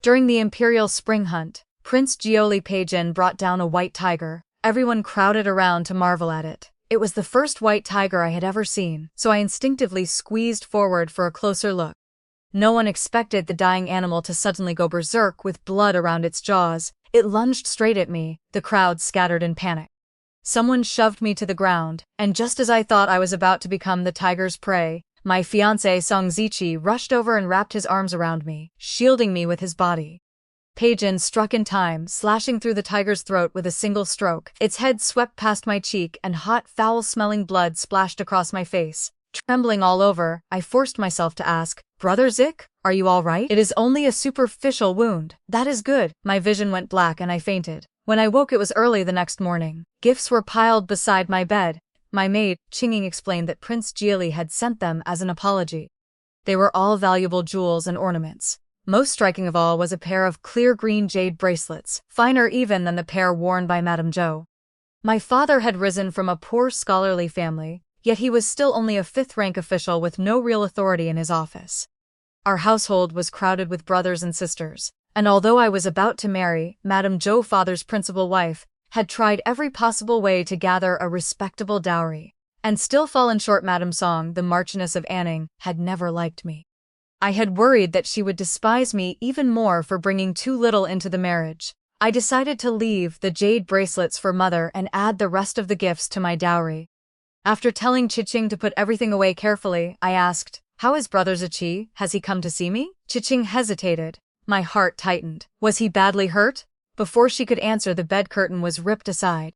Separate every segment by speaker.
Speaker 1: During the imperial spring hunt, Prince Jiaolie Peijin brought down a white tiger. Everyone crowded around to marvel at it. It was the first white tiger I had ever seen, so I instinctively squeezed forward for a closer look. No one expected the dying animal to suddenly go berserk with blood around its jaws. It lunged straight at me. The crowd scattered in panic. Someone shoved me to the ground, and just as I thought I was about to become the tiger's prey, my fiancé Song Ziqi rushed over and wrapped his arms around me, shielding me with his body. Peijin struck in time, slashing through the tiger's throat with a single stroke. Its head swept past my cheek and hot, foul-smelling blood splashed across my face. Trembling all over, I forced myself to ask, "Brother Zik, are you all right? It is only a superficial wound." "That is good." My vision went black and I fainted. When I woke it was early the next morning. Gifts were piled beside my bed. My maid, Qinging, explained that Prince Jiaolie had sent them as an apology. They were all valuable jewels and ornaments. Most striking of all was a pair of clear green jade bracelets, finer even than the pair worn by Madame Zhou. My father had risen from a poor scholarly family, yet he was still only a fifth-rank official with no real authority in his office. Our household was crowded with brothers and sisters, and although I was about to marry, Madame Zhou, father's principal wife, had tried every possible way to gather a respectable dowry, and still fallen short. Madame Song, the Marchioness of Anning, had never liked me. I had worried that she would despise me even more for bringing too little into the marriage. I decided to leave the jade bracelets for mother and add the rest of the gifts to my dowry. After telling Qiqing to put everything away carefully, I asked, "How is Brother Ziqi? Has he come to see me?" Qiqing hesitated. My heart tightened. Was he badly hurt? Before she could answer, the bed curtain was ripped aside.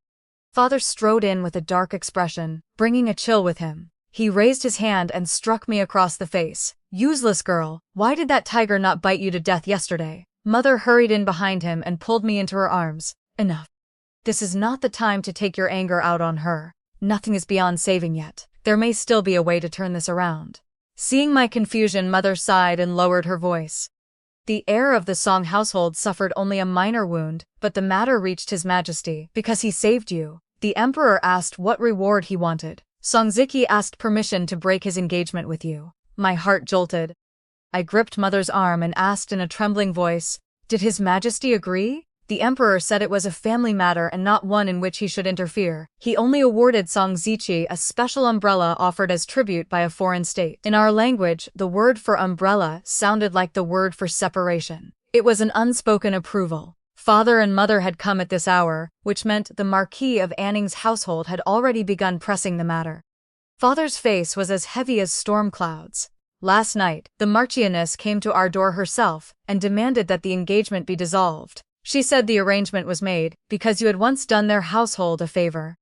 Speaker 1: Father strode in with a dark expression, bringing a chill with him. He raised his hand and struck me across the face. "Useless girl, why did that tiger not bite you to death yesterday?" Mother hurried in behind him and pulled me into her arms. "Enough. This is not the time to take your anger out on her. Nothing is beyond saving yet. There may still be a way to turn this around." Seeing my confusion, Mother sighed and lowered her voice. The heir of the Song household suffered only a minor wound, but the matter reached His Majesty. "Because he saved you." The emperor asked what reward he wanted. "Song Ziqi asked permission to break his engagement with you." My heart jolted. I gripped Mother's arm and asked in a trembling voice, "Did His Majesty agree?" The emperor said it was a family matter and not one in which he should interfere. He only awarded Song Ziqi a special umbrella offered as tribute by a foreign state. In our language, the word for umbrella sounded like the word for separation. It was an unspoken approval. Father and mother had come at this hour, which meant the Marquis of Anning's household had already begun pressing the matter. Father's face was as heavy as storm clouds. Last night, the Marchioness came to our door herself and demanded that the engagement be dissolved. She said the arrangement was made because you had once done their household a favor.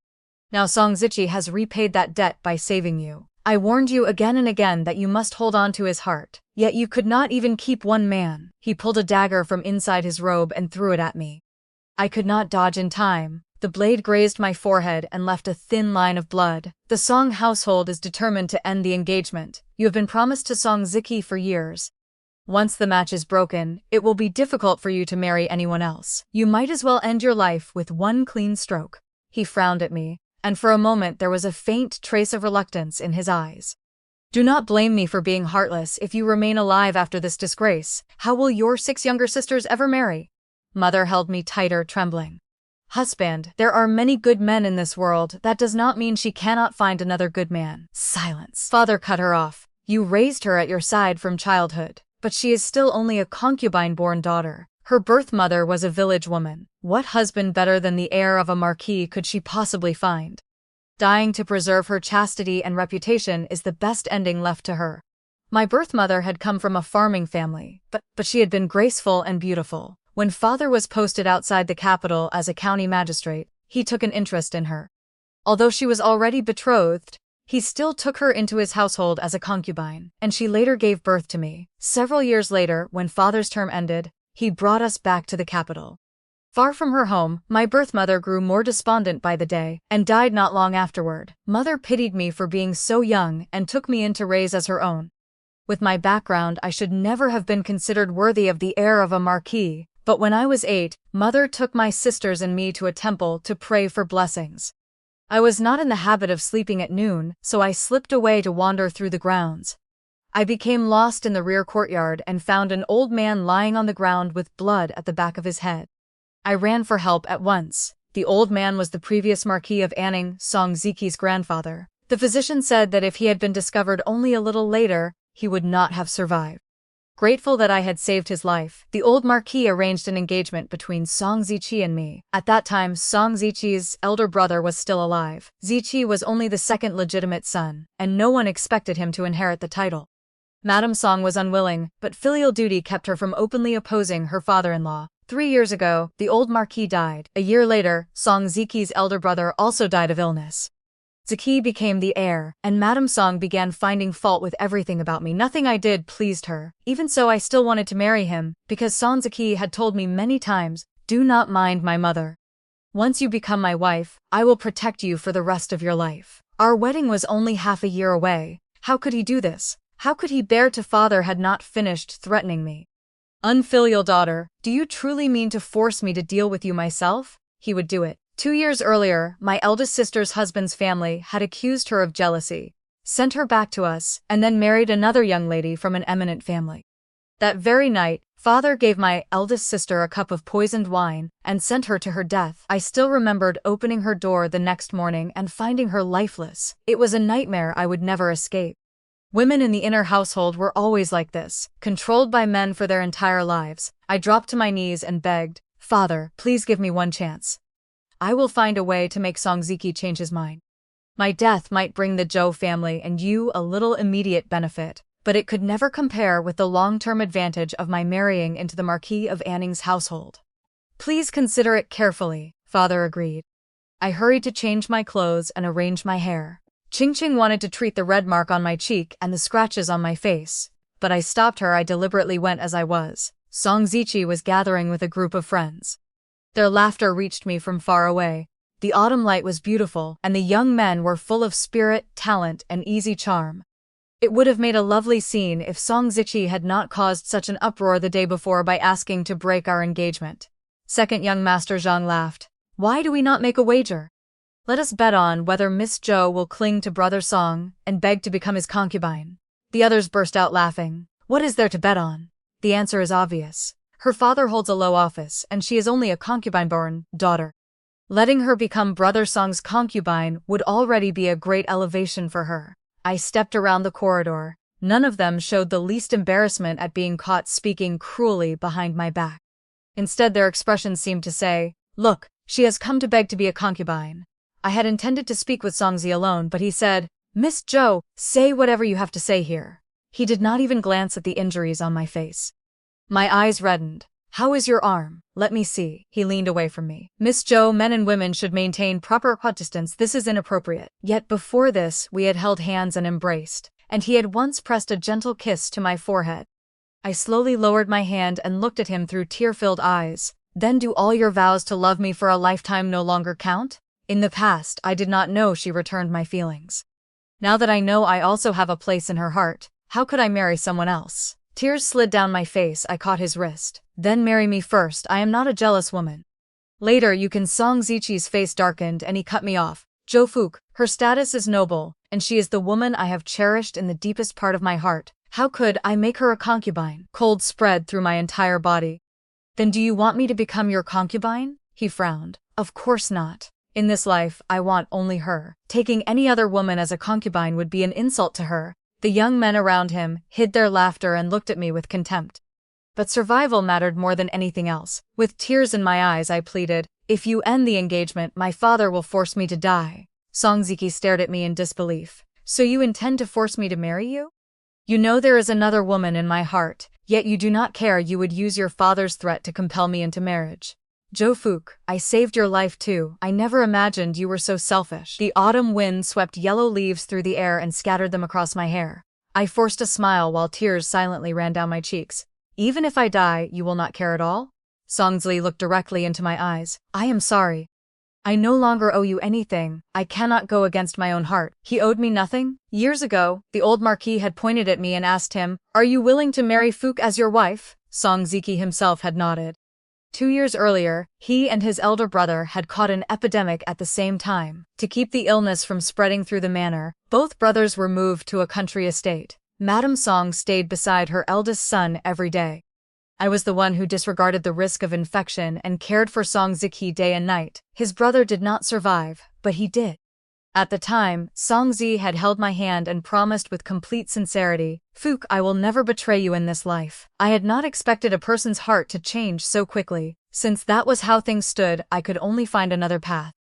Speaker 1: Now Song Ziqi has repaid that debt by saving you. I warned you again and again that you must hold on to his heart, yet you could not even keep one man. He pulled a dagger from inside his robe and threw it at me. I could not dodge in time. The blade grazed my forehead and left a thin line of blood. The Song household is determined to end the engagement. You have been promised to Song Ziqi for years. Once the match is broken, it will be difficult for you to marry anyone else. You might as well end your life with one clean stroke." He frowned at me, and for a moment there was a faint trace of reluctance in his eyes. "Do not blame me for being heartless. If you remain alive after this disgrace, how will your 6 younger sisters ever marry?" Mother held me tighter, trembling. "Husband, there are many good men in this world. That does not mean she cannot find another good man." "Silence." Father cut her off. "You raised her at your side from childhood. But she is still only a concubine-born daughter. Her birth mother was a village woman. What husband better than the heir of a marquis could she possibly find? Dying to preserve her chastity and reputation is the best ending left to her. My birth mother had come from a farming family, but she had been graceful and beautiful. When father was posted outside the capital as a county magistrate, he took an interest in her. Although she was already betrothed, he still took her into his household as a concubine, and she later gave birth to me. Several years later, when father's term ended, he brought us back to the capital. Far from her home, my birth mother grew more despondent by the day, and died not long afterward. Mother pitied me for being so young and took me in to raise as her own. With my background, I should never have been considered worthy of the heir of a marquis, but when I was 8, mother took my sisters and me to a temple to pray for blessings. I was not in the habit of sleeping at noon, so I slipped away to wander through the grounds. I became lost in the rear courtyard and found an old man lying on the ground with blood at the back of his head. I ran for help at once. The old man was the previous Marquis of Anning, Song Ziqi's grandfather. The physician said that if he had been discovered only a little later, he would not have survived. Grateful that I had saved his life, the old Marquis arranged an engagement between Song Ziqi and me. At that time, Song Ziqi's elder brother was still alive. Ziqi was only the second legitimate son, and no one expected him to inherit the title. Madame Song was unwilling, but filial duty kept her from openly opposing her father-in-law. 3 years ago, the old Marquis died. A year later, Song Ziqi's elder brother also died of illness. Ziqi became the heir, and Madame Song began finding fault with everything about me. Nothing I did pleased her. Even so, I still wanted to marry him, because Song Ziqi had told me many times, "Do not mind my mother. Once you become my wife, I will protect you for the rest of your life." Our wedding was only half a year away. How could he do this? How could he bear to father had not finished threatening me? "Unfilial daughter, do you truly mean to force me to deal with you myself?" He would do it. 2 years earlier, my eldest sister's husband's family had accused her of jealousy, sent her back to us, and then married another young lady from an eminent family. That very night, father gave my eldest sister a cup of poisoned wine and sent her to her death. I still remembered opening her door the next morning and finding her lifeless. It was a nightmare I would never escape. Women in the inner household were always like this, controlled by men for their entire lives. I dropped to my knees and begged, "Father, please give me one chance. I will find a way to make Song Ziqi change his mind. My death might bring the Zhou family and you a little immediate benefit, but it could never compare with the long-term advantage of my marrying into the Marquis of Anning's household. Please consider it carefully," father agreed. I hurried to change my clothes and arrange my hair. Qingqing wanted to treat the red mark on my cheek and the scratches on my face, but I stopped her. I deliberately went as I was. Song Ziqi was gathering with a group of friends. Their laughter reached me from far away. The autumn light was beautiful, and the young men were full of spirit, talent, and easy charm. It would have made a lovely scene if Song Ziqi had not caused such an uproar the day before by asking to break our engagement. Second young master Zhang laughed. "Why do we not make a wager? Let us bet on whether Miss Zhou will cling to brother Song and beg to become his concubine." The others burst out laughing. "What is there to bet on? The answer is obvious. Her father holds a low office, and she is only a concubine-born daughter. Letting her become brother Song's concubine would already be a great elevation for her." I stepped around the corridor. None of them showed the least embarrassment at being caught speaking cruelly behind my back. Instead, their expressions seemed to say, "Look, she has come to beg to be a concubine." I had intended to speak with Songzi alone, but he said, "Miss Zhou, say whatever you have to say here." He did not even glance at the injuries on my face. My eyes reddened. "How is your arm? Let me see." He leaned away from me. "Miss Zhou, men and women should maintain proper distance. This is inappropriate." Yet before this, we had held hands and embraced, and he had once pressed a gentle kiss to my forehead. I slowly lowered my hand and looked at him through tear-filled eyes. "Then do all your vows to love me for a lifetime no longer count?" In the past, I did not know she returned my feelings. Now that I know I also have a place in her heart, how could I marry someone else? Tears slid down my face. I caught his wrist. "Then marry me first. I am not a jealous woman. Later you can." Song Ziqi's face darkened and he cut me off. "Zhou Fuke, her status is noble, and she is the woman I have cherished in the deepest part of my heart. How could I make her a concubine?" Cold spread through my entire body. "Then do you want me to become your concubine?" He frowned. "Of course not. In this life, I want only her. Taking any other woman as a concubine would be an insult to her." The young men around him hid their laughter and looked at me with contempt. But survival mattered more than anything else. With tears in my eyes, I pleaded, "If you end the engagement, my father will force me to die." Song Ziqi stared at me in disbelief. "So you intend to force me to marry you? You know there is another woman in my heart, yet you do not care. You would use your father's threat to compel me into marriage. Zhou Fuke, I saved your life too. I never imagined you were so selfish." The autumn wind swept yellow leaves through the air and scattered them across my hair. I forced a smile while tears silently ran down my cheeks. "Even if I die, you will not care at all?" Songzi looked directly into my eyes. "I am sorry. I no longer owe you anything. I cannot go against my own heart." He owed me nothing? Years ago, the old Marquis had pointed at me and asked him, "Are you willing to marry Fuke as your wife?" Song Ziqi himself had nodded. 2 years earlier, he and his elder brother had caught an epidemic at the same time. To keep the illness from spreading through the manor, both brothers were moved to a country estate. Madame Song stayed beside her eldest son every day. I was the one who disregarded the risk of infection and cared for Song Ziki day and night. His brother did not survive, but he did. At the time, Song Zi had held my hand and promised with complete sincerity, "Fook, I will never betray you in this life." I had not expected a person's heart to change so quickly. Since that was how things stood, I could only find another path.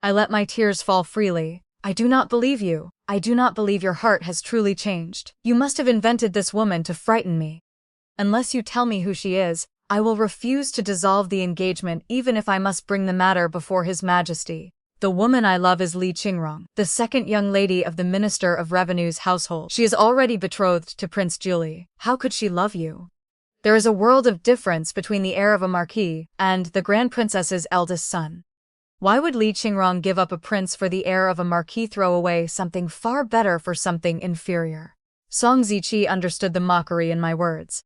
Speaker 1: I let my tears fall freely. "I do not believe you. I do not believe your heart has truly changed. You must have invented this woman to frighten me. Unless you tell me who she is, I will refuse to dissolve the engagement even if I must bring the matter before His Majesty. The woman I love is Li Qingrong, the second young lady of the Minister of Revenue's household. She is already betrothed to Prince Jiaolie. How could she love you? There is a world of difference between the heir of a marquis and the Grand Princess's eldest son. Why would Li Qingrong give up a prince for the heir of a marquis, throw away something far better for something inferior?" Song Ziqi understood the mockery in my words.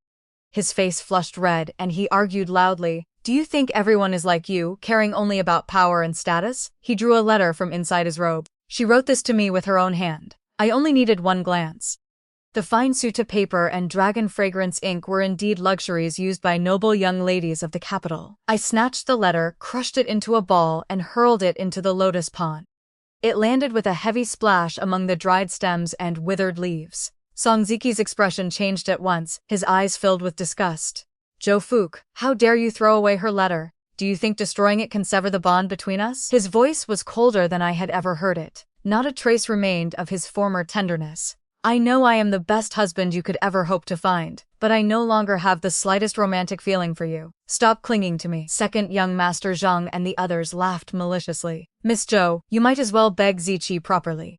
Speaker 1: His face flushed red and he argued loudly, "Do you think everyone is like you, caring only about power and status?" He drew a letter from inside his robe. "She wrote this to me with her own hand. I only needed one glance." The fine Suta paper and dragon fragrance ink were indeed luxuries used by noble young ladies of the capital. I snatched the letter, crushed it into a ball, and hurled it into the lotus pond. It landed with a heavy splash among the dried stems and withered leaves. Song Ziqi's expression changed at once, his eyes filled with disgust. "Zhou Fook, how dare you throw away her letter? Do you think destroying it can sever the bond between us?" His voice was colder than I had ever heard it. Not a trace remained of his former tenderness. "I know I am the best husband you could ever hope to find, but I no longer have the slightest romantic feeling for you. Stop clinging to me." Second young Master Zhang and the others laughed maliciously. "Miss Zhou, you might as well beg Ziqi properly.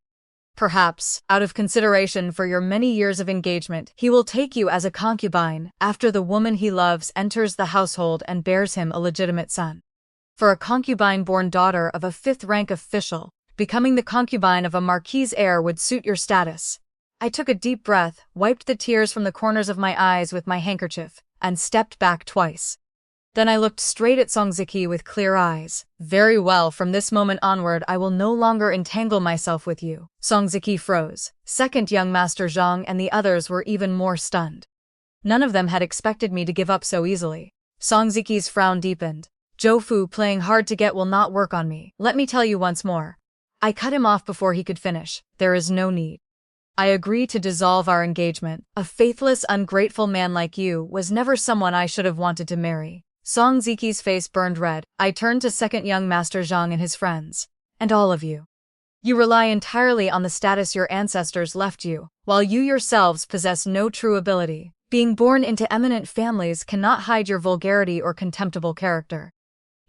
Speaker 1: Perhaps, out of consideration for your many years of engagement, he will take you as a concubine after the woman he loves enters the household and bears him a legitimate son. For a concubine-born daughter of a fifth-rank official, becoming the concubine of a marquis' heir would suit your status." I took a deep breath, wiped the tears from the corners of my eyes with my handkerchief, and stepped back twice. Then I looked straight at Song Ziqi with clear eyes. "Very well, from this moment onward I will no longer entangle myself with you." Song Ziqi froze. Second young Master Zhang and the others were even more stunned. None of them had expected me to give up so easily. Song Ziqi's frown deepened. "Zhou Fu, playing hard to get will not work on me. Let me tell you once more." I cut him off before he could finish. "There is no need. I agree to dissolve our engagement. A faithless, ungrateful man like you was never someone I should have wanted to marry." Song Ziqi's face burned red. I turned to second young Master Zhang and his friends. "And all of you. You rely entirely on the status your ancestors left you, while you yourselves possess no true ability. Being born into eminent families cannot hide your vulgarity or contemptible character.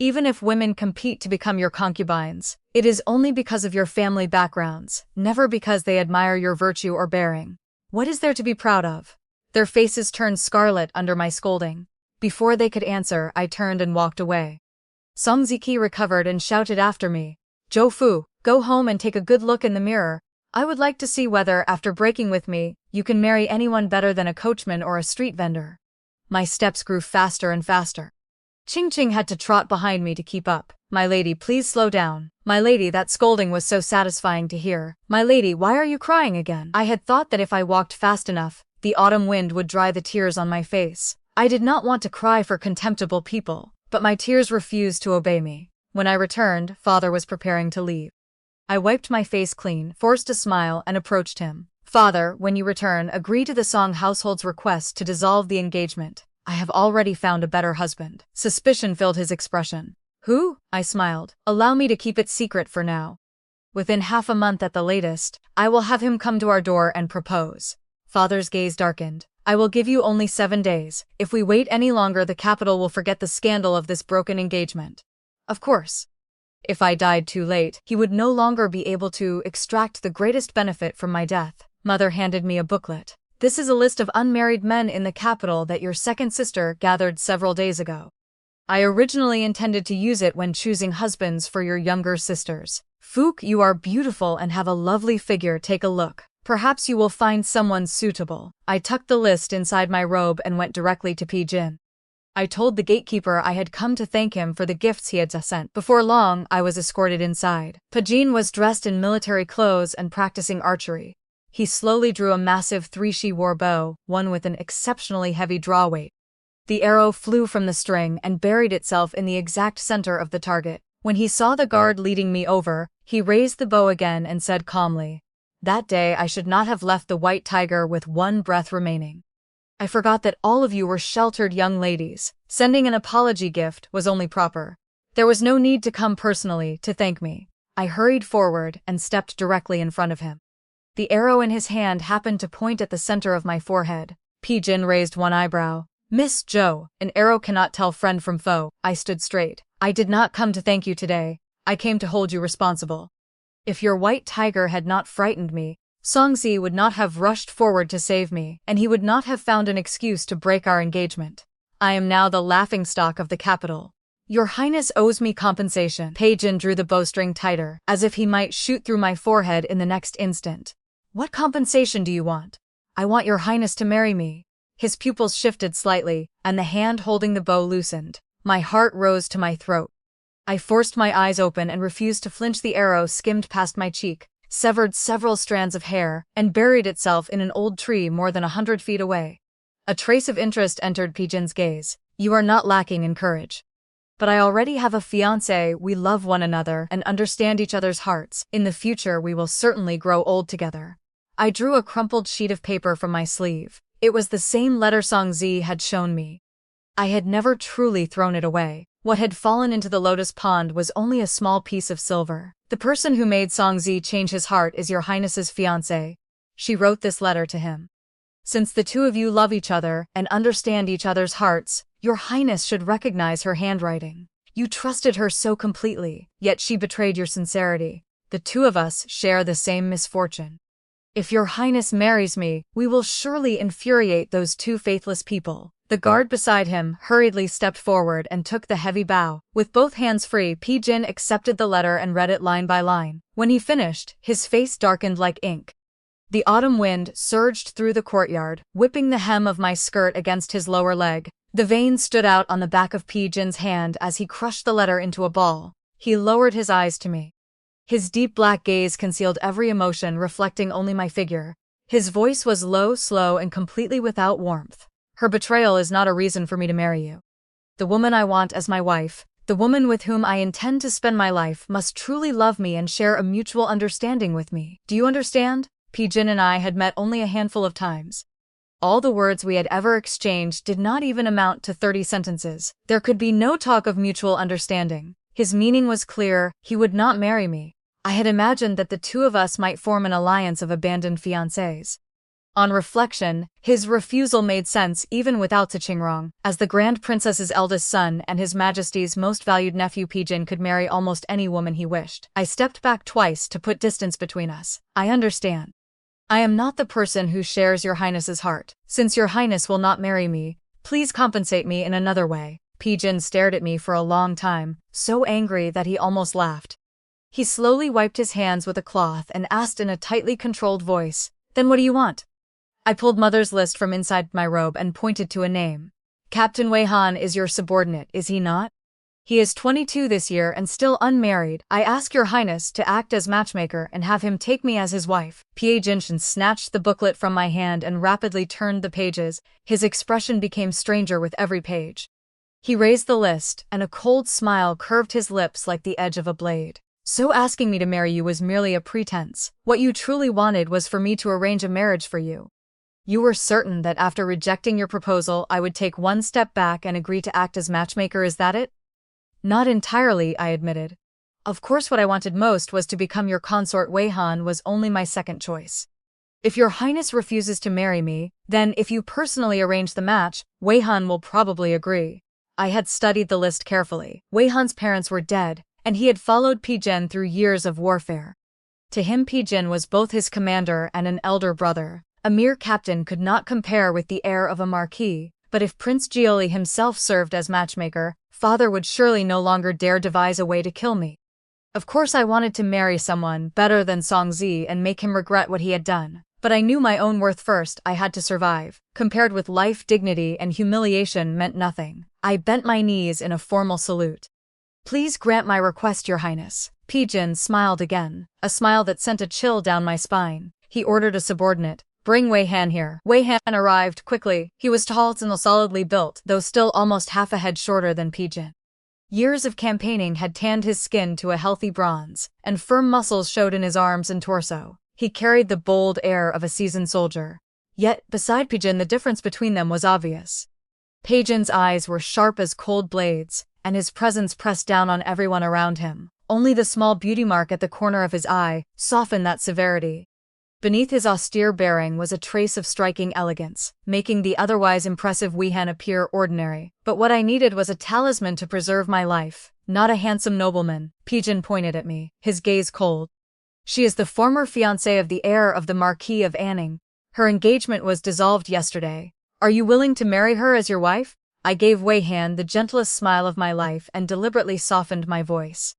Speaker 1: Even if women compete to become your concubines, it is only because of your family backgrounds, never because they admire your virtue or bearing. What is there to be proud of?" Their faces turned scarlet under my scolding. Before they could answer, I turned and walked away. Song Ziqi recovered and shouted after me, "Zhou Fu, go home and take a good look in the mirror. I would like to see whether, after breaking with me, you can marry anyone better than a coachman or a street vendor." My steps grew faster and faster. Ching Ching had to trot behind me to keep up. "My lady, please slow down." "My lady," that scolding was so satisfying to hear. "My lady, why are you crying again?" I had thought that if I walked fast enough, the autumn wind would dry the tears on my face. I did not want to cry for contemptible people, but my tears refused to obey me. When I returned, father was preparing to leave. I wiped my face clean, forced a smile, and approached him. "Father, when you return, agree to the Song household's request to dissolve the engagement. I have already found a better husband." Suspicion filled his expression. "Who?" I smiled. "Allow me to keep it secret for now. Within half a month at the latest, I will have him come to our door and propose." Father's gaze darkened. "I will give you only 7 days. If we wait any longer, the capital will forget the scandal of this broken engagement." Of course. If I died too late, he would no longer be able to extract the greatest benefit from my death. Mother handed me a booklet. "This is a list of unmarried men in the capital that your second sister gathered several days ago. I originally intended to use it when choosing husbands for your younger sisters. Fook, you are beautiful and have a lovely figure. Take a look. Perhaps you will find someone suitable." I tucked the list inside my robe and went directly to Pijin. I told the gatekeeper I had come to thank him for the gifts he had sent. Before long, I was escorted inside. Pijin was dressed in military clothes and practicing archery. He slowly drew a massive three-she-war bow, one with an exceptionally heavy draw weight. The arrow flew from the string and buried itself in the exact center of the target. When he saw the guard leading me over, he raised the bow again and said calmly, "That day I should not have left the white tiger with one breath remaining. I forgot that all of you were sheltered young ladies. Sending an apology gift was only proper. There was no need to come personally to thank me." I hurried forward and stepped directly in front of him. The arrow in his hand happened to point at the center of my forehead. Jin raised one eyebrow. "Miss Zhou, an arrow cannot tell friend from foe." I stood straight. "I did not come to thank you today. I came to hold you responsible. If your white tiger had not frightened me, Songzi would not have rushed forward to save me, and he would not have found an excuse to break our engagement. I am now the laughingstock of the capital. Your Highness owes me compensation." Jin drew the bowstring tighter, as if he might shoot through my forehead in the next instant. "What compensation do you want?" "I want your Highness to marry me." His pupils shifted slightly, and the hand holding the bow loosened. My heart rose to my throat. I forced my eyes open and refused to flinch. The arrow skimmed past my cheek, severed several strands of hair, and buried itself in an old tree more than 100 feet away. A trace of interest entered Jin's gaze. "You are not lacking in courage. But I already have a fiancé. We love one another and understand each other's hearts. In the future we will certainly grow old together." I drew a crumpled sheet of paper from my sleeve. It was the same letter Songzi had shown me. I had never truly thrown it away. What had fallen into the lotus pond was only a small piece of silver. "The person who made Songzi change his heart is your Highness's fiancé." She wrote this letter to him. "Since the two of you love each other and understand each other's hearts, your Highness should recognize her handwriting. You trusted her so completely, yet she betrayed your sincerity. The two of us share the same misfortune. If your Highness marries me, we will surely infuriate those two faithless people." The guard beside him hurriedly stepped forward and took the heavy bow. With both hands free, Jin accepted the letter and read it line by line. When he finished, his face darkened like ink. The autumn wind surged through the courtyard, whipping the hem of my skirt against his lower leg. The veins stood out on the back of Jin's hand as he crushed the letter into a ball. He lowered his eyes to me. His deep black gaze concealed every emotion, reflecting only my figure. His voice was low, slow, and completely without warmth. "Her betrayal is not a reason for me to marry you. The woman I want as my wife, the woman with whom I intend to spend my life, must truly love me and share a mutual understanding with me. Do you understand?" Jin and I had met only a handful of times. All the words we had ever exchanged did not even amount to 30 sentences. There could be no talk of mutual understanding. His meaning was clear: he would not marry me. I had imagined that the two of us might form an alliance of abandoned fiancés. On reflection, his refusal made sense even without Qingrong. As the Grand Princess's eldest son and His Majesty's most valued nephew, Jin could marry almost any woman he wished. I stepped back twice to put distance between us. "I understand. I am not the person who shares your Highness's heart. Since your Highness will not marry me, please compensate me in another way." Jin stared at me for a long time, so angry that he almost laughed. He slowly wiped his hands with a cloth and asked in a tightly controlled voice, "Then what do you want?" I pulled Mother's list from inside my robe and pointed to a name. "Captain Wei Han is your subordinate, is he not? He is 22 this year and still unmarried. I ask your Highness to act as matchmaker and have him take me as his wife." Jin snatched the booklet from my hand and rapidly turned the pages. His expression became stranger with every page. He raised the list, and a cold smile curved his lips like the edge of a blade. "So asking me to marry you was merely a pretense. What you truly wanted was for me to arrange a marriage for you. You were certain that after rejecting your proposal I would take one step back and agree to act as matchmaker, is that it?" "Not entirely," I admitted. "Of course what I wanted most was to become your consort. Wei Han was only my second choice. If your Highness refuses to marry me, then if you personally arrange the match, Wei Han will probably agree." I had studied the list carefully. Wei Han's parents were dead, and he had followed Jin through years of warfare. To him Jin was both his commander and an elder brother. A mere captain could not compare with the heir of a marquis, but if Prince Jiaolie himself served as matchmaker, father would surely no longer dare devise a way to kill me. Of course I wanted to marry someone better than Songzi and make him regret what he had done. But I knew my own worth first. I had to survive. Compared with life, dignity and humiliation meant nothing. I bent my knees in a formal salute. "Please grant my request, Your Highness." Jin smiled again, a smile that sent a chill down my spine. he ordered a subordinate. Bring Wei Han here. Wei Han arrived quickly. He was tall and solidly built, though still almost half a head shorter than Pijin. Years of campaigning had tanned his skin to a healthy bronze, and firm muscles showed in his arms and torso. He carried the bold air of a seasoned soldier. Yet, beside Pijin, the difference between them was obvious. Pijin's eyes were sharp as cold blades, and his presence pressed down on everyone around him. Only the small beauty mark at the corner of his eye softened that severity. Beneath his austere bearing was a trace of striking elegance, making the otherwise impressive Wei Han appear ordinary. But what I needed was a talisman to preserve my life, not a handsome nobleman. Pijin pointed at me, his gaze cold. She is the former fiancé of the heir of the Marquis of Anning. Her engagement was dissolved yesterday. Are you willing to marry her as your wife? I gave Wei Han the gentlest smile of my life and deliberately softened my voice.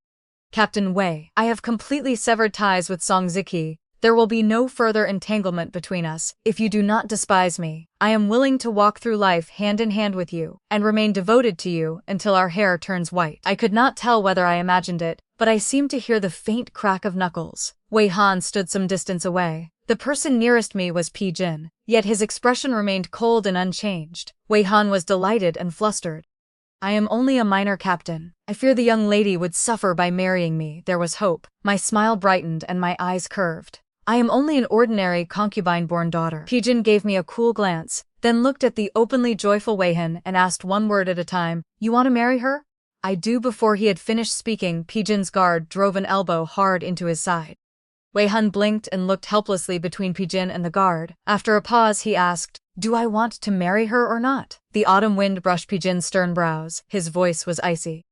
Speaker 1: Captain Wei, I have completely severed ties with Song Ziki. There will be no further entanglement between us. If you do not despise me, I am willing to walk through life hand in hand with you, and remain devoted to you until our hair turns white. I could not tell whether I imagined it, but I seemed to hear the faint crack of knuckles. Wei Han stood some distance away. The person nearest me was Pijin, yet his expression remained cold and unchanged. Wei Han was delighted and flustered. I am only a minor captain. I fear the young lady would suffer by marrying me. There was hope. My smile brightened and my eyes curved. I am only an ordinary concubine-born daughter. Pijin gave me a cool glance, then looked at the openly joyful Wei Han and asked one word at a time, "You want to marry her?" I do. Before he had finished speaking, Pijin's guard drove an elbow hard into his side. Wei Han blinked and looked helplessly between Pijin and the guard. After a pause, he asked, "Do I want to marry her or not?" The autumn wind brushed Pijin's stern brows. His voice was icy.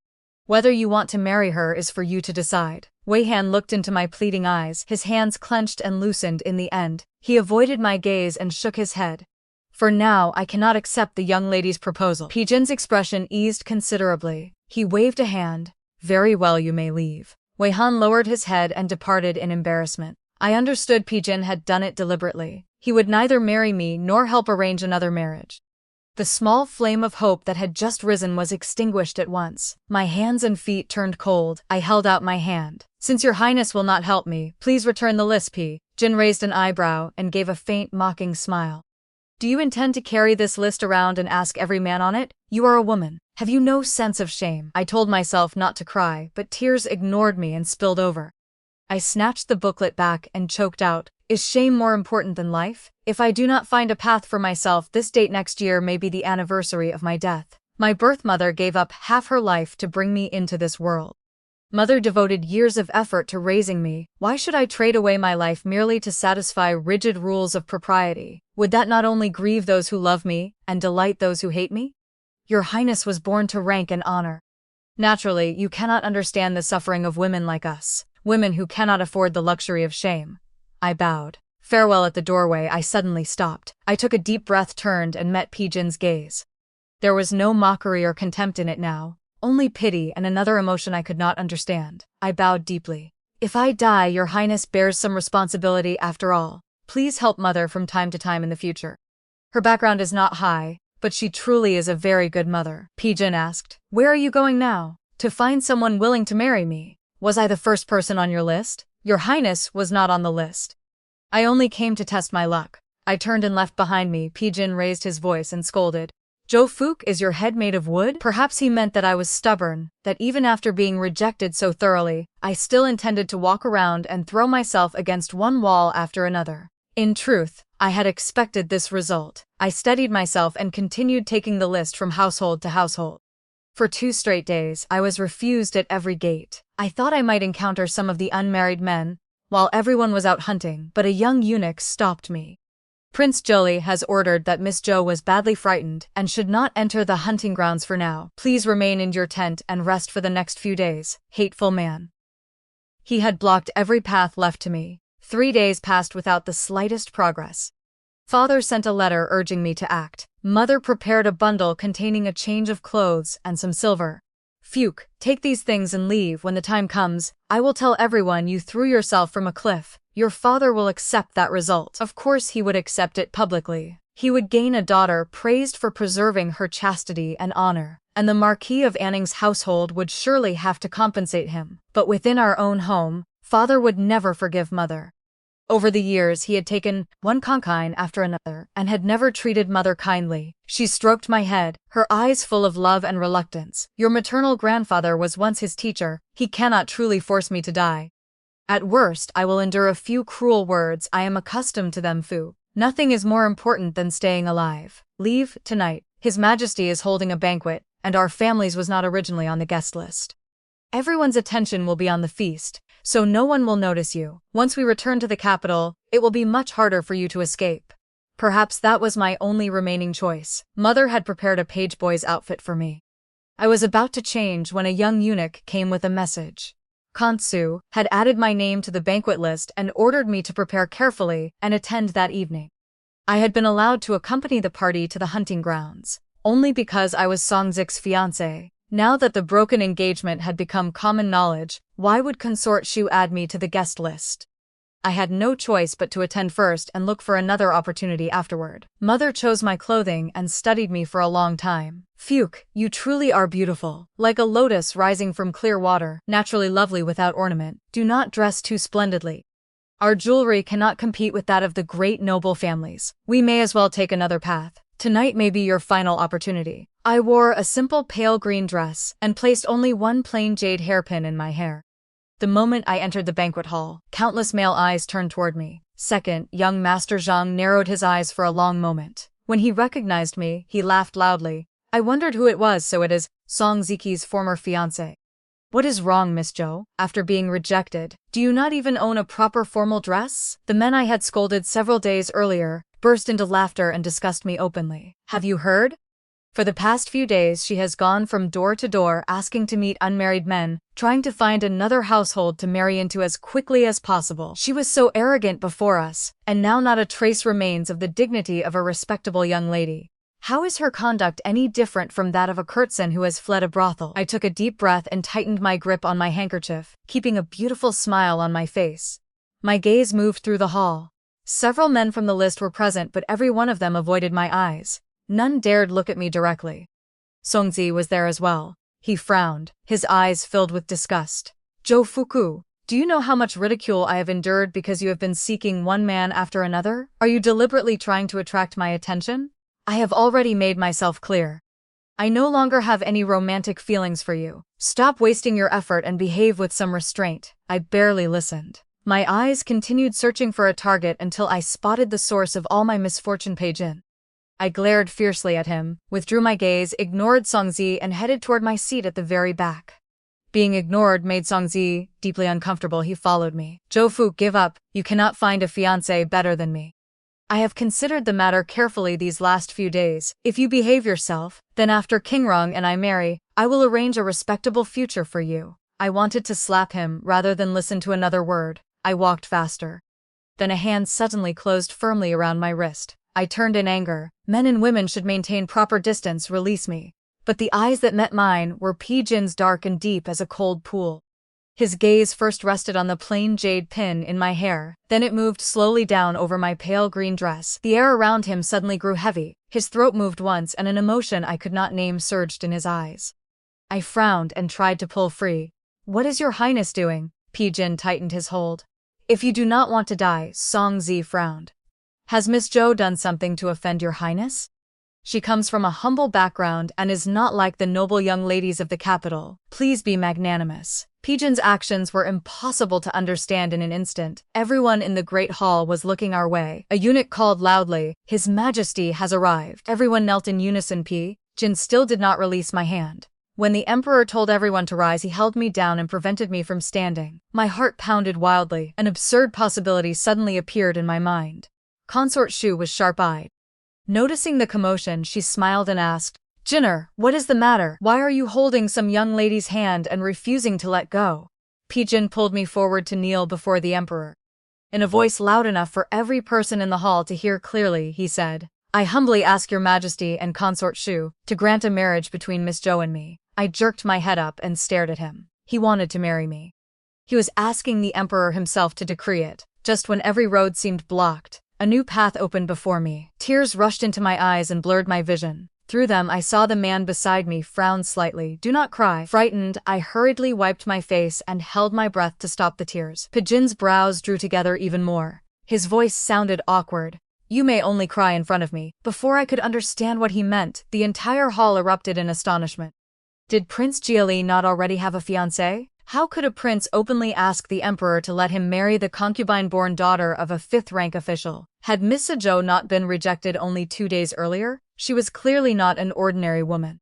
Speaker 1: "Whether you want to marry her is for you to decide." Wei Han looked into my pleading eyes. His hands clenched and loosened in the end. He avoided my gaze and shook his head. "For now, I cannot accept the young lady's proposal." Pijin's expression eased considerably. He waved a hand. "Very well, you may leave." Wei Han lowered his head and departed in embarrassment. I understood Pijin had done it deliberately. He would neither marry me nor help arrange another marriage. The small flame of hope that had just risen was extinguished at once. My hands and feet turned cold. I held out my hand. "Since your highness will not help me, please return the list." Jin raised an eyebrow and gave a faint mocking smile. "Do you intend to carry this list around and ask every man on it? You are a woman. Have you no sense of shame?" I told myself not to cry, but tears ignored me and spilled over. I snatched the booklet back and choked out, "Is shame more important than life? If I do not find a path for myself, this date next year may be the anniversary of my death. My birth mother gave up half her life to bring me into this world. Mother devoted years of effort to raising me. Why should I trade away my life merely to satisfy rigid rules of propriety? Would that not only grieve those who love me and delight those who hate me? Your highness was born to rank and honor. Naturally, you cannot understand the suffering of women like us, women who cannot afford the luxury of shame." I bowed. Farewell. At the doorway, I suddenly stopped. I took a deep breath, turned, and met Pijin's gaze. There was no mockery or contempt in it now, only pity and another emotion I could not understand. I bowed deeply. "If I die, your highness bears some responsibility after all. Please help mother from time to time in the future. Her background is not high, but she truly is a very good mother." Pijin asked, "Where are you going now?" "To find someone willing to marry me." "Was I the first person on your list?" "Your highness was not on the list. I only came to test my luck." I turned and left behind me. Pijin raised his voice and scolded. "Zhou Fuke, is your head made of wood?" Perhaps he meant that I was stubborn, that even after being rejected so thoroughly, I still intended to walk around and throw myself against one wall after another. In truth, I had expected this result. I steadied myself and continued taking the list from household to household. For 2 straight days, I was refused at every gate. I thought I might encounter some of the unmarried men, while everyone was out hunting, but a young eunuch stopped me. "Prince Jiaolie has ordered that Miss Zhou was badly frightened and should not enter the hunting grounds for now. Please remain in your tent and rest for the next few days." Hateful man. He had blocked every path left to me. 3 days passed without the slightest progress. Father sent a letter urging me to act. Mother prepared a bundle containing a change of clothes and some silver. "Fuke, take these things and leave. When the time comes, I will tell everyone you threw yourself from a cliff. Your father will accept that result." Of course he would accept it publicly. He would gain a daughter praised for preserving her chastity and honor, and the Marquis of Anning's household would surely have to compensate him. But within our own home, father would never forgive mother. Over the years, he had taken one concubine after another and had never treated mother kindly. She stroked my head, her eyes full of love and reluctance. Your maternal grandfather was once his teacher. He cannot truly force me to die. At worst, I will endure a few cruel words. I am accustomed to them, Fu. Nothing is more important than staying alive. Leave tonight. His Majesty is holding a banquet, and our families was not originally on the guest list. Everyone's attention will be on the feast, so no one will notice you. Once we return to the capital, it will be much harder for you to escape. Perhaps that was my only remaining choice. Mother had prepared a page boy's outfit for me. I was about to change when a young eunuch came with a message. Kansu had added my name to the banquet list and ordered me to prepare carefully and attend that evening. I had been allowed to accompany the party to the hunting grounds, only because I was Songzik's fiancé. Now that the broken engagement had become common knowledge, why would Consort Shu add me to the guest list? I had no choice but to attend first and look for another opportunity afterward. Mother chose my clothing and studied me for a long time. Fuke, you truly are beautiful. Like a lotus rising from clear water, naturally lovely without ornament. Do not dress too splendidly. Our jewelry cannot compete with that of the great noble families. We may as well take another path. Tonight may be your final opportunity. I wore a simple pale green dress and placed only one plain jade hairpin in my hair. The moment I entered the banquet hall, countless male eyes turned toward me. Second, young Master Zhang narrowed his eyes for a long moment. When he recognized me, he laughed loudly. I wondered who it was, so it is Song Ziqi's former fiancé. What is wrong, Miss Zhou? After being rejected, do you not even own a proper formal dress? The men I had scolded several days earlier burst into laughter and discussed me openly. Have you heard? For the past few days she has gone from door to door asking to meet unmarried men, trying to find another household to marry into as quickly as possible. She was so arrogant before us, and now not a trace remains of the dignity of a respectable young lady. How is her conduct any different from that of a courtesan who has fled a brothel? I took a deep breath and tightened my grip on my handkerchief, keeping a beautiful smile on my face. My gaze moved through the hall. Several men from the list were present, but every one of them avoided my eyes. None dared look at me directly. Songzi was there as well. He frowned, his eyes filled with disgust. Zhou Fuku, do you know how much ridicule I have endured because you have been seeking one man after another? Are you deliberately trying to attract my attention? I have already made myself clear. I no longer have any romantic feelings for you. Stop wasting your effort and behave with some restraint. I barely listened. My eyes continued searching for a target until I spotted the source of all my misfortune, Peijin. I glared fiercely at him, withdrew my gaze, ignored Songzi, and headed toward my seat at the very back. Being ignored made Songzi deeply uncomfortable. He followed me. Zhou Fu, give up. You cannot find a fiancé better than me. I have considered the matter carefully these last few days. If you behave yourself, then after Qingrong and I marry, I will arrange a respectable future for you. I wanted to slap him rather than listen to another word. I walked faster. Then a hand suddenly closed firmly around my wrist. I turned in anger. Men and women should maintain proper distance. Release me. But the eyes that met mine were Peijin's, dark and deep as a cold pool. His gaze first rested on the plain jade pin in my hair, then it moved slowly down over my pale green dress. The air around him suddenly grew heavy, his throat moved once and an emotion I could not name surged in his eyes. I frowned and tried to pull free. What is your highness doing? Peijin tightened his hold. If you do not want to die, Songzi frowned. Has Miss Zhou done something to offend your highness? She comes from a humble background and is not like the noble young ladies of the capital. Please be magnanimous. Peijin's actions were impossible to understand in an instant. Everyone in the great hall was looking our way. A eunuch called loudly, His Majesty has arrived. Everyone knelt in unison. Peijin still did not release my hand. When the emperor told everyone to rise, he held me down and prevented me from standing. My heart pounded wildly. An absurd possibility suddenly appeared in my mind. Consort Shu was sharp-eyed. Noticing the commotion, she smiled and asked, Jinner, what is the matter? Why are you holding some young lady's hand and refusing to let go? Peijin pulled me forward to kneel before the emperor. In a voice loud enough for every person in the hall to hear clearly, he said, I humbly ask your majesty and Consort Shu to grant a marriage between Miss Zhou and me. I jerked my head up and stared at him. He wanted to marry me. He was asking the emperor himself to decree it. Just when every road seemed blocked, a new path opened before me. Tears rushed into my eyes and blurred my vision. Through them I saw the man beside me frown slightly. Do not cry. Frightened, I hurriedly wiped my face and held my breath to stop the tears. Peijin's brows drew together even more. His voice sounded awkward. You may only cry in front of me. Before I could understand what he meant, the entire hall erupted in astonishment. Did Prince Jiaolie not already have a fiancé? How could a prince openly ask the emperor to let him marry the concubine-born daughter of a fifth-rank official? Had Miss Zhou not been rejected only 2 days earlier? She was clearly not an ordinary woman.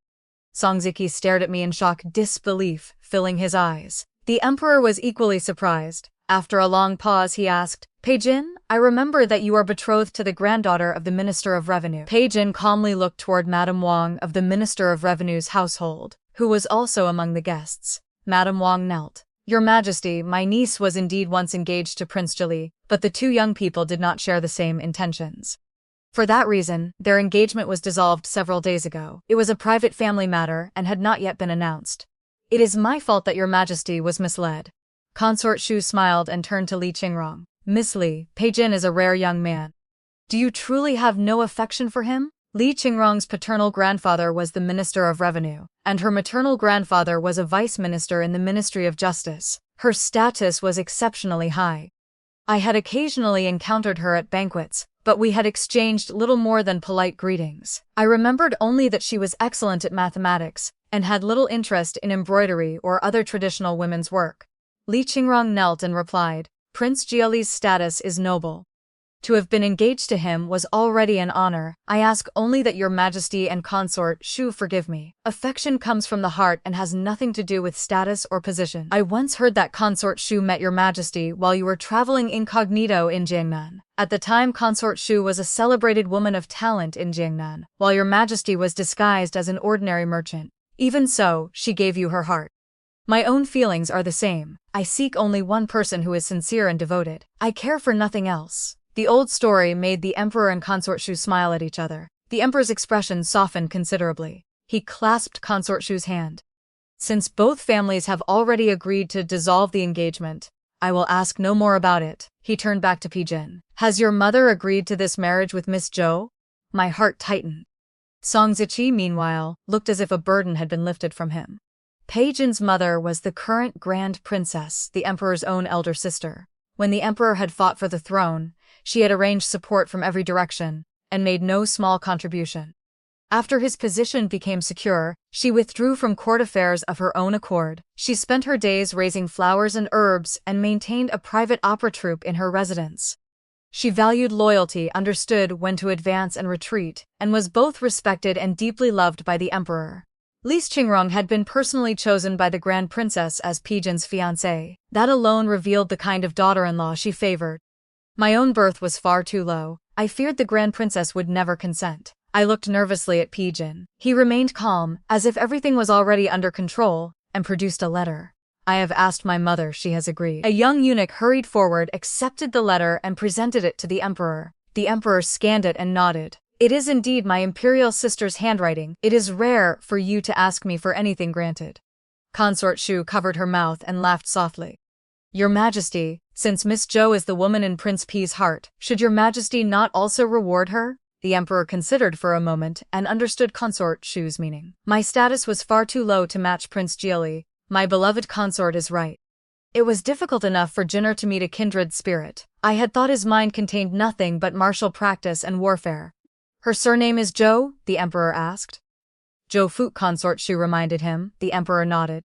Speaker 1: Song Ziki stared at me in shock, disbelief filling his eyes. The emperor was equally surprised. After a long pause, he asked, Pei Jin, I remember that you are betrothed to the granddaughter of the Minister of Revenue. Pei Jin calmly looked toward Madame Wang of the Minister of Revenue's household, who was also among the guests. Madame Wang knelt. Your Majesty, my niece was indeed once engaged to Prince Jiaolie, but the two young people did not share the same intentions. For that reason, their engagement was dissolved several days ago. It was a private family matter and had not yet been announced. It is my fault that your Majesty was misled. Consort Shu smiled and turned to Li Qingrong. Miss Li, Pei Jin is a rare young man. Do you truly have no affection for him? Li Qingrong's paternal grandfather was the Minister of Revenue, and her maternal grandfather was a vice minister in the Ministry of Justice. Her status was exceptionally high. I had occasionally encountered her at banquets, but we had exchanged little more than polite greetings. I remembered only that she was excellent at mathematics, and had little interest in embroidery or other traditional women's work. Li Qingrong knelt and replied, Prince Jiaolie's status is noble. To have been engaged to him was already an honor. I ask only that your Majesty and Consort Shu forgive me. Affection comes from the heart and has nothing to do with status or position. I once heard that Consort Shu met your Majesty while you were traveling incognito in Jiangnan. At the time, Consort Shu was a celebrated woman of talent in Jiangnan, while your Majesty was disguised as an ordinary merchant. Even so, she gave you her heart. My own feelings are the same. I seek only one person who is sincere and devoted. I care for nothing else. The old story made the emperor and Consort Shu smile at each other. The emperor's expression softened considerably. He clasped Consort Shu's hand. Since both families have already agreed to dissolve the engagement, I will ask no more about it. He turned back to Pei Jin. Has your mother agreed to this marriage with Miss Zhou? My heart tightened. Song Ziqi, meanwhile, looked as if a burden had been lifted from him. Pei Jin's mother was the current Grand Princess, the emperor's own elder sister. When the emperor had fought for the throne, she had arranged support from every direction, and made no small contribution. After his position became secure, she withdrew from court affairs of her own accord. She spent her days raising flowers and herbs and maintained a private opera troupe in her residence. She valued loyalty, understood when to advance and retreat, and was both respected and deeply loved by the emperor. Li Qingrong had been personally chosen by the Grand Princess as Pei Jin's fiancé. That alone revealed the kind of daughter-in-law she favored. My own birth was far too low. I feared the Grand Princess would never consent. I looked nervously at Pei Jin. He remained calm, as if everything was already under control, and produced a letter. I have asked my mother, she has agreed. A young eunuch hurried forward, accepted the letter, and presented it to the emperor. The emperor scanned it and nodded. It is indeed my imperial sister's handwriting. It is rare for you to ask me for anything granted. Consort Shu covered her mouth and laughed softly. Your Majesty, since Miss Zhou is the woman in Prince Pi's heart, should your Majesty not also reward her? The emperor considered for a moment and understood Consort Shu's meaning. My status was far too low to match Prince Jiaolie. My beloved consort is right. It was difficult enough for Jinner to meet a kindred spirit. I had thought his mind contained nothing but martial practice and warfare. Her surname is Zhou? The emperor asked. Zhou Fuke, Consort Shu reminded him. The emperor nodded.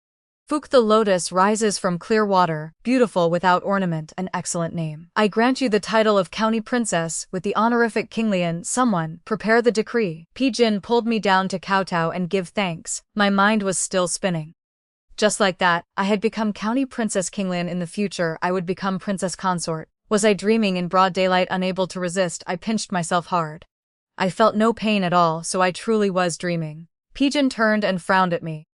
Speaker 1: Fuke the lotus rises from clear water, beautiful without ornament, an excellent name. I grant you the title of county princess with the honorific Kinglian. Someone, prepare the decree. Pei Jin pulled me down to kowtow and give thanks. My mind was still spinning. Just like that, I had become county princess Kinglian. In the future, I would become princess consort. Was I dreaming in broad daylight? Unable to resist, I pinched myself hard. I felt no pain at all, so I truly was dreaming. Pei Jin turned and frowned at me.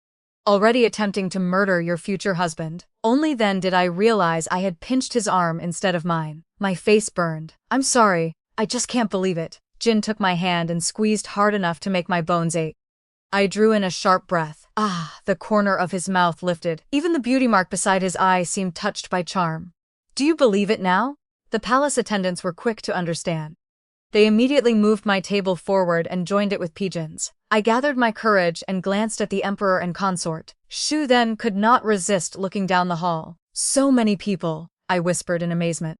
Speaker 1: Already attempting to murder your future husband? Only then did I realize I had pinched his arm instead of mine. My face burned. I'm sorry, I just can't believe it. Jin took my hand and squeezed hard enough to make my bones ache. I drew in a sharp breath. Ah, the corner of his mouth lifted. Even the beauty mark beside his eye seemed touched by charm. Do you believe it now? The palace attendants were quick to understand. They immediately moved my table forward and joined it with Pei Jin's. I gathered my courage and glanced at the emperor and consort. Shu then could not resist looking down the hall. So many people, I whispered in amazement.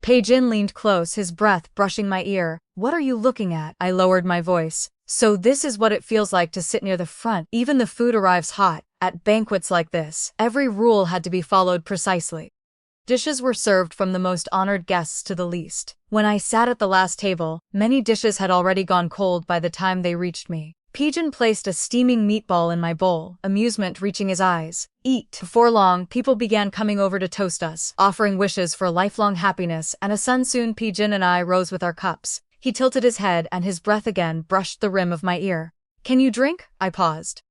Speaker 1: Jin leaned close, his breath brushing my ear. What are you looking at? I lowered my voice. So this is what it feels like to sit near the front. Even the food arrives hot. At banquets like this, every rule had to be followed precisely. Dishes were served from the most honored guests to the least. When I sat at the last table, many dishes had already gone cold by the time they reached me. Jin placed a steaming meatball in my bowl, amusement reaching his eyes. Eat. Before long, people began coming over to toast us, offering wishes for lifelong happiness and a son. Soon Jin and I rose with our cups. He tilted his head and his breath again brushed the rim of my ear. Can you drink? I paused.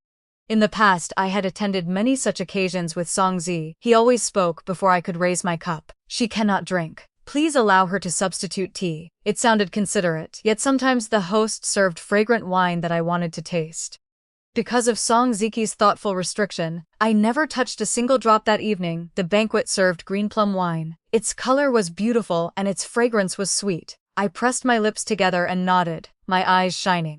Speaker 1: In the past, I had attended many such occasions with Songzi. He always spoke before I could raise my cup. She cannot drink. Please allow her to substitute tea. It sounded considerate, yet sometimes the host served fragrant wine that I wanted to taste. Because of Song Ziki's thoughtful restriction, I never touched a single drop that evening. The banquet served green plum wine. Its color was beautiful and its fragrance was sweet. I pressed my lips together and nodded, my eyes shining.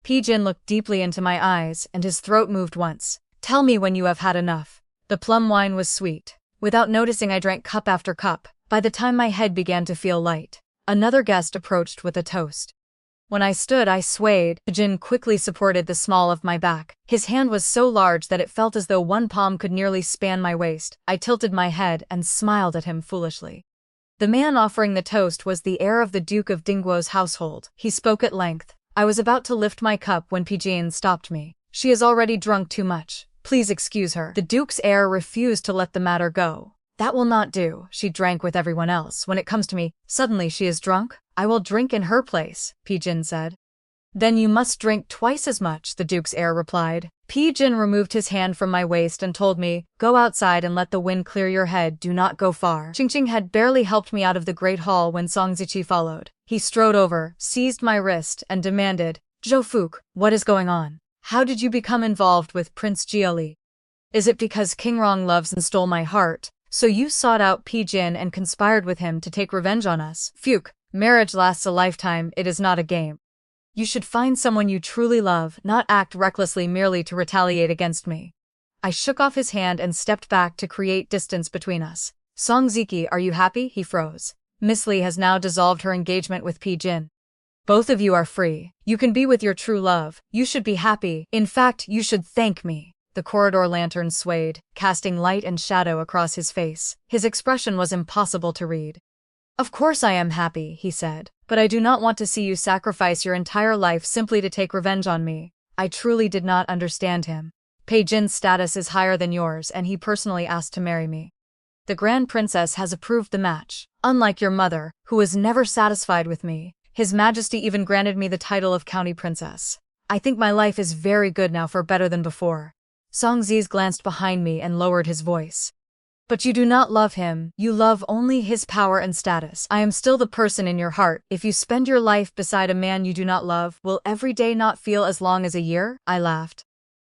Speaker 1: Jin looked deeply into my eyes and his throat moved once. Tell me when you have had enough. The plum wine was sweet. Without noticing, I drank cup after cup. By the time my head began to feel light, another guest approached with a toast. When I stood, I swayed. Jin quickly supported the small of my back. His hand was so large that it felt as though one palm could nearly span my waist. I tilted my head and smiled at him foolishly. The man offering the toast was the heir of the Duke of Dingguo's household. He spoke at length. I was about to lift my cup when Jin stopped me. She has already drunk too much. Please excuse her. The Duke's heir refused to let the matter go. That will not do. She drank with everyone else. When it comes to me, suddenly she is drunk? I will drink in her place, Jin said. Then you must drink twice as much, the Duke's heir replied. Jin removed his hand from my waist and told me, go outside and let the wind clear your head, do not go far. Qingqing had barely helped me out of the great hall when Song Ziqi followed. He strode over, seized my wrist, and demanded, Zhou Fuke, what is going on? How did you become involved with Prince Jiaolie? Is it because King Rong loves and stole my heart, so you sought out Jin and conspired with him to take revenge on us? Fuke, marriage lasts a lifetime, it is not a game. You should find someone you truly love, not act recklessly merely to retaliate against me. I shook off his hand and stepped back to create distance between us. Song Ziqi, are you happy? He froze. Miss Li has now dissolved her engagement with Jin. Both of you are free. You can be with your true love. You should be happy. In fact, you should thank me. The corridor lantern swayed, casting light and shadow across his face. His expression was impossible to read. Of course I am happy, he said, but I do not want to see you sacrifice your entire life simply to take revenge on me. I truly did not understand him. Jin's status is higher than yours and he personally asked to marry me. The Grand Princess has approved the match. Unlike your mother, who was never satisfied with me, His Majesty even granted me the title of County Princess. I think my life is very good now, for better than before. Song Ziz glanced behind me and lowered his voice. But you do not love him, you love only his power and status. I am still the person in your heart. If you spend your life beside a man you do not love, will every day not feel as long as a year? I laughed.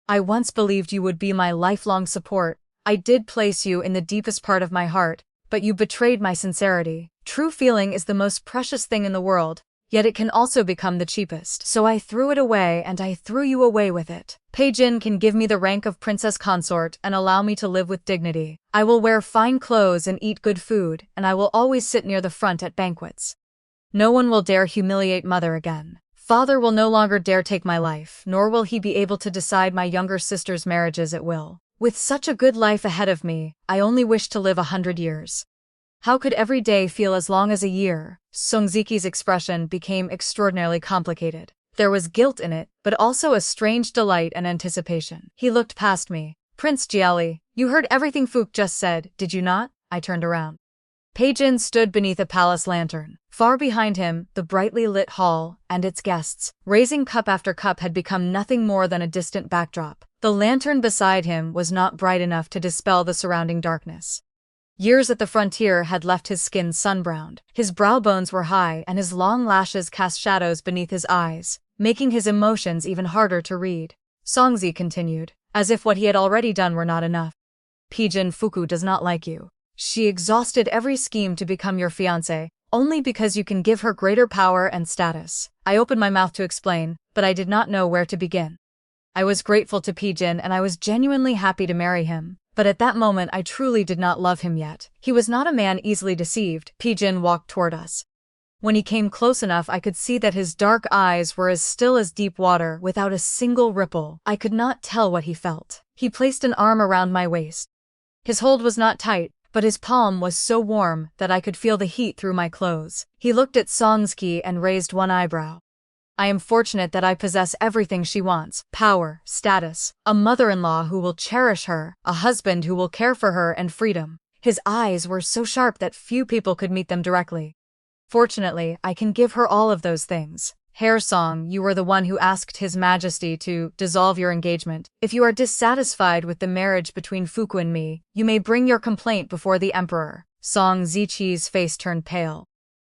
Speaker 1: I once believed you would be my lifelong support. I did place you in the deepest part of my heart, but you betrayed my sincerity. True feeling is the most precious thing in the world, yet it can also become the cheapest. So I threw it away and I threw you away with it. Jin can give me the rank of princess consort and allow me to live with dignity. I will wear fine clothes and eat good food, and I will always sit near the front at banquets. No one will dare humiliate mother again. Father will no longer dare take my life, nor will he be able to decide my younger sister's marriages at will. With such a good life ahead of me, I only wish to live 100 years. How could every day feel as long as a year? Songziki's expression became extraordinarily complicated. There was guilt in it, but also a strange delight and anticipation. He looked past me. Prince Jiaolie, you heard everything Fuke just said, did you not? I turned around. Jin stood beneath a palace lantern. Far behind him, the brightly lit hall and its guests, raising cup after cup, had become nothing more than a distant backdrop. The lantern beside him was not bright enough to dispel the surrounding darkness. Years at the frontier had left his skin sun-browned. His brow bones were high and his long lashes cast shadows beneath his eyes, making his emotions even harder to read. Songzi continued, as if what he had already done were not enough. Jin Fuku does not like you. She exhausted every scheme to become your fiancé, only because you can give her greater power and status. I opened my mouth to explain, but I did not know where to begin. I was grateful to Jin and I was genuinely happy to marry him, But at that moment I truly did not love him yet. He was not a man easily deceived. Jin walked toward us. When he came close enough I could see that his dark eyes were as still as deep water, without a single ripple. I could not tell what he felt. He placed an arm around my waist. His hold was not tight, but his palm was so warm that I could feel the heat through my clothes. He looked at Songzi and raised one eyebrow. I am fortunate that I possess everything she wants: power, status, a mother-in-law who will cherish her, a husband who will care for her, and freedom. His eyes were so sharp that few people could meet them directly. Fortunately, I can give her all of those things. Hair Song, you were the one who asked His Majesty to dissolve your engagement. If you are dissatisfied with the marriage between Fuku and me, you may bring your complaint before the Emperor. Song Ziqi's face turned pale.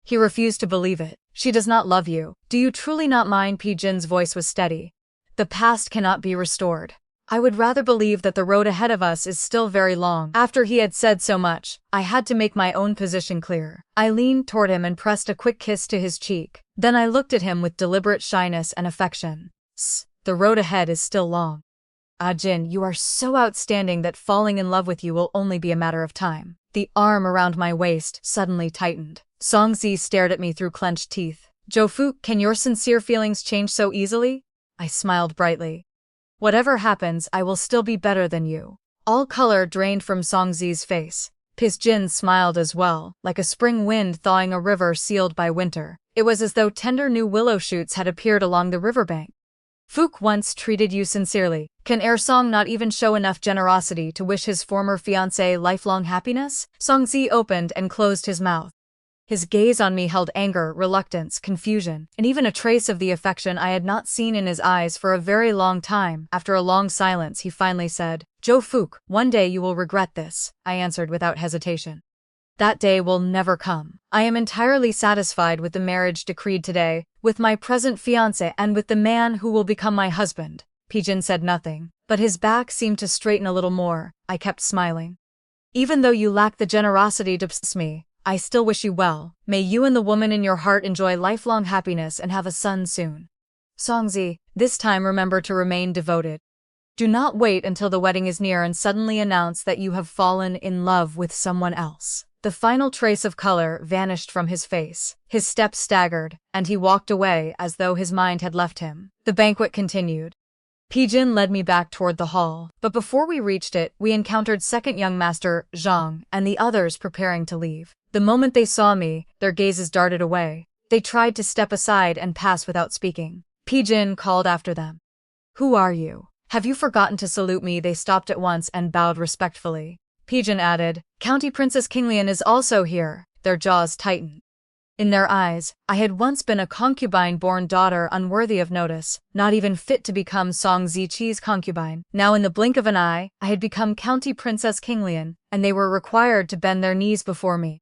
Speaker 1: He refused to believe it. She does not love you. Do you truly not mind? Jin's voice was steady. The past cannot be restored. I would rather believe that the road ahead of us is still very long. After he had said so much, I had to make my own position clear. I leaned toward him and pressed a quick kiss to his cheek. Then I looked at him with deliberate shyness and affection. The road ahead is still long. Jin, you are so outstanding that falling in love with you will only be a matter of time. The arm around my waist suddenly tightened. Songzi stared at me through clenched teeth. Jofu, can your sincere feelings change so easily? I smiled brightly. Whatever happens, I will still be better than you. All color drained from Songzi's face. Jin smiled as well, like a spring wind thawing a river sealed by winter. It was as though tender new willow shoots had appeared along the riverbank. Fook once treated you sincerely. Can Song not even show enough generosity to wish his former fiancé lifelong happiness? Songzi opened and closed his mouth. His gaze on me held anger, reluctance, confusion, and even a trace of the affection I had not seen in his eyes for a very long time. After a long silence, he finally said, "Jo Fook, one day you will regret this," I answered without hesitation. That day will never come. I am entirely satisfied with the marriage decreed today, with my present fiancé and with the man who will become my husband. Jin said nothing, but his back seemed to straighten a little more. I kept smiling. Even though you lack the generosity to possess me, I still wish you well. May you and the woman in your heart enjoy lifelong happiness and have a son soon. Songzi, this time remember to remain devoted. Do not wait until the wedding is near and suddenly announce that you have fallen in love with someone else. The final trace of color vanished from his face. His steps staggered, and he walked away as though his mind had left him. The banquet continued. Jin led me back toward the hall, but before we reached it, we encountered second young master, Zhang, and the others preparing to leave. The moment they saw me, their gazes darted away. They tried to step aside and pass without speaking. Jin called after them. Who are you? Have you forgotten to salute me? They stopped at once and bowed respectfully. Jin added, County Princess Qinglian is also here. Their jaws tightened. In their eyes, I had once been a concubine-born daughter unworthy of notice, not even fit to become Song Ziqi's concubine. Now in the blink of an eye, I had become County Princess Qinglian, and they were required to bend their knees before me.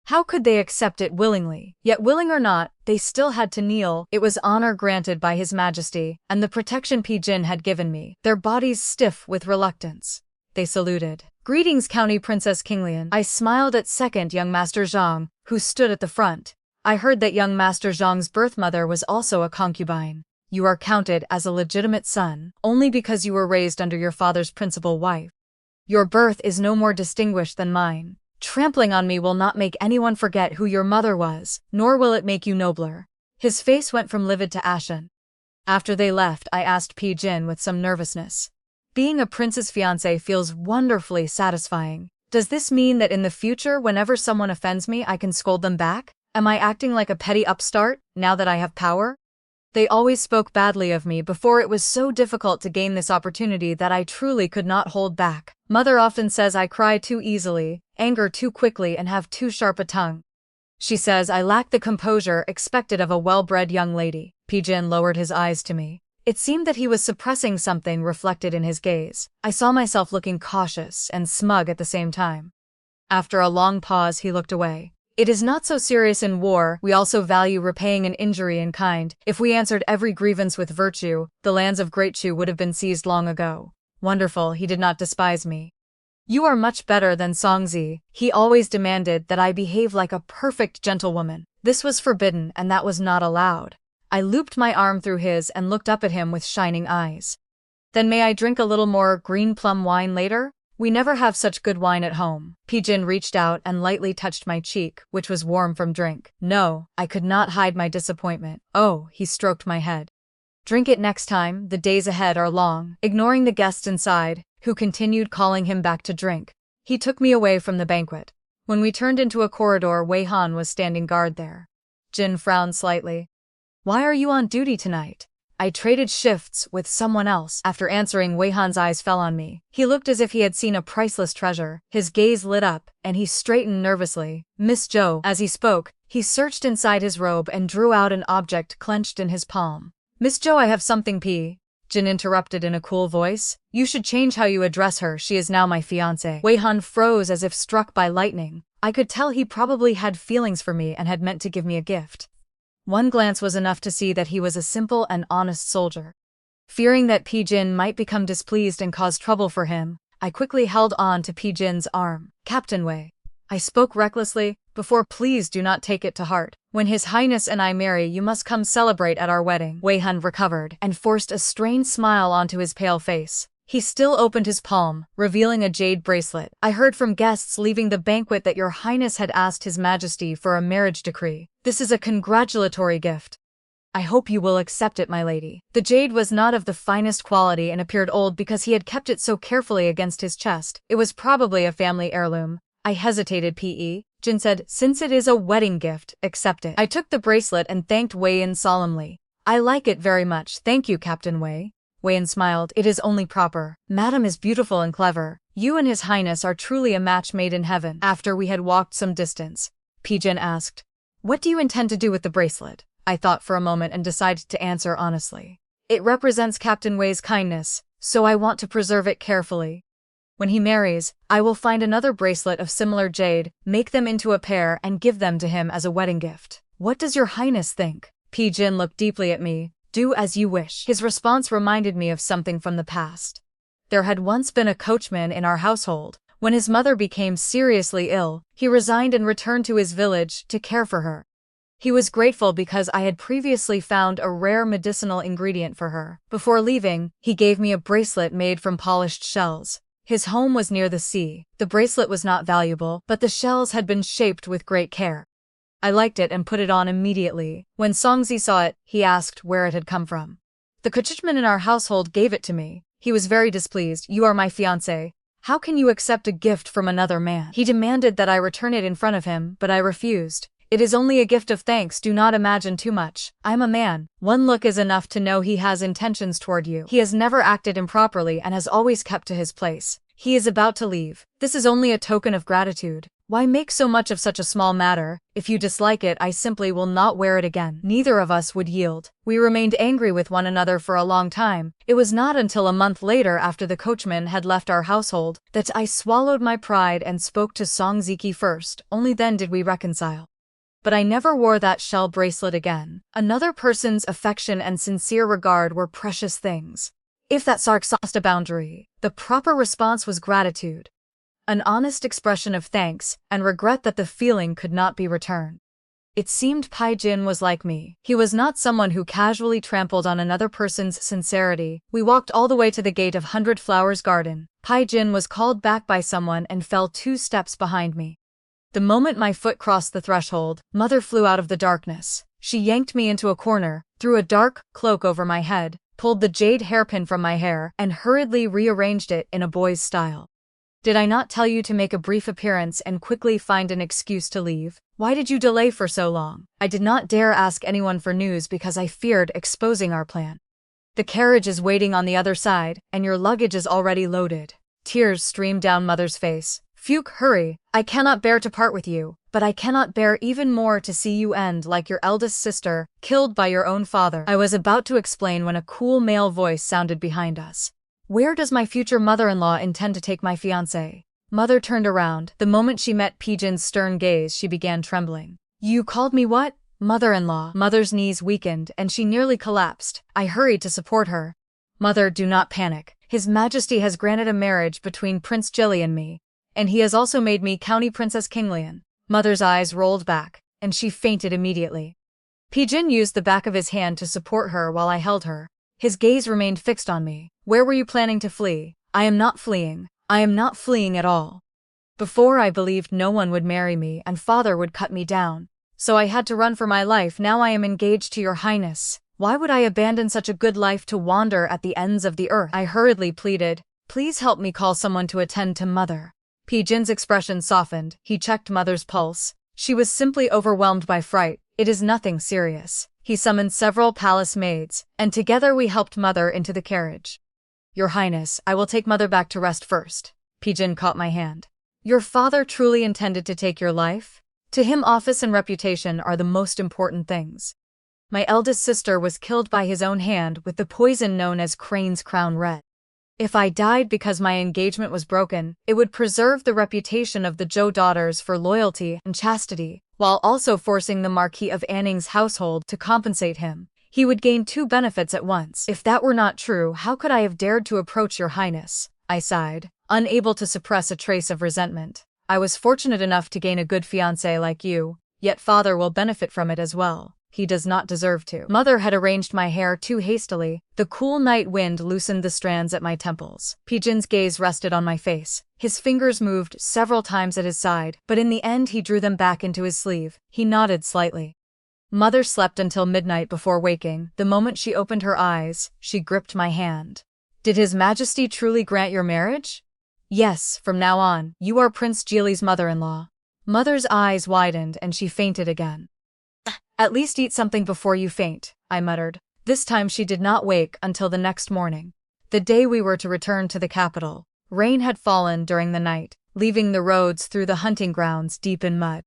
Speaker 1: How could they accept it willingly? Yet willing or not, they still had to kneel. It was honor granted by His Majesty, and the protection Jin had given me, their bodies stiff with reluctance. They saluted. Greetings, County Princess Qinglian. I smiled at second young Master Zhang, who stood at the front. I heard that young Master Zhang's birth mother was also a concubine. You are counted as a legitimate son, only because you were raised under your father's principal wife. Your birth is no more distinguished than mine. Trampling on me will not make anyone forget who your mother was, nor will it make you nobler. His face went from livid to ashen. After they left, I asked Jin with some nervousness. Being a prince's fiancé feels wonderfully satisfying. Does this mean that in the future, whenever someone offends me, I can scold them back? Am I acting like a petty upstart, now that I have power? They always spoke badly of me before. It was so difficult to gain this opportunity that I truly could not hold back. Mother often says I cry too easily, anger too quickly, and have too sharp a tongue. She says I lack the composure expected of a well-bred young lady. Jin lowered his eyes to me. It seemed that he was suppressing something reflected in his gaze. I saw myself looking cautious and smug at the same time. After a long pause, he looked away. It is not so serious in war. We also value repaying an injury in kind. If we answered every grievance with virtue, the lands of Great Chu would have been seized long ago. Wonderful, he did not despise me. You are much better than Songzi. He always demanded that I behave like a perfect gentlewoman. This was forbidden, and that was not allowed. I looped my arm through his and looked up at him with shining eyes. Then may I drink a little more green plum wine later? We never have such good wine at home. Jin reached out and lightly touched my cheek, which was warm from drink. No, I could not hide my disappointment. Oh, he stroked my head. Drink it next time, the days ahead are long. Ignoring the guests inside, who continued calling him back to drink, he took me away from the banquet. When we turned into a corridor, Wei Han was standing guard there. Jin frowned slightly. Why are you on duty tonight? I traded shifts with someone else. After answering, Wei Han's eyes fell on me. He looked as if he had seen a priceless treasure. His gaze lit up, and he straightened nervously. Miss Zhou. As he spoke, he searched inside his robe and drew out an object clenched in his palm. Miss Zhou, I have something. Jin interrupted in a cool voice. You should change how you address her. She is now my fiancé. Wei Han froze as if struck by lightning. I could tell he probably had feelings for me and had meant to give me a gift. One glance was enough to see that he was a simple and honest soldier. Fearing that Jin might become displeased and cause trouble for him, I quickly held on to Jin's arm. Captain Wei. I spoke recklessly. Before, please do not take it to heart. When His Highness and I marry, you must come celebrate at our wedding. Wei Han recovered and forced a strained smile onto his pale face. He still opened his palm, revealing a jade bracelet. I heard from guests leaving the banquet that Your Highness had asked His Majesty for a marriage decree. This is a congratulatory gift. I hope you will accept it, my lady. The jade was not of the finest quality and appeared old because he had kept it so carefully against his chest. It was probably a family heirloom. I hesitated. Jin said, since it is a wedding gift, accept it. I took the bracelet and thanked Wei Yan solemnly. I like it very much. Thank you, Captain Wei. Wei Yan smiled. It is only proper. Madam is beautiful and clever. You and His Highness are truly a match made in heaven. After we had walked some distance, Jin asked, what do you intend to do with the bracelet? I thought for a moment and decided to answer honestly. It represents Captain Wei's kindness, so I want to preserve it carefully. When he marries, I will find another bracelet of similar jade, make them into a pair and give them to him as a wedding gift. What does Your Highness think? Jin looked deeply at me. Do as you wish. His response reminded me of something from the past. There had once been a coachman in our household. When his mother became seriously ill, he resigned and returned to his village to care for her. He was grateful because I had previously found a rare medicinal ingredient for her. Before leaving, he gave me a bracelet made from polished shells. His home was near the sea. The bracelet was not valuable, but the shells had been shaped with great care. I liked it and put it on immediately. When Songzi saw it, he asked where it had come from. The coachman in our household gave it to me. He was very displeased. You are my fiancé. How can you accept a gift from another man? He demanded that I return it in front of him, but I refused. It is only a gift of thanks. Do not imagine too much. I'm a man. One look is enough to know he has intentions toward you. He has never acted improperly and has always kept to his place. He is about to leave. This is only a token of gratitude. Why make so much of such a small matter? If you dislike it, I simply will not wear it again. Neither of us would yield. We remained angry with one another for a long time. It was not until a month later, after the coachman had left our household, that I swallowed my pride and spoke to Songziki first. Only then did we reconcile. But I never wore that shell bracelet again. Another person's affection and sincere regard were precious things. If that crossed a boundary, the proper response was gratitude. An honest expression of thanks and regret that the feeling could not be returned. It seemed Jin was like me. He was not someone who casually trampled on another person's sincerity. We walked all the way to the gate of 100 Flowers Garden. Jin was called back by someone and fell 2 steps behind me. The moment my foot crossed the threshold, Mother flew out of the darkness. She yanked me into a corner, threw a dark cloak over my head, pulled the jade hairpin from my hair, and hurriedly rearranged it in a boy's style. Did I not tell you to make a brief appearance and quickly find an excuse to leave? Why did you delay for so long? I did not dare ask anyone for news because I feared exposing our plan. The carriage is waiting on the other side, and your luggage is already loaded. Tears streamed down Mother's face. Fuke, hurry. I cannot bear to part with you, but I cannot bear even more to see you end like your eldest sister, killed by your own father. I was about to explain when a cool male voice sounded behind us. Where does my future mother-in-law intend to take my fiancé? Mother turned around. The moment she met Jin's stern gaze, she began trembling. You called me what? Mother-in-law. Mother's knees weakened and she nearly collapsed. I hurried to support her. Mother, do not panic. His Majesty has granted a marriage between Prince Jiaolie and me, and he has also made me County Princess Kinglian. Mother's eyes rolled back, and she fainted immediately. Jin used the back of his hand to support her while I held her. His gaze remained fixed on me. Where were you planning to flee? I am not fleeing. I am not fleeing at all. Before I believed no one would marry me and father would cut me down, so I had to run for my life. Now I am engaged to your highness. Why would I abandon such a good life to wander at the ends of the earth? I hurriedly pleaded. Please help me call someone to attend to mother. Jin's expression softened. He checked mother's pulse. She was simply overwhelmed by fright. It is nothing serious. He summoned several palace maids, and together we helped mother into the carriage. Your highness, I will take mother back to rest first. Jin caught my hand. Your father truly intended to take your life? To him, office and reputation are the most important things. My eldest sister was killed by his own hand with the poison known as Crane's Crown Red. If I died because my engagement was broken, it would preserve the reputation of the Zhou daughters for loyalty and chastity, while also forcing the Marquis of Anning's household to compensate him. He would gain two benefits at once. If that were not true, how could I have dared to approach your highness? I sighed, unable to suppress a trace of resentment. I was fortunate enough to gain a good fiancé like you, yet father will benefit from it as well. He does not deserve to. Mother had arranged my hair too hastily. The cool night wind loosened the strands at my temples. Jin's gaze rested on my face. His fingers moved several times at his side, but in the end he drew them back into his sleeve. He nodded slightly. Mother slept until midnight before waking. The moment she opened her eyes, she gripped my hand. Did His Majesty truly grant your marriage? Yes, from now on, you are Prince Jialie's mother-in-law. Mother's eyes widened and she fainted again. At least eat something before you faint, I muttered. This time she did not wake until the next morning. The day we were to return to the capital. Rain had fallen during the night, leaving the roads through the hunting grounds deep in mud.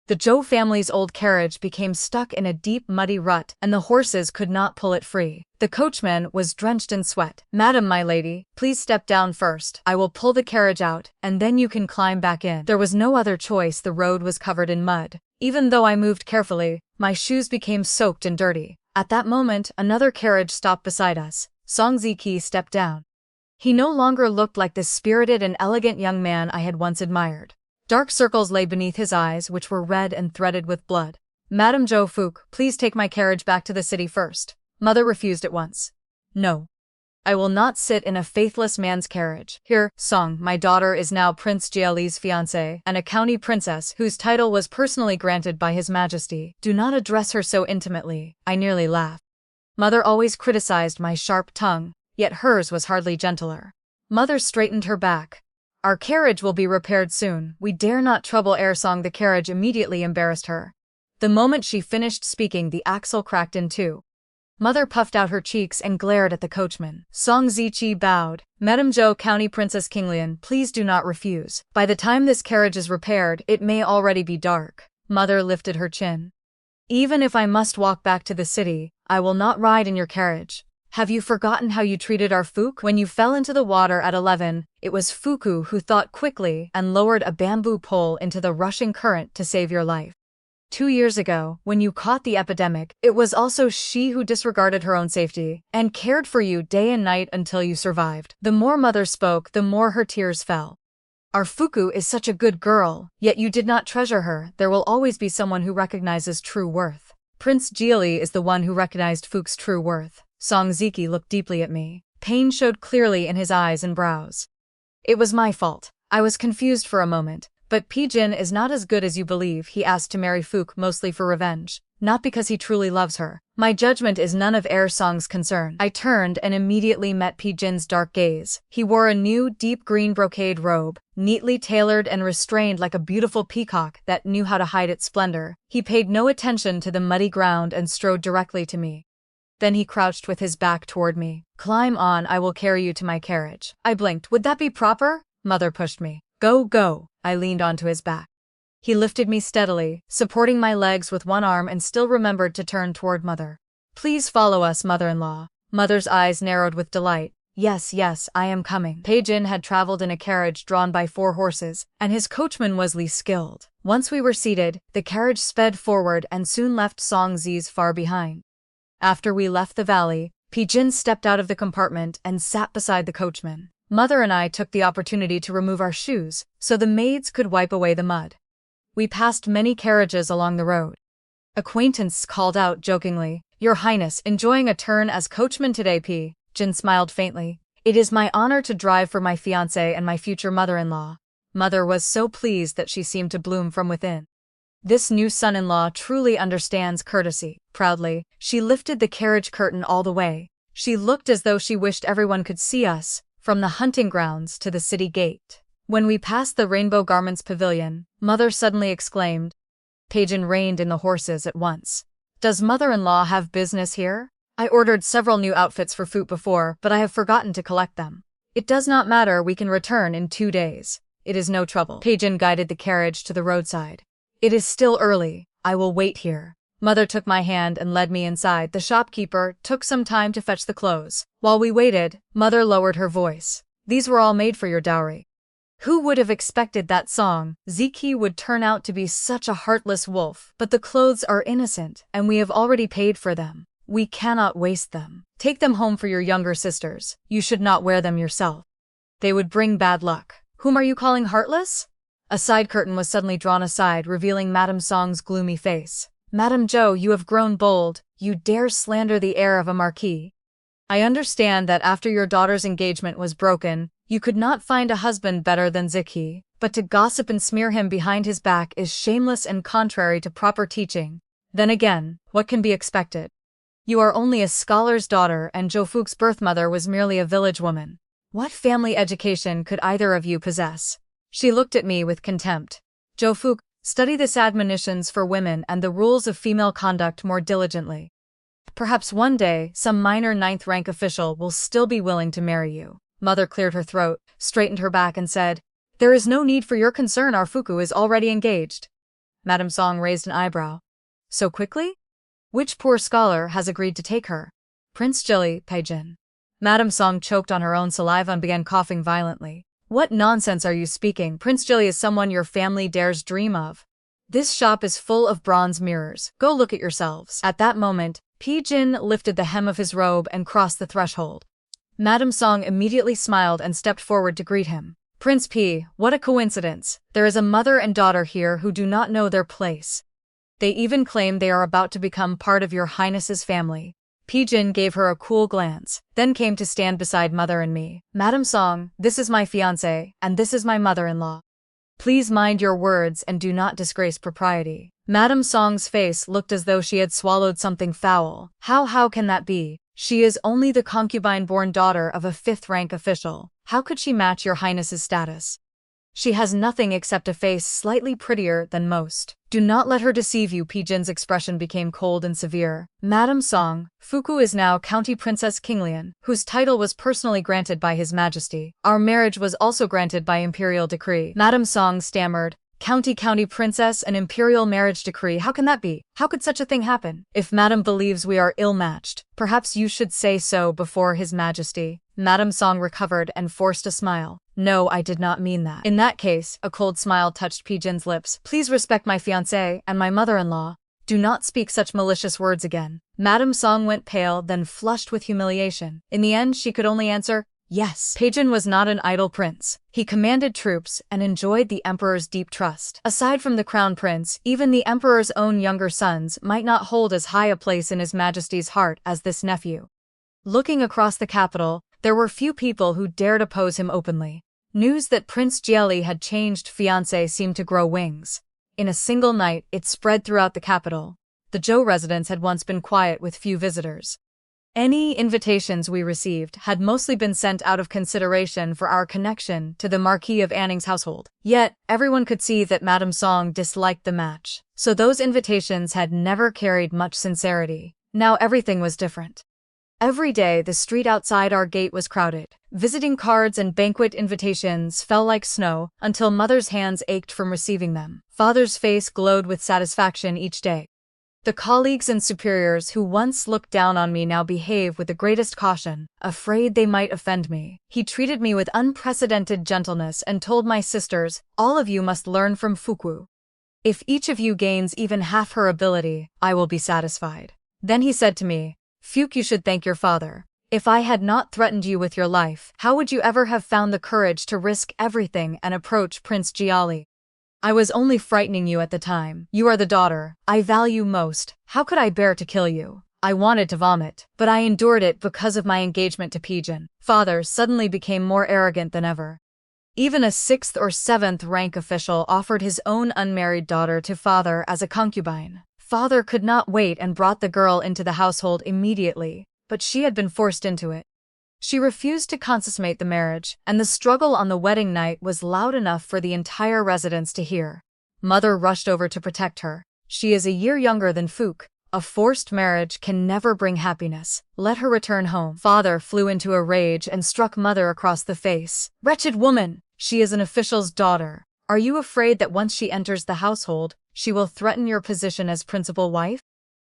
Speaker 1: The Zhou family's old carriage became stuck in a deep muddy rut, and the horses could not pull it free. The coachman was drenched in sweat. Madam, my lady, please step down first. I will pull the carriage out, and then you can climb back in. There was no other choice. The road was covered in mud. Even though I moved carefully, my shoes became soaked and dirty. At that moment, another carriage stopped beside us. Song Ziqi stepped down. He no longer looked like the spirited and elegant young man I had once admired. Dark circles lay beneath his eyes, which were red and threaded with blood. Madame Zhou Fuke, please take my carriage back to the city first. Mother refused at once. No. I will not sit in a faithless man's carriage. Here, Song, my daughter is now Prince Jiaolie's fiancé, and a county princess whose title was personally granted by His Majesty. Do not address her so intimately. I nearly laughed. Mother always criticized my sharp tongue, yet hers was hardly gentler. Mother straightened her back. Our carriage will be repaired soon. We dare not trouble Song. The carriage immediately embarrassed her. The moment she finished speaking, the axle cracked in two. Mother puffed out her cheeks and glared at the coachman. Song Ziqi bowed. Madame Zhou, County Princess Kinglian, please do not refuse. By the time this carriage is repaired, it may already be dark. Mother lifted her chin. Even if I must walk back to the city, I will not ride in your carriage. Have you forgotten how you treated our Fuku? When you fell into the water at 11, it was Fuku who thought quickly and lowered a bamboo pole into the rushing current to save your life. 2 years ago, when you caught the epidemic, it was also she who disregarded her own safety and cared for you day and night until you survived. The more Mother spoke, the more her tears fell. Our Fuku is such a good girl, yet you did not treasure her. There will always be someone who recognizes true worth. Prince Jiaolie is the one who recognized Fuku's true worth. Song Ziqi looked deeply at me. Pain showed clearly in his eyes and brows. It was my fault. I was confused for a moment. But Jin is not as good as you believe. He asked to marry Fuku mostly for revenge, not because he truly loves her. My judgment is none of Song's concern. I turned and immediately met Jin's dark gaze. He wore a new deep green brocade robe, neatly tailored and restrained like a beautiful peacock that knew how to hide its splendor. He paid no attention to the muddy ground and strode directly to me. Then he crouched with his back toward me. Climb on, I will carry you to my carriage. I blinked. Would that be proper? Mother pushed me. Go, go. I leaned onto his back. He lifted me steadily, supporting my legs with one arm and still remembered to turn toward Mother. Please follow us, mother-in-law. Mother's eyes narrowed with delight. Yes, yes, I am coming. Jin had traveled in a carriage drawn by 4 horses, and his coachman was skilled. Once we were seated, the carriage sped forward and soon left Song Zi's far behind. After we left the valley, Jin stepped out of the compartment and sat beside the coachman. Mother and I took the opportunity to remove our shoes, so the maids could wipe away the mud. We passed many carriages along the road. Acquaintance called out jokingly, Your Highness, enjoying a turn as coachman today? Jin smiled faintly. It is my honor to drive for my fiancé and my future mother-in-law. Mother was so pleased that she seemed to bloom from within. This new son-in-law truly understands courtesy. Proudly, she lifted the carriage curtain all the way. She looked as though she wished everyone could see us, from the hunting grounds to the city gate. When we passed the Rainbow Garments Pavilion, Mother suddenly exclaimed. Pei-jin reined in the horses at once. Does mother-in-law have business here? I ordered several new outfits for Foot before, but I have forgotten to collect them. It does not matter, we can return in 2 days. It is no trouble. Pei-jin guided the carriage to the roadside. It is still early. I will wait here. Mother took my hand and led me inside. The shopkeeper took some time to fetch the clothes. While we waited, Mother lowered her voice. These were all made for your dowry. Who would have expected that Song Ziki would turn out to be such a heartless wolf? But the clothes are innocent, and we have already paid for them. We cannot waste them. Take them home for your younger sisters. You should not wear them yourself. They would bring bad luck. Whom are you calling heartless? A side curtain was suddenly drawn aside, revealing Madame Song's gloomy face. Madame Zhou, you have grown bold. You dare slander the heir of a marquis. I understand that after your daughter's engagement was broken, you could not find a husband better than Ziki, but to gossip and smear him behind his back is shameless and contrary to proper teaching. Then again, what can be expected? You are only a scholar's daughter, and Zhou Fu's birth mother was merely a village woman. What family education could either of you possess? She looked at me with contempt. Zhou Fu, study this admonitions for women and the rules of female conduct more diligently. Perhaps one day, some minor 9th rank official will still be willing to marry you. Mother cleared her throat, straightened her back and said, There is no need for your concern, our Fuku is already engaged. Madame Song raised an eyebrow. So quickly? Which poor scholar has agreed to take her? Prince Jiaolie, Pei-jin. Madame Song choked on her own saliva and began coughing violently. What nonsense are you speaking? Prince Jiaolie is someone your family dares dream of. This shop is full of bronze mirrors. Go look at yourselves. At that moment, Pei-jin lifted the hem of his robe and crossed the threshold. Madame Song immediately smiled and stepped forward to greet him. Prince P, what a coincidence. There is a mother and daughter here who do not know their place. They even claim they are about to become part of your highness's family. Pei-jin gave her a cool glance, then came to stand beside Mother and me. Madame Song, this is my fiancé, and this is my mother-in-law. Please mind your words and do not disgrace propriety. Madame Song's face looked as though she had swallowed something foul. How can that be? She is only the concubine-born daughter of a 5th rank official. How could she match your highness's status? She has nothing except a face slightly prettier than most. Do not let her deceive you. Pei-jin's expression became cold and severe. Madame Song, Fuku is now County Princess Qinglian, whose title was personally granted by His Majesty. Our marriage was also granted by imperial decree. Madame Song stammered. County Princess, an imperial marriage decree, how can that be? How could such a thing happen? If Madame believes we are ill-matched, perhaps you should say so before His Majesty. Madame Song recovered and forced a smile. No, I did not mean that. In that case, a cold smile touched Pei-jin's lips. Please respect my fiancé and my mother-in-law. Do not speak such malicious words again. Madame Song went pale, then flushed with humiliation. In the end, she could only answer, yes. Pei-jin was not an idle prince. He commanded troops and enjoyed the emperor's deep trust. Aside from the crown prince, even the emperor's own younger sons might not hold as high a place in His Majesty's heart as this nephew. Looking across the capital, there were few people who dared oppose him openly. News that Prince Jiaolie had changed fiancé seemed to grow wings. In a single night, it spread throughout the capital. The Zhou residence had once been quiet with few visitors. Any invitations we received had mostly been sent out of consideration for our connection to the Marquis of Anning's household. Yet, everyone could see that Madame Song disliked the match, so those invitations had never carried much sincerity. Now everything was different. Every day, the street outside our gate was crowded. Visiting cards and banquet invitations fell like snow until Mother's hands ached from receiving them. Father's face glowed with satisfaction each day. The colleagues and superiors who once looked down on me now behave with the greatest caution, afraid they might offend me. He treated me with unprecedented gentleness and told my sisters, all of you must learn from Fuku. If each of you gains even half her ability, I will be satisfied. Then he said to me, Fuke, you should thank your father. If I had not threatened you with your life, how would you ever have found the courage to risk everything and approach Prince Jiaolie? I was only frightening you at the time. You are the daughter I value most. How could I bear to kill you? I wanted to vomit, but I endured it because of my engagement to Pijin. Father suddenly became more arrogant than ever. Even a 6th or 7th rank official offered his own unmarried daughter to father as a concubine. Father could not wait and brought the girl into the household immediately, but she had been forced into it. She refused to consummate the marriage, and the struggle on the wedding night was loud enough for the entire residence to hear. Mother rushed over to protect her. She is a year younger than Fook. A forced marriage can never bring happiness. Let her return home. Father flew into a rage and struck Mother across the face. Wretched woman! She is an official's daughter. Are you afraid that once she enters the household, she will threaten your position as principal wife?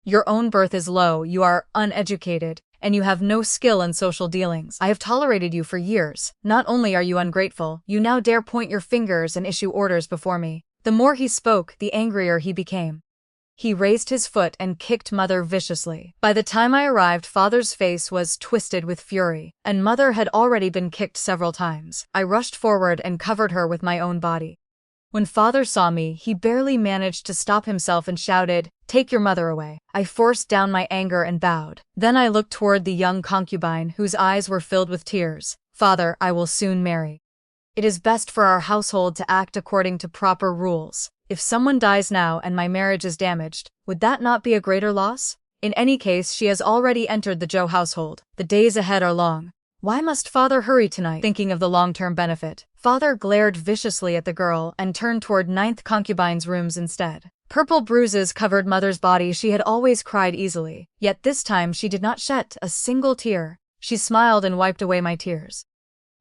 Speaker 1: Your own birth is low, you are uneducated, and you have no skill in social dealings. I have tolerated you for years. Not only are you ungrateful, you now dare point your fingers and issue orders before me. The more he spoke, the angrier he became. He raised his foot and kicked Mother viciously. By the time I arrived, Father's face was twisted with fury, and Mother had already been kicked several times. I rushed forward and covered her with my own body. When Father saw me, he barely managed to stop himself and shouted, "Take your mother away." I forced down my anger and bowed. Then I looked toward the young concubine, whose eyes were filled with tears. "Father, I will soon marry. It is best for our household to act according to proper rules. If someone dies now and my marriage is damaged, would that not be a greater loss? In any case, she has already entered the Zhou household. The days ahead are long. Why must Father hurry tonight?" Thinking of the long-term benefit, Father glared viciously at the girl and turned toward 9th concubine's rooms instead. Purple bruises covered Mother's body. She had always cried easily, yet this time she did not shed a single tear. She smiled and wiped away my tears.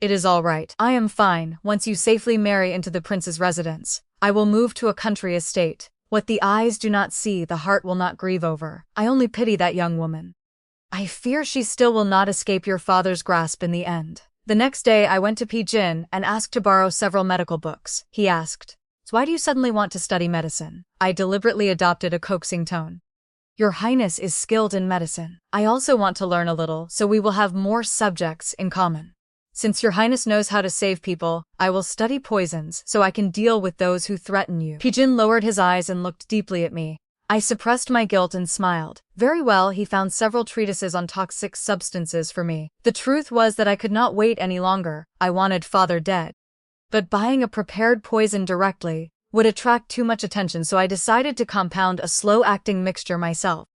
Speaker 1: "It is all right. I am fine. Once you safely marry into the prince's residence, I will move to a country estate. What the eyes do not see, the heart will not grieve over. I only pity that young woman. I fear she still will not escape your father's grasp in the end." The next day I went to Pijin and asked to borrow several medical books. He asked, "So why do you suddenly want to study medicine?" I deliberately adopted a coaxing tone. "Your Highness is skilled in medicine. I also want to learn a little, so we will have more subjects in common. Since your Highness knows how to save people, I will study poisons so I can deal with those who threaten you." Pijin lowered his eyes and looked deeply at me. I suppressed my guilt and smiled. Very well, he found several treatises on toxic substances for me. The truth was that I could not wait any longer. I wanted Father dead. But buying a prepared poison directly would attract too much attention, so I decided to compound a slow-acting mixture myself.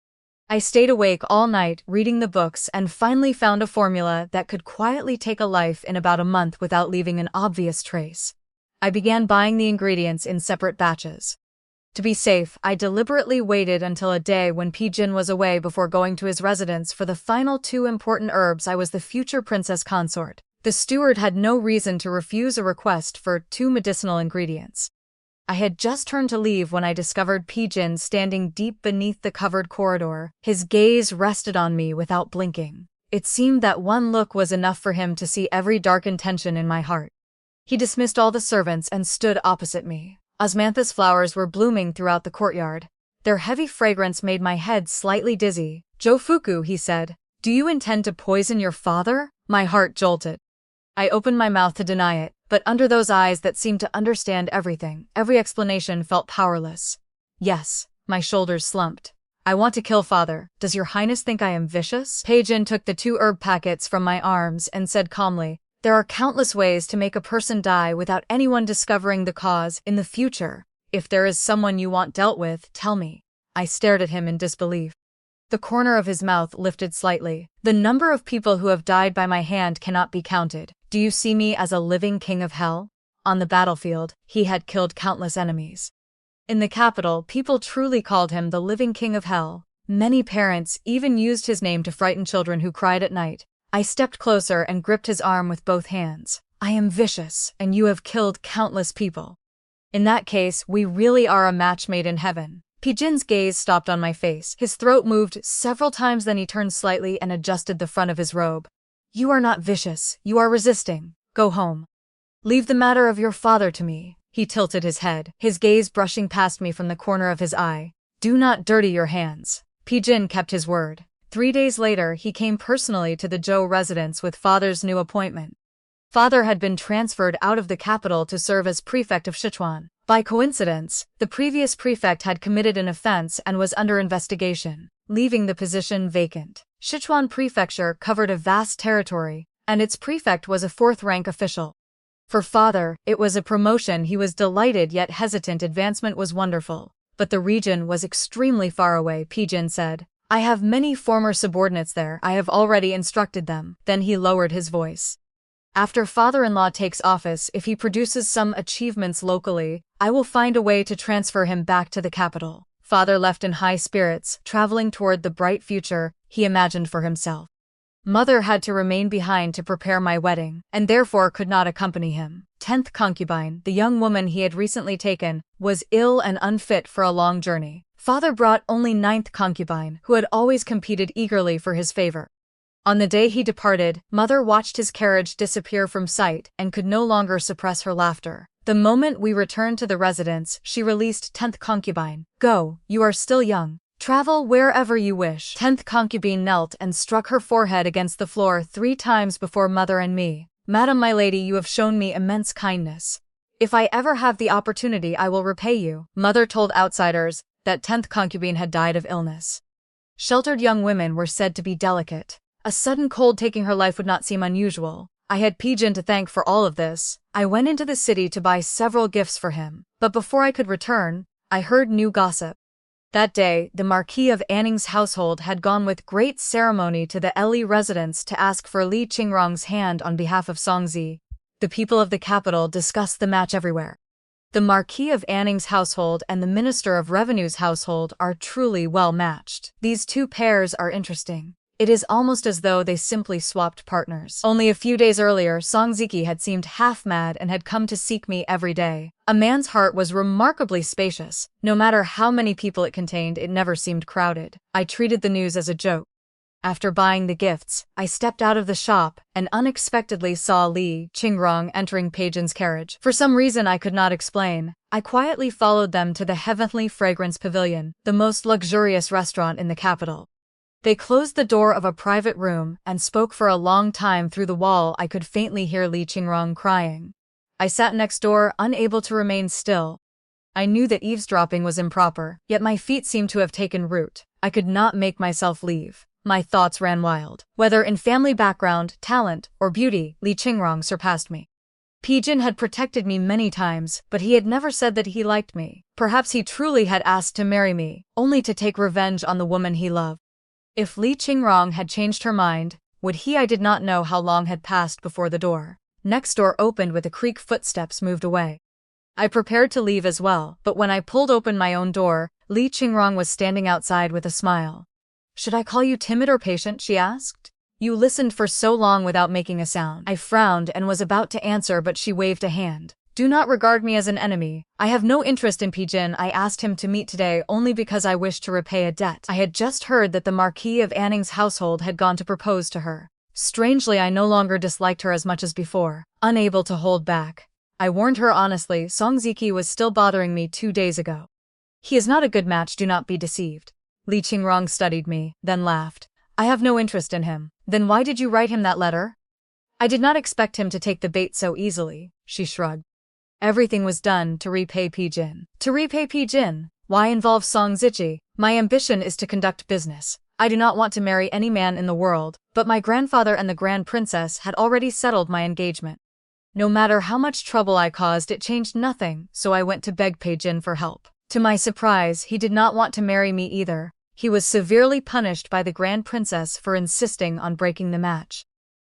Speaker 1: I stayed awake all night, reading the books, and finally found a formula that could quietly take a life in about a month without leaving an obvious trace. I began buying the ingredients in separate batches. To be safe, I deliberately waited until a day when Pijin was away before going to his residence for the final 2 important herbs. I was the future princess consort. The steward had no reason to refuse a request for 2 medicinal ingredients. I had just turned to leave when I discovered Pijin standing deep beneath the covered corridor. His gaze rested on me without blinking. It seemed that one look was enough for him to see every dark intention in my heart. He dismissed all the servants and stood opposite me. Osmanthus flowers were blooming throughout the courtyard. Their heavy fragrance made my head slightly dizzy. "Jofuku," he said, "do you intend to poison your father?" My heart jolted. I opened my mouth to deny it, but under those eyes that seemed to understand everything, every explanation felt powerless. "Yes." My shoulders slumped. "I want to kill Father. Does your Highness think I am vicious?" Peijin took the 2 herb packets from my arms and said calmly, "There are countless ways to make a person die without anyone discovering the cause in the future. If there is someone you want dealt with, tell me." I stared at him in disbelief. The corner of his mouth lifted slightly. "The number of people who have died by my hand cannot be counted. Do you see me as a living king of hell?" On the battlefield, he had killed countless enemies. In the capital, people truly called him the living king of hell. Many parents even used his name to frighten children who cried at night. I stepped closer and gripped his arm with both hands. "I am vicious, and you have killed countless people. In that case, we really are a match made in heaven." Pijin's gaze stopped on my face. His throat moved several times, then he turned slightly and adjusted the front of his robe. "You are not vicious, you are resisting. Go home. Leave the matter of your father to me." He tilted his head, his gaze brushing past me from the corner of his eye. "Do not dirty your hands." Pijin kept his word. 3 days later, he came personally to the Zhou residence with Father's new appointment. Father had been transferred out of the capital to serve as prefect of Sichuan. By coincidence, the previous prefect had committed an offense and was under investigation. leaving the position vacant. Sichuan Prefecture covered a vast territory, and its prefect was a fourth-rank official. For father, it was a promotion. He was delighted yet hesitant. Advancement was wonderful. But the region was extremely far away, Pijin said. I have many former subordinates there. I have already instructed them. Then he lowered his voice. After father-in-law takes office, if he produces some achievements locally, I will find a way to transfer him back to the capital. Father left in high spirits, traveling toward the bright future he imagined for himself. Mother had to remain behind to prepare my wedding, and therefore could not accompany him. 10th concubine, the young woman he had recently taken, was ill and unfit for a long journey. Father brought only 9th concubine, who had always competed eagerly for his favor. On the day he departed, Mother watched his carriage disappear from sight and could no longer suppress her laughter. The moment we returned to the residence, she released 10th concubine. Go, you are still young. Travel wherever you wish. 10th concubine knelt and struck her forehead against the floor 3 times before Mother and me. Madam, my lady, you have shown me immense kindness. If I ever have the opportunity, I will repay you. Mother told outsiders that 10th concubine had died of illness. Sheltered young women were said to be delicate. A sudden cold taking her life would not seem unusual. I had Pijin to thank for all of this. I went into the city to buy several gifts for him. But before I could return, I heard new gossip. That day, the Marquis of Anning's household had gone with great ceremony to the Eli residence to ask for Li Qingrong's hand on behalf of Songzi. The people of the capital discussed the match everywhere. The Marquis of Anning's household and the Minister of Revenue's household are truly well matched. These two pairs are interesting. It is almost as though they simply swapped partners. Only a few days earlier, Song Ziki had seemed half-mad and had come to seek me every day. A man's heart was remarkably spacious. No matter how many people it contained, it never seemed crowded. I treated the news as a joke. After buying the gifts, I stepped out of the shop and unexpectedly saw Li Qingrong entering Pijin's carriage. For some reason I could not explain, I quietly followed them to the Heavenly Fragrance Pavilion, the most luxurious restaurant in the capital. They closed the door of a private room and spoke for a long time. Through the wall I could faintly hear Li Qingrong crying. I sat next door, unable to remain still. I knew that eavesdropping was improper, yet my feet seemed to have taken root. I could not make myself leave. My thoughts ran wild. Whether in family background, talent, or beauty, Li Qingrong surpassed me. Pijin had protected me many times, but he had never said that he liked me. Perhaps he truly had asked to marry me, only to take revenge on the woman he loved. If Li Qingrong had changed her mind, would he? I did not know how long had passed before the door next door opened with a creak. Footsteps moved away. I prepared to leave as well, but when I pulled open my own door, Li Qingrong was standing outside with a smile. Should I call you timid or patient? She asked. You listened for so long without making a sound. I frowned and was about to answer, but she waved a hand. Do not regard me as an enemy. I have no interest in Pijin. I asked him to meet today only because I wished to repay a debt. I had just heard that the Marquis of Anning's household had gone to propose to her. Strangely, I no longer disliked her as much as before. Unable to hold back, I warned her honestly. Song Ziki was still bothering me 2 days ago. He is not a good match, do not be deceived. Li Qingrong studied me, then laughed. I have no interest in him. Then why did you write him that letter? I did not expect him to take the bait so easily, she shrugged. Everything was done to repay Pijin. To repay Pijin? Why involve Song Zichi? My ambition is to conduct business. I do not want to marry any man in the world, but my grandfather and the Grand Princess had already settled my engagement. No matter how much trouble I caused, it changed nothing, so I went to beg Pijin for help. To my surprise, he did not want to marry me either. He was severely punished by the Grand Princess for insisting on breaking the match.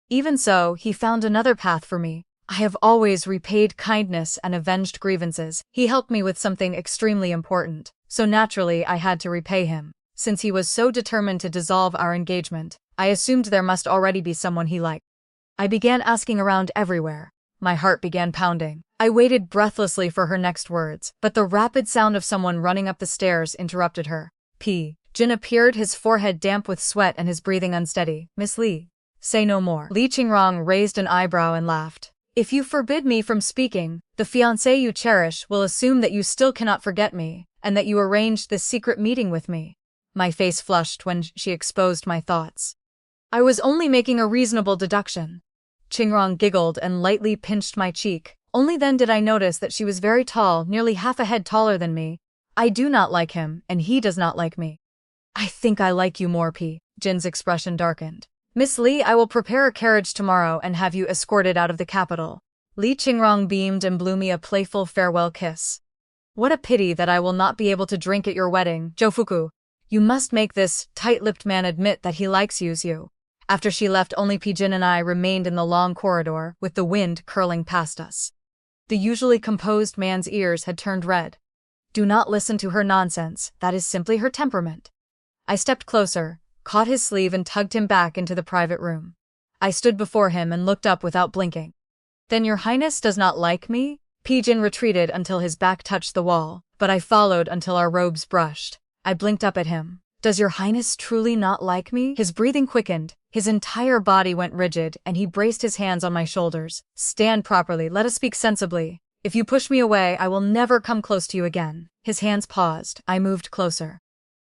Speaker 1: Even so, he found another path for me. I have always repaid kindness and avenged grievances. He helped me with something extremely important, so naturally I had to repay him. Since he was so determined to dissolve our engagement, I assumed there must already be someone he liked. I began asking around everywhere. My heart began pounding. I waited breathlessly for her next words, but the rapid sound of someone running up the stairs interrupted her. Jin appeared, his forehead damp with sweat and his breathing unsteady. Miss Li, say no more. Li Qingrong raised an eyebrow and laughed. If you forbid me from speaking, the fiancé you cherish will assume that you still cannot forget me, and that you arranged this secret meeting with me. My face flushed when she exposed my thoughts. I was only making a reasonable deduction. Qingrong giggled and lightly pinched my cheek. Only then did I notice that she was very tall, nearly half a head taller than me. I do not like him, and he does not like me. I think I like you more, P. Jin's expression darkened. Miss Li, I will prepare a carriage tomorrow and have you escorted out of the capital. Li Qingrong beamed and blew me a playful farewell kiss. What a pity that I will not be able to drink at your wedding, Zhoufuku. You must make this tight-lipped man admit that he likes you. After she left, only Pijin and I remained in the long corridor, with the wind curling past us. The usually composed man's ears had turned red. Do not listen to her nonsense, that is simply her temperament. I stepped closer, caught his sleeve and tugged him back into the private room. I stood before him and looked up without blinking. Then your highness does not like me? Pijin retreated until his back touched the wall, but I followed until our robes brushed. I blinked up at him. Does your highness truly not like me? His breathing quickened, his entire body went rigid, and he braced his hands on my shoulders. Stand properly, let us speak sensibly. If you push me away, I will never come close to you again. His hands paused. I moved closer.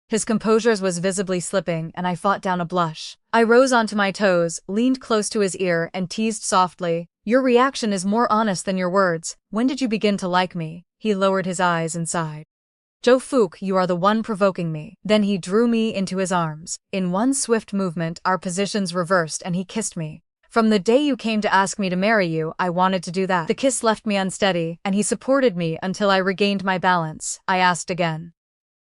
Speaker 1: His composure was visibly slipping, and I fought down a blush. I rose onto my toes, leaned close to his ear, and teased softly. Your reaction is more honest than your words. When did you begin to like me? He lowered his eyes and sighed. Zhoufuku, you are the one provoking me. Then he drew me into his arms. In one swift movement, our positions reversed and he kissed me. From the day you came to ask me to marry you, I wanted to do that. The kiss left me unsteady, and he supported me until I regained my balance. I asked again.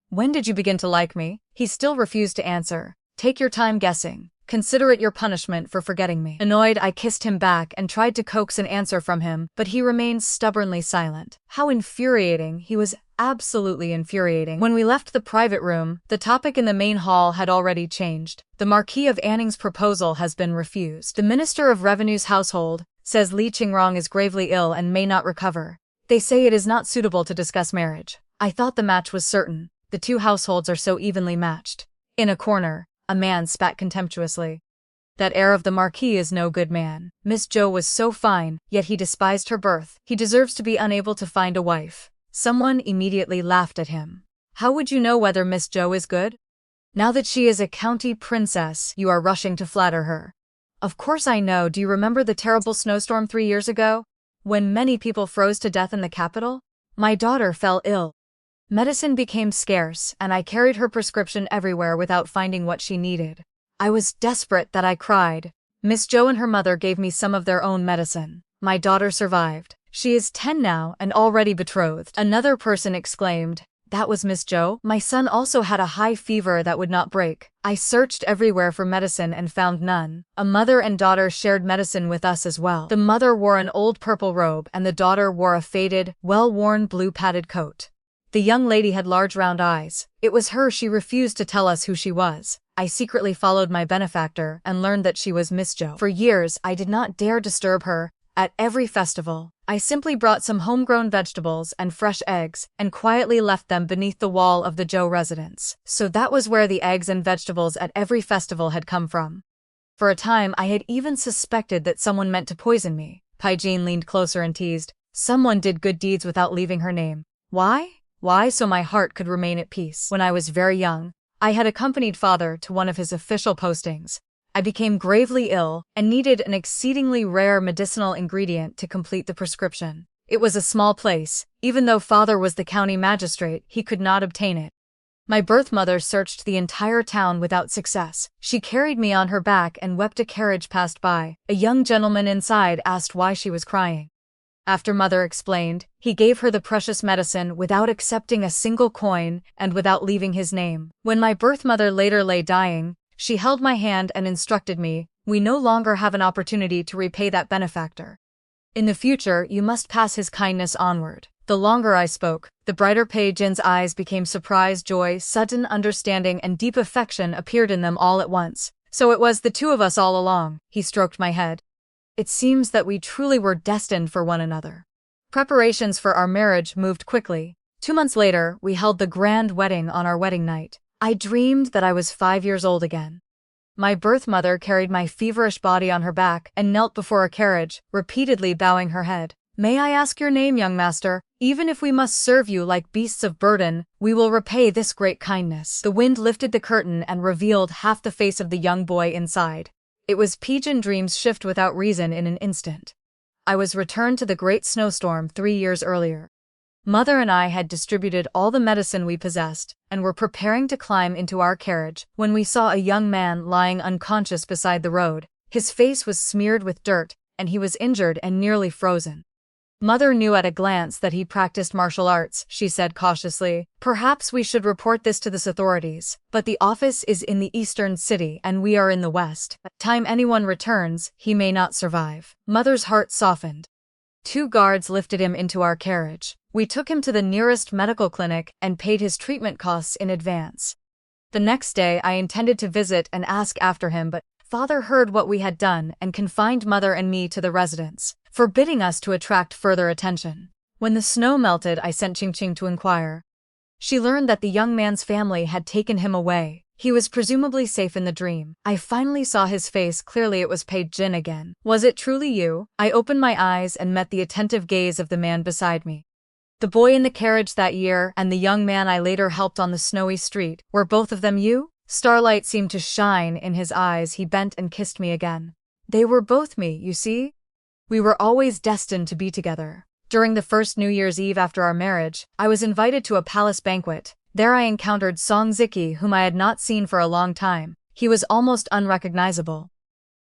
Speaker 1: When did you begin to like me? He still refused to answer. Take your time guessing. Consider it your punishment for forgetting me. Annoyed, I kissed him back and tried to coax an answer from him, but he remained stubbornly silent. How infuriating. He was absolutely infuriating. When we left the private room, the topic in the main hall had already changed. The Marquis of Anning's proposal has been refused. The Minister of Revenue's household says Li Qingrong is gravely ill and may not recover. They say it is not suitable to discuss marriage. I thought the match was certain. The two households are so evenly matched. In a corner, a man spat contemptuously. That heir of the Marquis is no good man. Miss Zhou was so fine, yet he despised her birth. He deserves to be unable to find a wife. Someone immediately laughed at him. How would you know whether Miss Zhou is good? Now that she is a county princess, you are rushing to flatter her. Of course I know. Do you remember the terrible snowstorm 3 years ago? When many people froze to death in the capital? My daughter fell ill. Medicine became scarce, and I carried her prescription everywhere without finding what she needed. I was desperate that I cried. Miss Zhou and her mother gave me some of their own medicine. My daughter survived. She is 10 now and already betrothed. Another person exclaimed, that was Miss Zhou? My son also had a high fever that would not break. I searched everywhere for medicine and found none. A mother and daughter shared medicine with us as well. The mother wore an old purple robe and the daughter wore a faded, well-worn blue padded coat. The young lady had large round eyes. It was her. She refused to tell us who she was. I secretly followed my benefactor and learned that she was Miss Zhou. For years, I did not dare disturb her. At every festival, I simply brought some homegrown vegetables and fresh eggs and quietly left them beneath the wall of the Zhou residence. So that was where the eggs and vegetables at every festival had come from. For a time, I had even suspected that someone meant to poison me. Pijin leaned closer and teased, someone did good deeds without leaving her name. Why? Why? So my heart could remain at peace. When I was very young, I had accompanied father to one of his official postings. I became gravely ill and needed an exceedingly rare medicinal ingredient to complete the prescription. It was a small place. Even though father was the county magistrate, he could not obtain it. My birth mother searched the entire town without success. She carried me on her back and wept. A carriage passed by. A young gentleman inside asked why she was crying. After mother explained, he gave her the precious medicine without accepting a single coin and without leaving his name. When my birth mother later lay dying, she held my hand and instructed me, we no longer have an opportunity to repay that benefactor. In the future, you must pass his kindness onward. The longer I spoke, the brighter Pei Jin's eyes became surprise, joy, sudden understanding and deep affection appeared in them all at once. So it was the two of us all along. He stroked my head. It seems that we truly were destined for one another. Preparations for our marriage moved quickly. 2 months later, we held the grand wedding on our wedding night. I dreamed that I was 5 years old again. My birth mother carried my feverish body on her back and knelt before a carriage, repeatedly bowing her head. May I ask your name, young master? Even if we must serve you like beasts of burden, we will repay this great kindness. The wind lifted the curtain and revealed half the face of the young boy inside. It was Pijin. Dreams shift without reason in an instant. I was returned to the great snowstorm 3 years earlier. Mother and I had distributed all the medicine we possessed and were preparing to climb into our carriage when we saw a young man lying unconscious beside the road. His face was smeared with dirt, and he was injured and nearly frozen. Mother knew at a glance that he practiced martial arts, she said cautiously. Perhaps we should report this to the authorities, but the office is in the eastern city and we are in the west. By the time anyone returns, he may not survive. Mother's heart softened. 2 guards lifted him into our carriage. We took him to the nearest medical clinic and paid his treatment costs in advance. The next day I intended to visit and ask after him, but Father heard what we had done and confined Mother and me to the residence, forbidding us to attract further attention. When the snow melted, I sent Ching Ching to inquire. She learned that the young man's family had taken him away. He was presumably safe in the dream. I finally saw his face clearly. It was Pei Jin again. Was it truly you? I opened my eyes and met the attentive gaze of the man beside me. The boy in the carriage that year and the young man I later helped on the snowy street, were both of them you? Starlight seemed to shine in his eyes. He bent and kissed me again. They were both me, you see? We were always destined to be together. During the first New Year's Eve after our marriage, I was invited to a palace banquet. There I encountered Song Ziki, whom I had not seen for a long time. He was almost unrecognizable.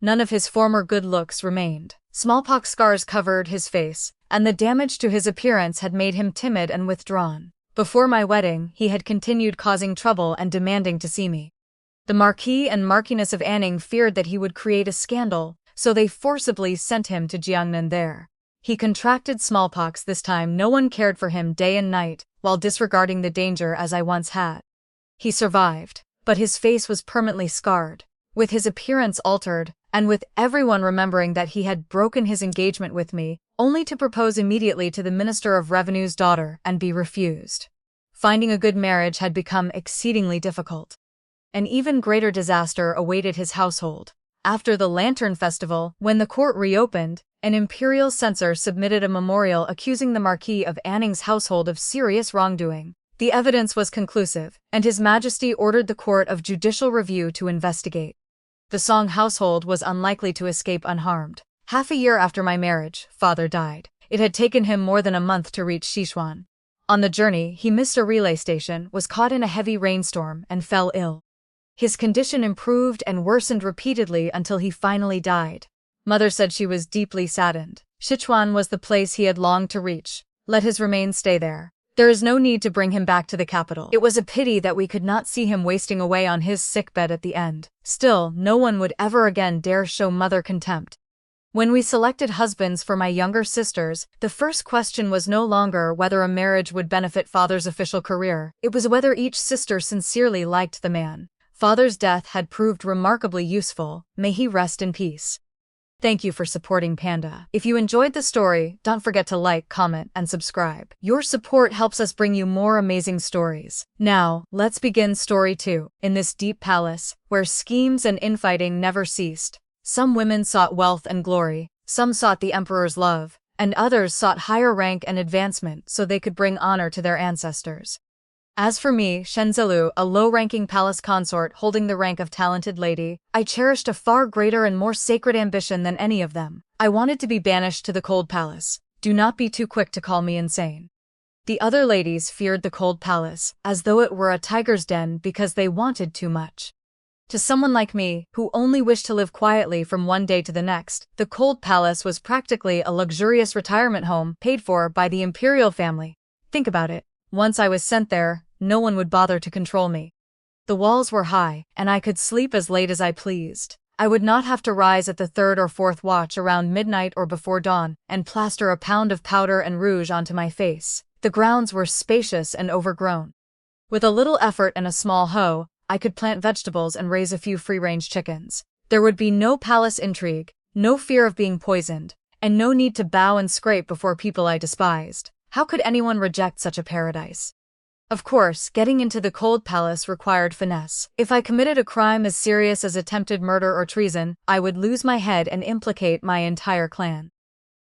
Speaker 1: None of his former good looks remained. Smallpox scars covered his face, and the damage to his appearance had made him timid and withdrawn. Before my wedding, he had continued causing trouble and demanding to see me. The Marquis and Marquise of Anning feared that he would create a scandal, so they forcibly sent him to Jiangnan there. He contracted smallpox this time. No one cared for him day and night, while disregarding the danger as I once had. He survived, but his face was permanently scarred, with his appearance altered, and with everyone remembering that he had broken his engagement with me, only to propose immediately to the Minister of Revenue's daughter and be refused. Finding a good marriage had become exceedingly difficult. An even greater disaster awaited his household. After the Lantern Festival, when the court reopened, an imperial censor submitted a memorial accusing the Marquis of Anning's household of serious wrongdoing. The evidence was conclusive, and His Majesty ordered the Court of Judicial Review to investigate. The Song household was unlikely to escape unharmed. Half a year after my marriage, Father died. It had taken him more than a month to reach Sichuan. On the journey, he missed a relay station, was caught in a heavy rainstorm, and fell ill. His condition improved and worsened repeatedly until he finally died. Mother said she was deeply saddened. Sichuan was the place he had longed to reach. Let his remains stay there. There is no need to bring him back to the capital. It was a pity that we could not see him wasting away on his sickbed at the end. Still, no one would ever again dare show Mother contempt. When we selected husbands for my younger sisters, the first question was no longer whether a marriage would benefit Father's official career. It was whether each sister sincerely liked the man. Father's death had proved remarkably useful. May he rest in peace. Thank you for supporting Panda. If you enjoyed the story, don't forget to like, comment, and subscribe. Your support helps us bring you more amazing stories. Now, let's begin story 2. In this deep palace, where schemes and infighting never ceased, some women sought wealth and glory, some sought the emperor's love, and others sought higher rank and advancement so they could bring honor to their ancestors. As for me, Shenzelu, a low-ranking palace consort holding the rank of talented lady, I cherished a far greater and more sacred ambition than any of them. I wanted to be banished to the cold palace. Do not be too quick to call me insane. The other ladies feared the cold palace, as though it were a tiger's den because they wanted too much. To someone like me, who only wished to live quietly from one day to the next, the cold palace was practically a luxurious retirement home paid for by the imperial family. Think about it. Once I was sent there, no one would bother to control me. The walls were high, and I could sleep as late as I pleased. I would not have to rise at the 3rd or 4th watch around midnight or before dawn, and plaster a pound of powder and rouge onto my face. The grounds were spacious and overgrown. With a little effort and a small hoe, I could plant vegetables and raise a few free-range chickens. There would be no palace intrigue, no fear of being poisoned, and no need to bow and scrape before people I despised. How could anyone reject such a paradise? Of course, getting into the cold palace required finesse. If I committed a crime as serious as attempted murder or treason, I would lose my head and implicate my entire clan.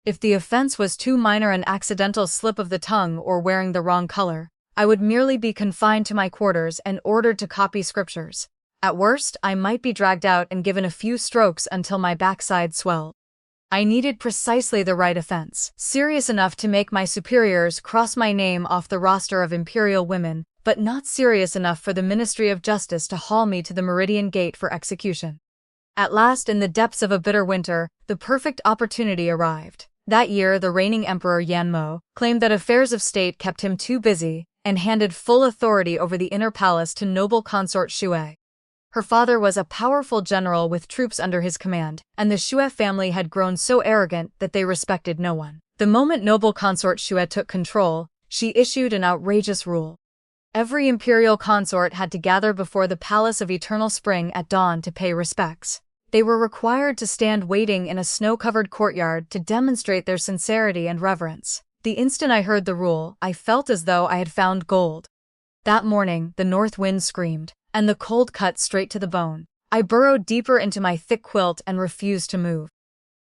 Speaker 1: If the offense was too minor, an accidental slip of the tongue or wearing the wrong color, I would merely be confined to my quarters and ordered to copy scriptures. At worst, I might be dragged out and given a few strokes until my backside swelled. I needed precisely the right offense, serious enough to make my superiors cross my name off the roster of imperial women, but not serious enough for the Ministry of Justice to haul me to the Meridian Gate for execution. At last, in the depths of a bitter winter, the perfect opportunity arrived. That year, the reigning emperor Yan Mo claimed that affairs of state kept him too busy and handed full authority over the inner palace to noble consort Xue. Her father was a powerful general with troops under his command, and the Xue family had grown so arrogant that they respected no one. The moment noble consort Xue took control, she issued an outrageous rule. Every imperial consort had to gather before the Palace of Eternal Spring at dawn to pay respects. They were required to stand waiting in a snow-covered courtyard to demonstrate their sincerity and reverence. The instant I heard the rule, I felt as though I had found gold. That morning, the north wind screamed, and the cold cut straight to the bone. I burrowed deeper into my thick quilt and refused to move.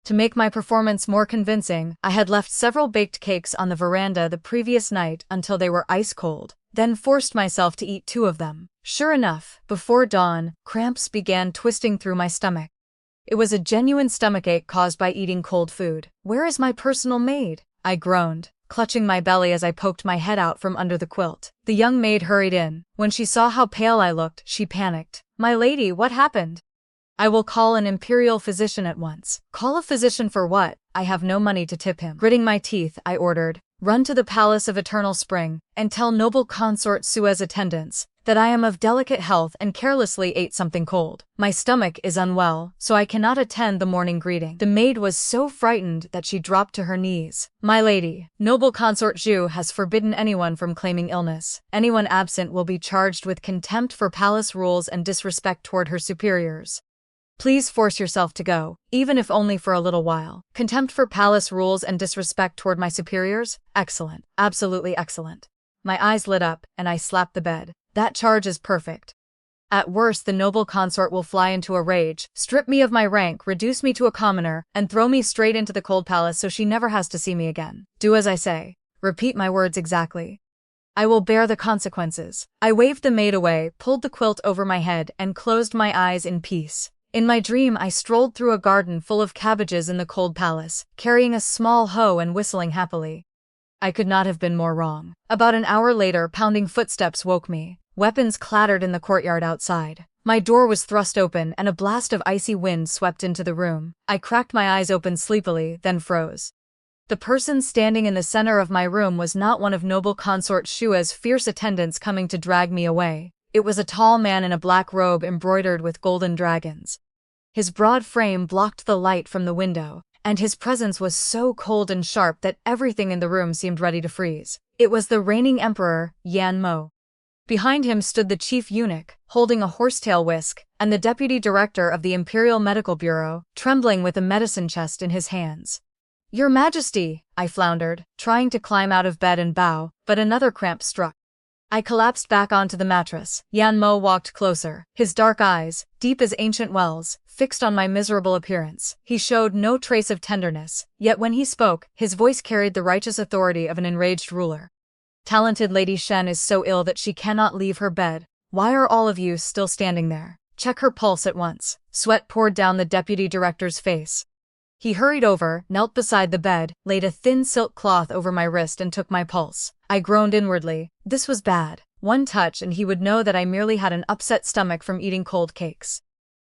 Speaker 1: To make my performance more convincing, I had left several baked cakes on the veranda the previous night until they were ice cold, then forced myself to eat 2 of them. Sure enough, before dawn, cramps began twisting through my stomach. It was a genuine stomachache caused by eating cold food. "Where is my personal maid?" I groaned, clutching my belly as I poked my head out from under the quilt. The young maid hurried in. When she saw how pale I looked, she panicked. "My lady, what happened?" "I will call an imperial physician at once." "Call a physician for what? I have no money to tip him." Gritting my teeth, I ordered, "Run to the Palace of Eternal Spring, and tell noble consort Xue's attendants that I am of delicate health and carelessly ate something cold. My stomach is unwell, so I cannot attend the morning greeting." The maid was so frightened that she dropped to her knees. "My lady, noble consort Zhu has forbidden anyone from claiming illness. Anyone absent will be charged with contempt for palace rules and disrespect toward her superiors. Please force yourself to go, even if only for a little while." Contempt for palace rules and disrespect toward my superiors? Excellent. Absolutely excellent. My eyes lit up, and I slapped the bed. That charge is perfect. At worst, the noble consort will fly into a rage, strip me of my rank, reduce me to a commoner, and throw me straight into the cold palace so she never has to see me again. Do as I say. Repeat my words exactly. I will bear the consequences. I waved the maid away, pulled the quilt over my head, and closed my eyes in peace. In my dream, I strolled through a garden full of cabbages in the cold palace, carrying a small hoe and whistling happily. I could not have been more wrong. About an hour later, pounding footsteps woke me. Weapons clattered in the courtyard outside. My door was thrust open, and a blast of icy wind swept into the room. I cracked my eyes open sleepily, then froze. The person standing in the center of my room was not one of noble consort Xue's fierce attendants coming to drag me away. It was a tall man in a black robe embroidered with golden dragons. His broad frame blocked the light from the window, and his presence was so cold and sharp that everything in the room seemed ready to freeze. It was the reigning emperor, Yan Mo. Behind him stood the chief eunuch, holding a horsetail whisk, and the deputy director of the Imperial Medical Bureau, trembling with a medicine chest in his hands. "Your Majesty," I floundered, trying to climb out of bed and bow, but another cramp struck. I collapsed back onto the mattress. Yan Mo walked closer, his dark eyes, deep as ancient wells, fixed on my miserable appearance. He showed no trace of tenderness, yet when he spoke, his voice carried the righteous authority of an enraged ruler. "Talented Lady Shen is so ill that she cannot leave her bed. Why are all of you still standing there? Check her pulse at once." Sweat poured down the deputy director's face. He hurried over, knelt beside the bed, laid a thin silk cloth over my wrist and took my pulse. I groaned inwardly. This was bad. One touch and he would know that I merely had an upset stomach from eating cold cakes.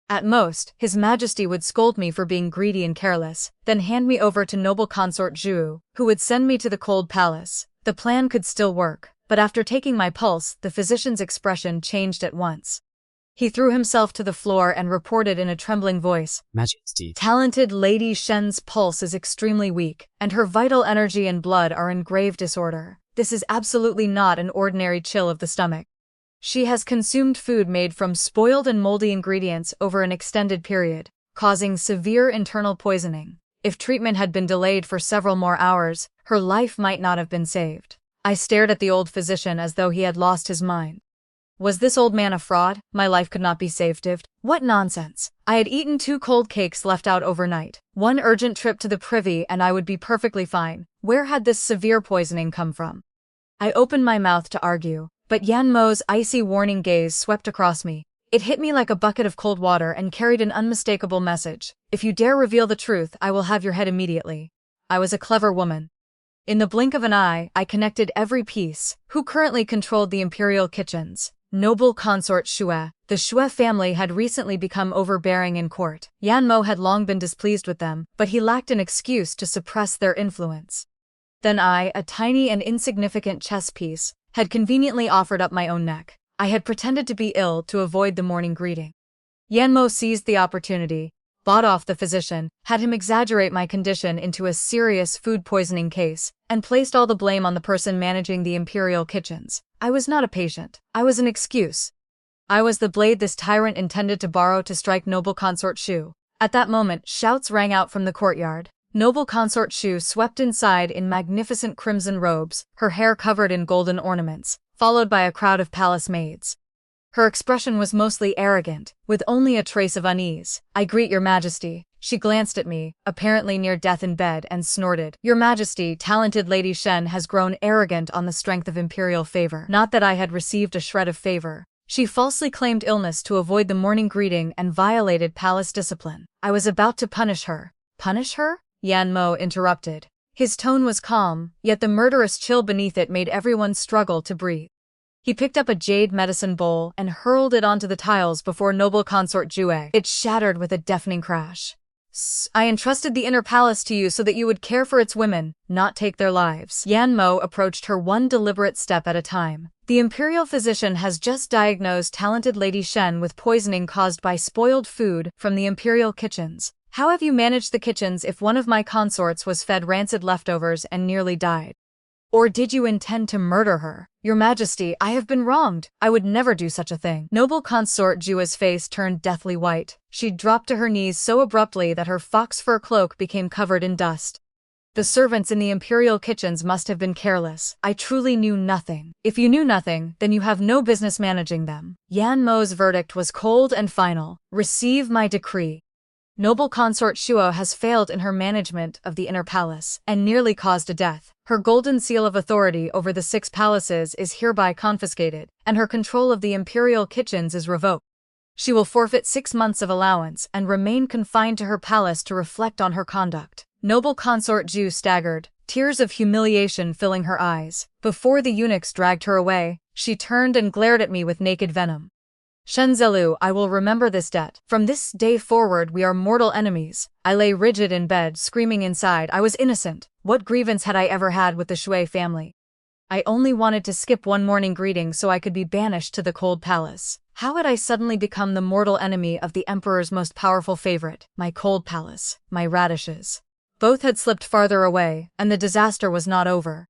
Speaker 1: At most, His Majesty would scold me for being greedy and careless, then hand me over to noble consort Zhu, who would send me to the cold palace. The plan could still work, but after taking my pulse, the physician's expression changed at once. He threw himself to the floor and reported in a trembling voice, "Majesty, talented Lady Shen's pulse is extremely weak, and her vital energy and blood are in grave disorder. This is absolutely not an ordinary chill of the stomach. She has consumed food made from spoiled and moldy ingredients over an extended period, causing severe internal poisoning. If treatment had been delayed for several more hours, her life might not have been saved." I stared at the old physician as though he had lost his mind. Was this old man a fraud? My life could not be saved. What nonsense! I had eaten 2 cold cakes left out overnight. One urgent trip to the privy and I would be perfectly fine. Where had this severe poisoning come from? I opened my mouth to argue, but Yan Mo's icy warning gaze swept across me. It hit me like a bucket of cold water and carried an unmistakable message. If you dare reveal the truth, I will have your head immediately. I was a clever woman. In the blink of an eye, I connected every piece. Who currently controlled the imperial kitchens? Noble consort Xue. The Xue family had recently become overbearing in court. Yan Mo had long been displeased with them, but he lacked an excuse to suppress their influence. Then I, a tiny and insignificant chess piece, had conveniently offered up my own neck. I had pretended to be ill to avoid the morning greeting. Yan Mo seized the opportunity, bought off the physician, had him exaggerate my condition into a serious food poisoning case, and placed all the blame on the person managing the imperial kitchens. I was not a patient. I was an excuse. I was the blade this tyrant intended to borrow to strike noble consort Xu. At that moment, shouts rang out from the courtyard. Noble consort Xu swept inside in magnificent crimson robes, her hair covered in golden ornaments, followed by a crowd of palace maids. Her expression was mostly arrogant, with only a trace of unease. "I greet your majesty." She glanced at me, apparently near death in bed, and snorted. "Your majesty, talented Lady Shen has grown arrogant on the strength of imperial favor." Not that I had received a shred of favor. She falsely claimed illness to avoid the morning greeting and violated palace discipline. I was about to punish her. Punish her? Yan Mo interrupted. His tone was calm, yet the murderous chill beneath it made everyone struggle to breathe. He picked up a jade medicine bowl and hurled it onto the tiles before noble consort Jue. It shattered with a deafening crash. "I entrusted the inner palace to you so that you would care for its women, not take their lives." Yan Mo approached her one deliberate step at a time. "The imperial physician has just diagnosed talented Lady Shen with poisoning caused by spoiled food from the imperial kitchens. How have you managed the kitchens if one of my consorts was fed rancid leftovers and nearly died? Or did you intend to murder her?" "Your Majesty, I have been wronged. I would never do such a thing." Noble consort Jua's face turned deathly white. She dropped to her knees so abruptly that her fox fur cloak became covered in dust. "The servants in the imperial kitchens must have been careless. I truly knew nothing. If you knew nothing, then you have no business managing them." Yan Mo's verdict was cold and final. "Receive my decree. Noble consort Shuo has failed in her management of the inner palace and nearly caused a death. Her golden seal of authority over the 6 palaces is hereby confiscated, and her control of the imperial kitchens is revoked. She will forfeit 6 months of allowance and remain confined to her palace to reflect on her conduct." Noble consort Ju staggered, tears of humiliation filling her eyes. Before the eunuchs dragged her away, she turned and glared at me with naked venom. "Shenzelu, I will remember this debt. From this day forward we are mortal enemies." I lay rigid in bed, screaming inside. I was innocent. What grievance had I ever had with the Shui family? I only wanted to skip one morning greeting so I could be banished to the cold palace. How had I suddenly become the mortal enemy of the emperor's most powerful favorite? My cold palace, my radishes. Both had slipped farther away, and the disaster was not over.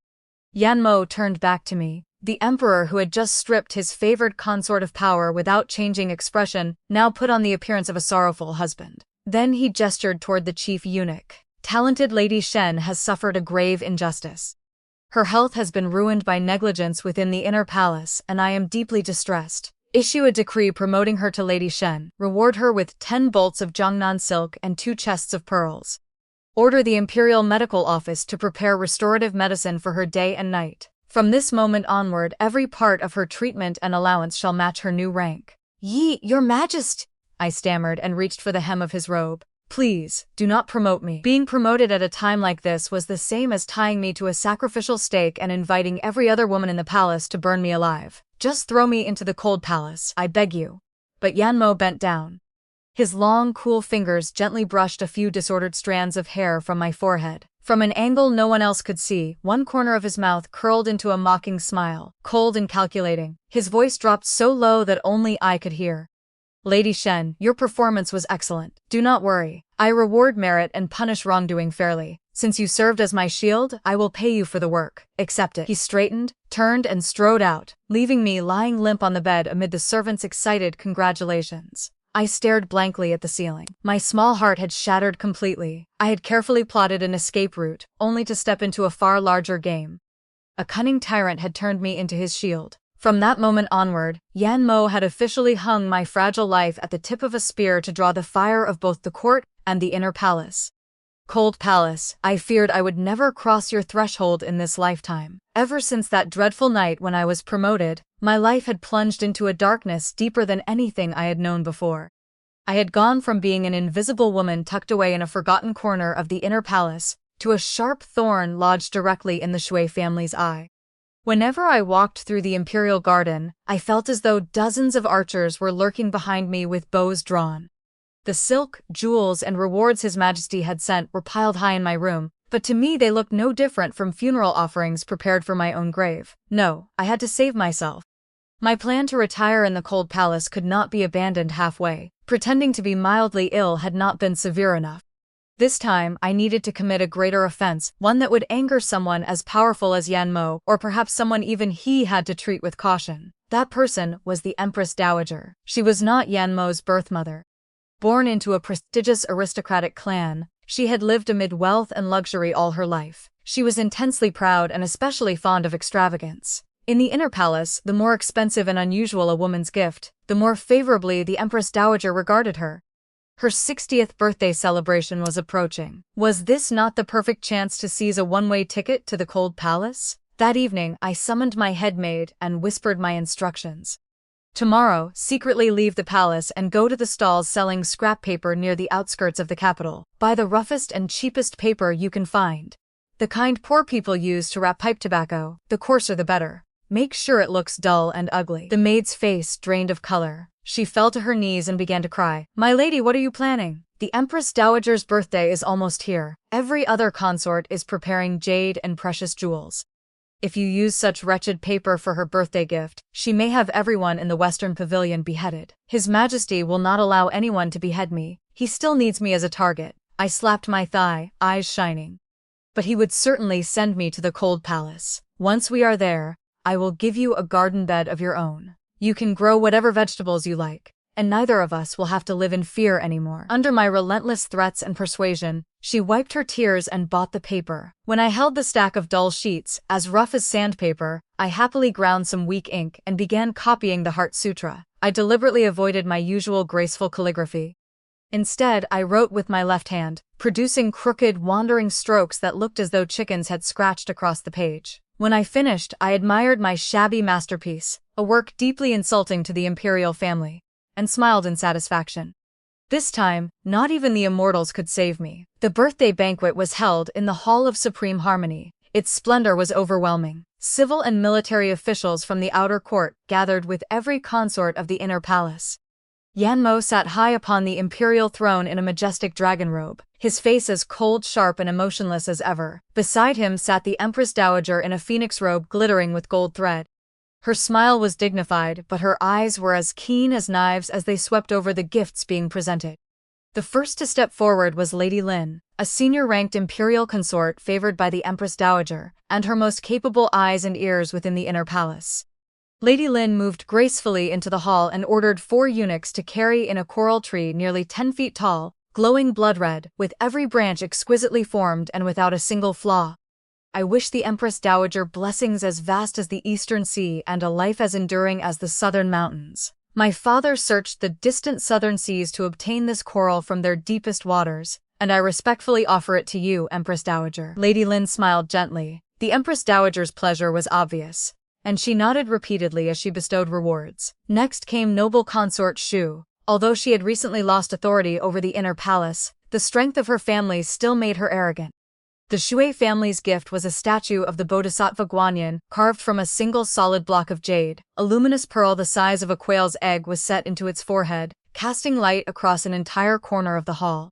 Speaker 1: Yan Mo turned back to me. The emperor, who had just stripped his favored consort of power without changing expression, now put on the appearance of a sorrowful husband. Then he gestured toward the chief eunuch. "Talented Lady Shen has suffered a grave injustice. Her health has been ruined by negligence within the inner palace, and I am deeply distressed. Issue a decree promoting her to Lady Shen. Reward her with 10 bolts of Jiangnan silk and 2 chests of pearls. Order the Imperial Medical Office to prepare restorative medicine for her day and night. From this moment onward, every part of her treatment and allowance shall match her new rank." Your Majesty," I stammered and reached for the hem of his robe. "Please, do not promote me." Being promoted at a time like this was the same as tying me to a sacrificial stake and inviting every other woman in the palace to burn me alive. "Just throw me into the cold palace, I beg you." But Yan Mo bent down. His long, cool fingers gently brushed a few disordered strands of hair from my forehead. From an angle no one else could see, one corner of his mouth curled into a mocking smile, cold and calculating. His voice dropped so low that only I could hear. "Lady Shen, your performance was excellent. Do not worry. I reward merit and punish wrongdoing fairly. Since you served as my shield, I will pay you for the work. Accept it." He straightened, turned and strode out, leaving me lying limp on the bed amid the servants' excited congratulations. I stared blankly at the ceiling. My small heart had shattered completely. I had carefully plotted an escape route, only to step into a far larger game. A cunning tyrant had turned me into his shield. From that moment onward, Yan Mo had officially hung my fragile life at the tip of a spear to draw the fire of both the court and the inner palace. Cold palace, I feared I would never cross your threshold in this lifetime. Ever since that dreadful night when I was promoted, My life had plunged into a darkness deeper than anything I had known before. I had gone from being an invisible woman tucked away in a forgotten corner of the inner palace to a sharp thorn lodged directly in the Shui family's eye. Whenever I walked through the imperial garden, I felt as though dozens of archers were lurking behind me with bows drawn. The silk, jewels, and rewards His Majesty had sent were piled high in my room, but to me they looked no different from funeral offerings prepared for my own grave. No, I had to save myself. My plan to retire in the cold palace could not be abandoned halfway. Pretending to be mildly ill had not been severe enough. This time, I needed to commit a greater offense, one that would anger someone as powerful as Yan Mo, or perhaps someone even he had to treat with caution. That person was the Empress Dowager. She was not Yan Mo's birth mother. Born into a prestigious aristocratic clan, she had lived amid wealth and luxury all her life. She was intensely proud and especially fond of extravagance. In the inner palace, the more expensive and unusual a woman's gift, the more favorably the Empress Dowager regarded her. Her 60th birthday celebration was approaching. Was this not the perfect chance to seize a one-way ticket to the cold palace? That evening, I summoned my headmaid and whispered my instructions. Tomorrow, secretly leave the palace and go to the stalls selling scrap paper near the outskirts of the capital. Buy the roughest and cheapest paper you can find. The kind poor people use to wrap pipe tobacco, the coarser the better. Make sure it looks dull and ugly. The maid's face drained of color. She fell to her knees and began to cry. My lady, what are you planning? The Empress Dowager's birthday is almost here. Every other consort is preparing jade and precious jewels. If you use such wretched paper for her birthday gift, she may have everyone in the Western Pavilion beheaded. His Majesty will not allow anyone to behead me. He still needs me as a target. I slapped my thigh, eyes shining. But he would certainly send me to the cold palace. Once we are there, I will give you a garden bed of your own. You can grow whatever vegetables you like, and neither of us will have to live in fear anymore. Under my relentless threats and persuasion, she wiped her tears and bought the paper. When I held the stack of dull sheets, as rough as sandpaper, I happily ground some weak ink and began copying the Heart Sutra. I deliberately avoided my usual graceful calligraphy. Instead, I wrote with my left hand, producing crooked, wandering strokes that looked as though chickens had scratched across the page. When I finished, I admired my shabby masterpiece, a work deeply insulting to the imperial family, and smiled in satisfaction. This time, not even the immortals could save me. The birthday banquet was held in the Hall of Supreme Harmony. Its splendor was overwhelming. Civil and military officials from the outer court gathered with every consort of the inner palace. Yan Mo sat high upon the imperial throne in a majestic dragon robe, his face as cold, sharp, and emotionless as ever. Beside him sat the Empress Dowager in a phoenix robe glittering with gold thread. Her smile was dignified, but her eyes were as keen as knives as they swept over the gifts being presented. The first to step forward was Lady Lin, a senior-ranked imperial consort favored by the Empress Dowager, and her most capable eyes and ears within the inner palace. Lady Lin moved gracefully into the hall and ordered 4 eunuchs to carry in a coral tree nearly 10 feet tall, glowing blood-red, with every branch exquisitely formed and without a single flaw. I wish the Empress Dowager blessings as vast as the Eastern Sea and a life as enduring as the southern mountains. My father searched the distant southern seas to obtain this coral from their deepest waters, and I respectfully offer it to you, Empress Dowager. Lady Lin smiled gently. The Empress Dowager's pleasure was obvious, and she nodded repeatedly as she bestowed rewards. Next came noble consort Shu. Although she had recently lost authority over the inner palace, the strength of her family still made her arrogant. The Shui family's gift was a statue of the Bodhisattva Guanyin, carved from a single solid block of jade. A luminous pearl the size of a quail's egg was set into its forehead, casting light across an entire corner of the hall.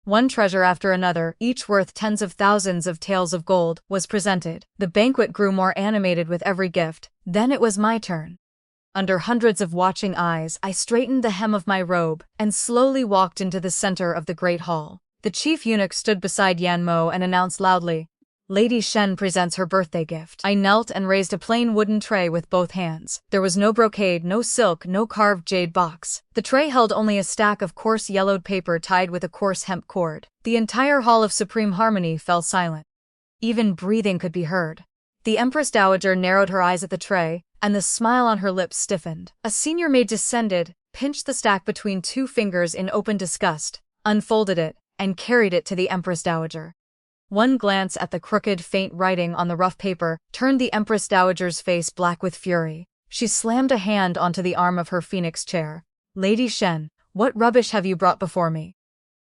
Speaker 1: One treasure after another, each worth tens of thousands of taels of gold, was presented. The banquet grew more animated with every gift. Then it was my turn. Under hundreds of watching eyes, I straightened the hem of my robe and slowly walked into the center of the great hall. The chief eunuch stood beside Yan Mo and announced loudly, "Lady Shen presents her birthday gift." I knelt and raised a plain wooden tray with both hands. There was no brocade, no silk, no carved jade box. The tray held only a stack of coarse yellowed paper tied with a coarse hemp cord. The entire Hall of Supreme Harmony fell silent. Even breathing could be heard. The Empress Dowager narrowed her eyes at the tray, and the smile on her lips stiffened. A senior maid descended, pinched the stack between 2 fingers in open disgust, unfolded it, and carried it to the Empress Dowager. One glance at the crooked, faint writing on the rough paper turned the Empress Dowager's face black with fury. She slammed a hand onto the arm of her phoenix chair. Lady Shen, what rubbish have you brought before me?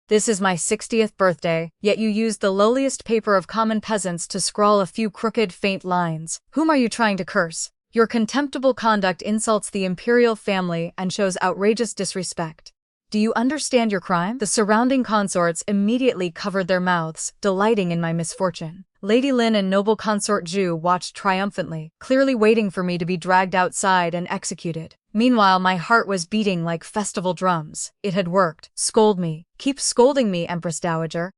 Speaker 1: This is my 60th birthday, yet you used the lowliest paper of common peasants to scrawl a few crooked, faint lines. Whom are you trying to curse? Your contemptible conduct insults the imperial family and shows outrageous disrespect. Do you understand your crime? The surrounding consorts immediately covered their mouths, delighting in my misfortune. Lady Lin and noble consort Zhu watched triumphantly, clearly waiting for me to be dragged outside and executed. Meanwhile, my heart was beating like festival drums. It had worked. Scold me. Keep scolding me, Empress Dowager.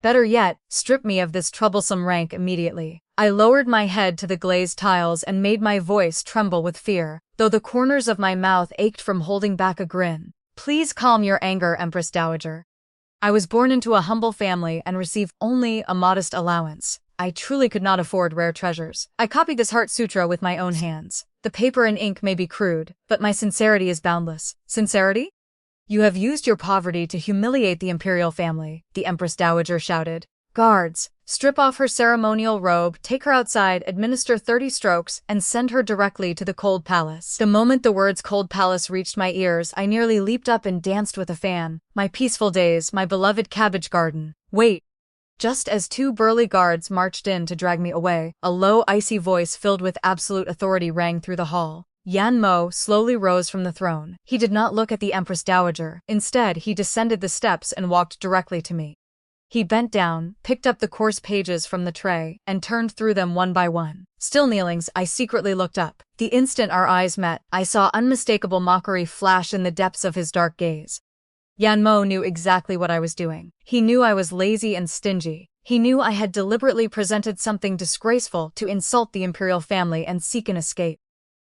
Speaker 1: Better yet, strip me of this troublesome rank immediately. I lowered my head to the glazed tiles and made my voice tremble with fear, though the corners of my mouth ached from holding back a grin. Please calm your anger, Empress Dowager. I was born into a humble family and received only a modest allowance. I truly could not afford rare treasures. I copied this Heart Sutra with my own hands. The paper and ink may be crude, but my sincerity is boundless. Sincerity? You have used your poverty to humiliate the imperial family, the Empress Dowager shouted. Guards, strip off her ceremonial robe, take her outside, administer 30 strokes, and send her directly to the Cold Palace. The moment the words Cold Palace reached my ears, I nearly leaped up and danced with a fan. My peaceful days, my beloved cabbage garden. Wait. Just as 2 burly guards marched in to drag me away, a low, icy voice filled with absolute authority rang through the hall. Yan Mo slowly rose from the throne. He did not look at the Empress Dowager. Instead, he descended the steps and walked directly to me. He bent down, picked up the coarse pages from the tray, and turned through them one by one. Still kneeling, I secretly looked up. The instant our eyes met, I saw unmistakable mockery flash in the depths of his dark gaze. Yan Mo knew exactly what I was doing. He knew I was lazy and stingy. He knew I had deliberately presented something disgraceful to insult the imperial family and seek an escape.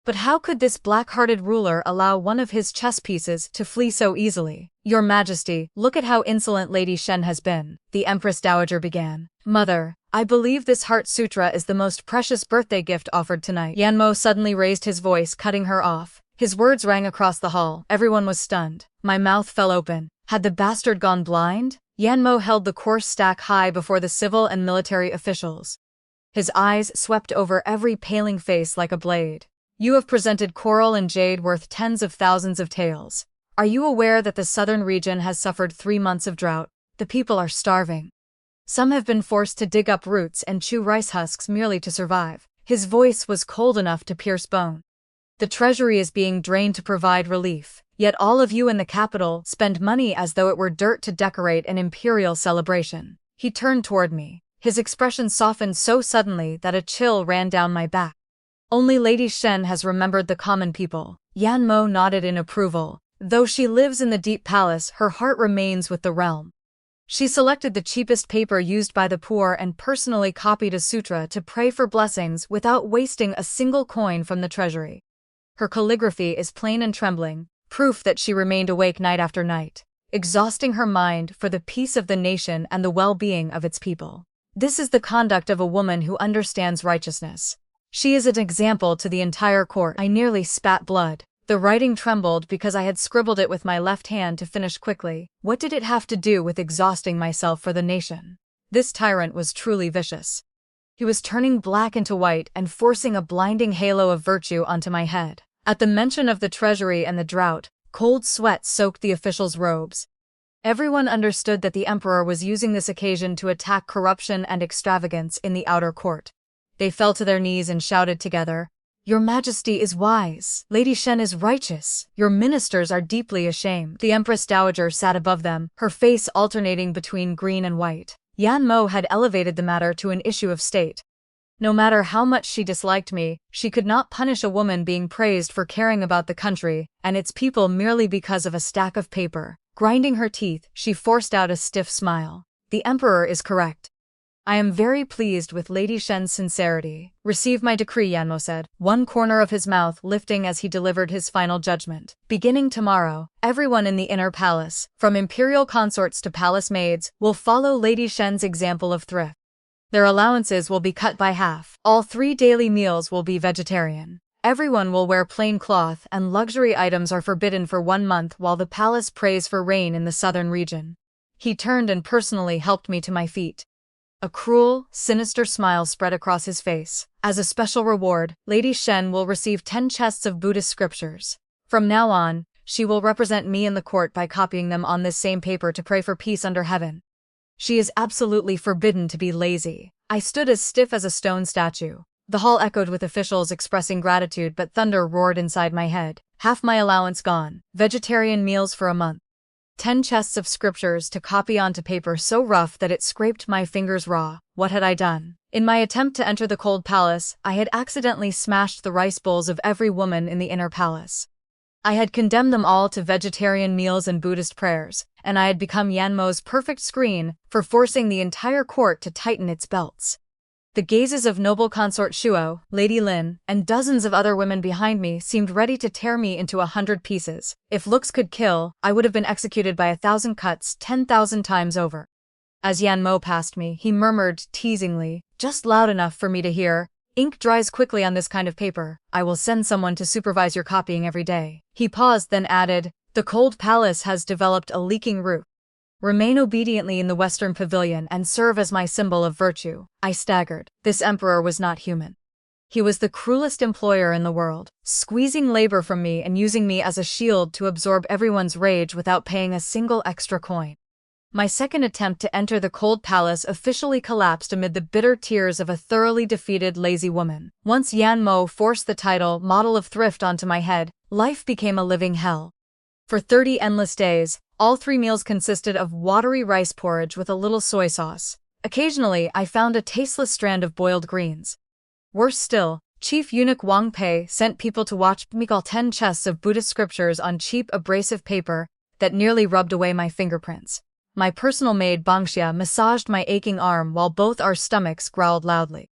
Speaker 1: But how could this black-hearted ruler allow one of his chess pieces to flee so easily? Your Majesty, look at how insolent Lady Shen has been, the Empress Dowager began. Mother, I believe this Heart Sutra is the most precious birthday gift offered tonight. Yan Mo suddenly raised his voice, cutting her off. His words rang across the hall. Everyone was stunned. My mouth fell open. Had the bastard gone blind? Yan Mo held the coarse stack high before the civil and military officials. His eyes swept over every paling face like a blade. You have presented coral and jade worth tens of thousands of taels. Are you aware that the southern region has suffered 3 months of drought? The people are starving. Some have been forced to dig up roots and chew rice husks merely to survive. His voice was cold enough to pierce bone. The treasury is being drained to provide relief, yet all of you in the capital spend money as though it were dirt to decorate an imperial celebration. He turned toward me. His expression softened so suddenly that a chill ran down my back. Only Lady Shen has remembered the common people. Yan Mo nodded in approval. Though she lives in the deep palace, her heart remains with the realm. She selected the cheapest paper used by the poor and personally copied a sutra to pray for blessings without wasting a single coin from the treasury. Her calligraphy is plain and trembling, proof that she remained awake night after night, exhausting her mind for the peace of the nation and the well-being of its people. This is the conduct of a woman who understands righteousness. She is an example to the entire court. I nearly spat blood. The writing trembled because I had scribbled it with my left hand to finish quickly. What did it have to do with exhausting myself for the nation? This tyrant was truly vicious. He was turning black into white and forcing a blinding halo of virtue onto my head. At the mention of the treasury and the drought, cold sweat soaked the officials' robes. Everyone understood that the emperor was using this occasion to attack corruption and extravagance in the outer court. They fell to their knees and shouted together, "Your Majesty is wise. Lady Shen is righteous. Your ministers are deeply ashamed." The Empress Dowager sat above them, her face alternating between green and white. Yan Mo had elevated the matter to an issue of state. No matter how much she disliked me, she could not punish a woman being praised for caring about the country and its people merely because of a stack of paper. Grinding her teeth, she forced out a stiff smile. The emperor is correct. I am very pleased with Lady Shen's sincerity. Receive my decree, Yan Mo said, one corner of his mouth lifting as he delivered his final judgment. Beginning tomorrow, everyone in the inner palace, from imperial consorts to palace maids, will follow Lady Shen's example of thrift. Their allowances will be cut by half. All 3 daily meals will be vegetarian. Everyone will wear plain cloth and luxury items are forbidden for 1 month while the palace prays for rain in the southern region. He turned and personally helped me to my feet. A cruel, sinister smile spread across his face. As a special reward, Lady Shen will receive 10 chests of Buddhist scriptures. From now on, she will represent me in the court by copying them on this same paper to pray for peace under heaven. She is absolutely forbidden to be lazy. I stood as stiff as a stone statue. The hall echoed with officials expressing gratitude, but thunder roared inside my head. Half my allowance gone. Vegetarian meals for a month. 10 chests of scriptures to copy onto paper so rough that it scraped my fingers raw. What had I done? In my attempt to enter the cold palace, I had accidentally smashed the rice bowls of every woman in the inner palace. I had condemned them all to vegetarian meals and Buddhist prayers, and I had become Yanmo's perfect screen for forcing the entire court to tighten its belts. The gazes of noble consort Shuo, Lady Lin, and dozens of other women behind me seemed ready to tear me into 100 pieces. If looks could kill, I would have been executed by 1,000 cuts 10,000 times over. As Yanmo passed me, he murmured teasingly, just loud enough for me to hear, "Ink dries quickly on this kind of paper. I will send someone to supervise your copying every day." He paused, then added, "The cold palace has developed a leaking roof. Remain obediently in the Western Pavilion and serve as my symbol of virtue." I staggered. This emperor was not human. He was the cruelest employer in the world, squeezing labor from me and using me as a shield to absorb everyone's rage without paying a single extra coin. My second attempt to enter the cold palace officially collapsed amid the bitter tears of a thoroughly defeated lazy woman. Once Yanmo forced the title Model of Thrift onto my head, life became a living hell. For 30 endless days, all 3 meals consisted of watery rice porridge with a little soy sauce. Occasionally, I found a tasteless strand of boiled greens. Worse still, Chief Eunuch Wang Pei sent people to watch me call 10 chests of Buddhist scriptures on cheap abrasive paper that nearly rubbed away my fingerprints. My personal maid Bangxia massaged my aching arm while both our stomachs growled loudly.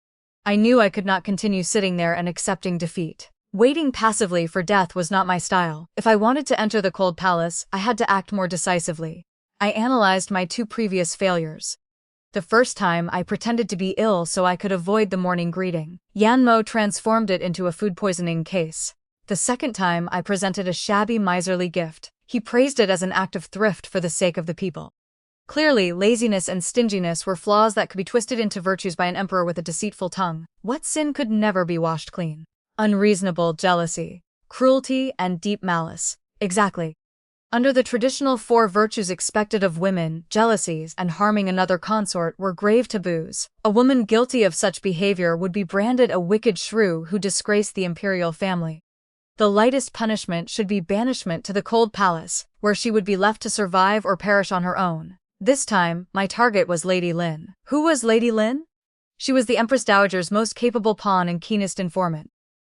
Speaker 1: I knew I could not continue sitting there and accepting defeat. Waiting passively for death was not my style. If I wanted to enter the cold palace, I had to act more decisively. I analyzed my 2 previous failures. The first time, I pretended to be ill so I could avoid the morning greeting. Yanmo transformed it into a food poisoning case. The second time, I presented a shabby, miserly gift. He praised it as an act of thrift for the sake of the people. Clearly, laziness and stinginess were flaws that could be twisted into virtues by an emperor with a deceitful tongue. What sin could never be washed clean? Unreasonable jealousy, cruelty, and deep malice. Exactly. Under the traditional 4 virtues expected of women, jealousies and harming another consort were grave taboos. A woman guilty of such behavior would be branded a wicked shrew who disgraced the imperial family. The lightest punishment should be banishment to the cold palace, where she would be left to survive or perish on her own. This time, my target was Lady Lin. Who was Lady Lin? She was the Empress Dowager's most capable pawn and keenest informant.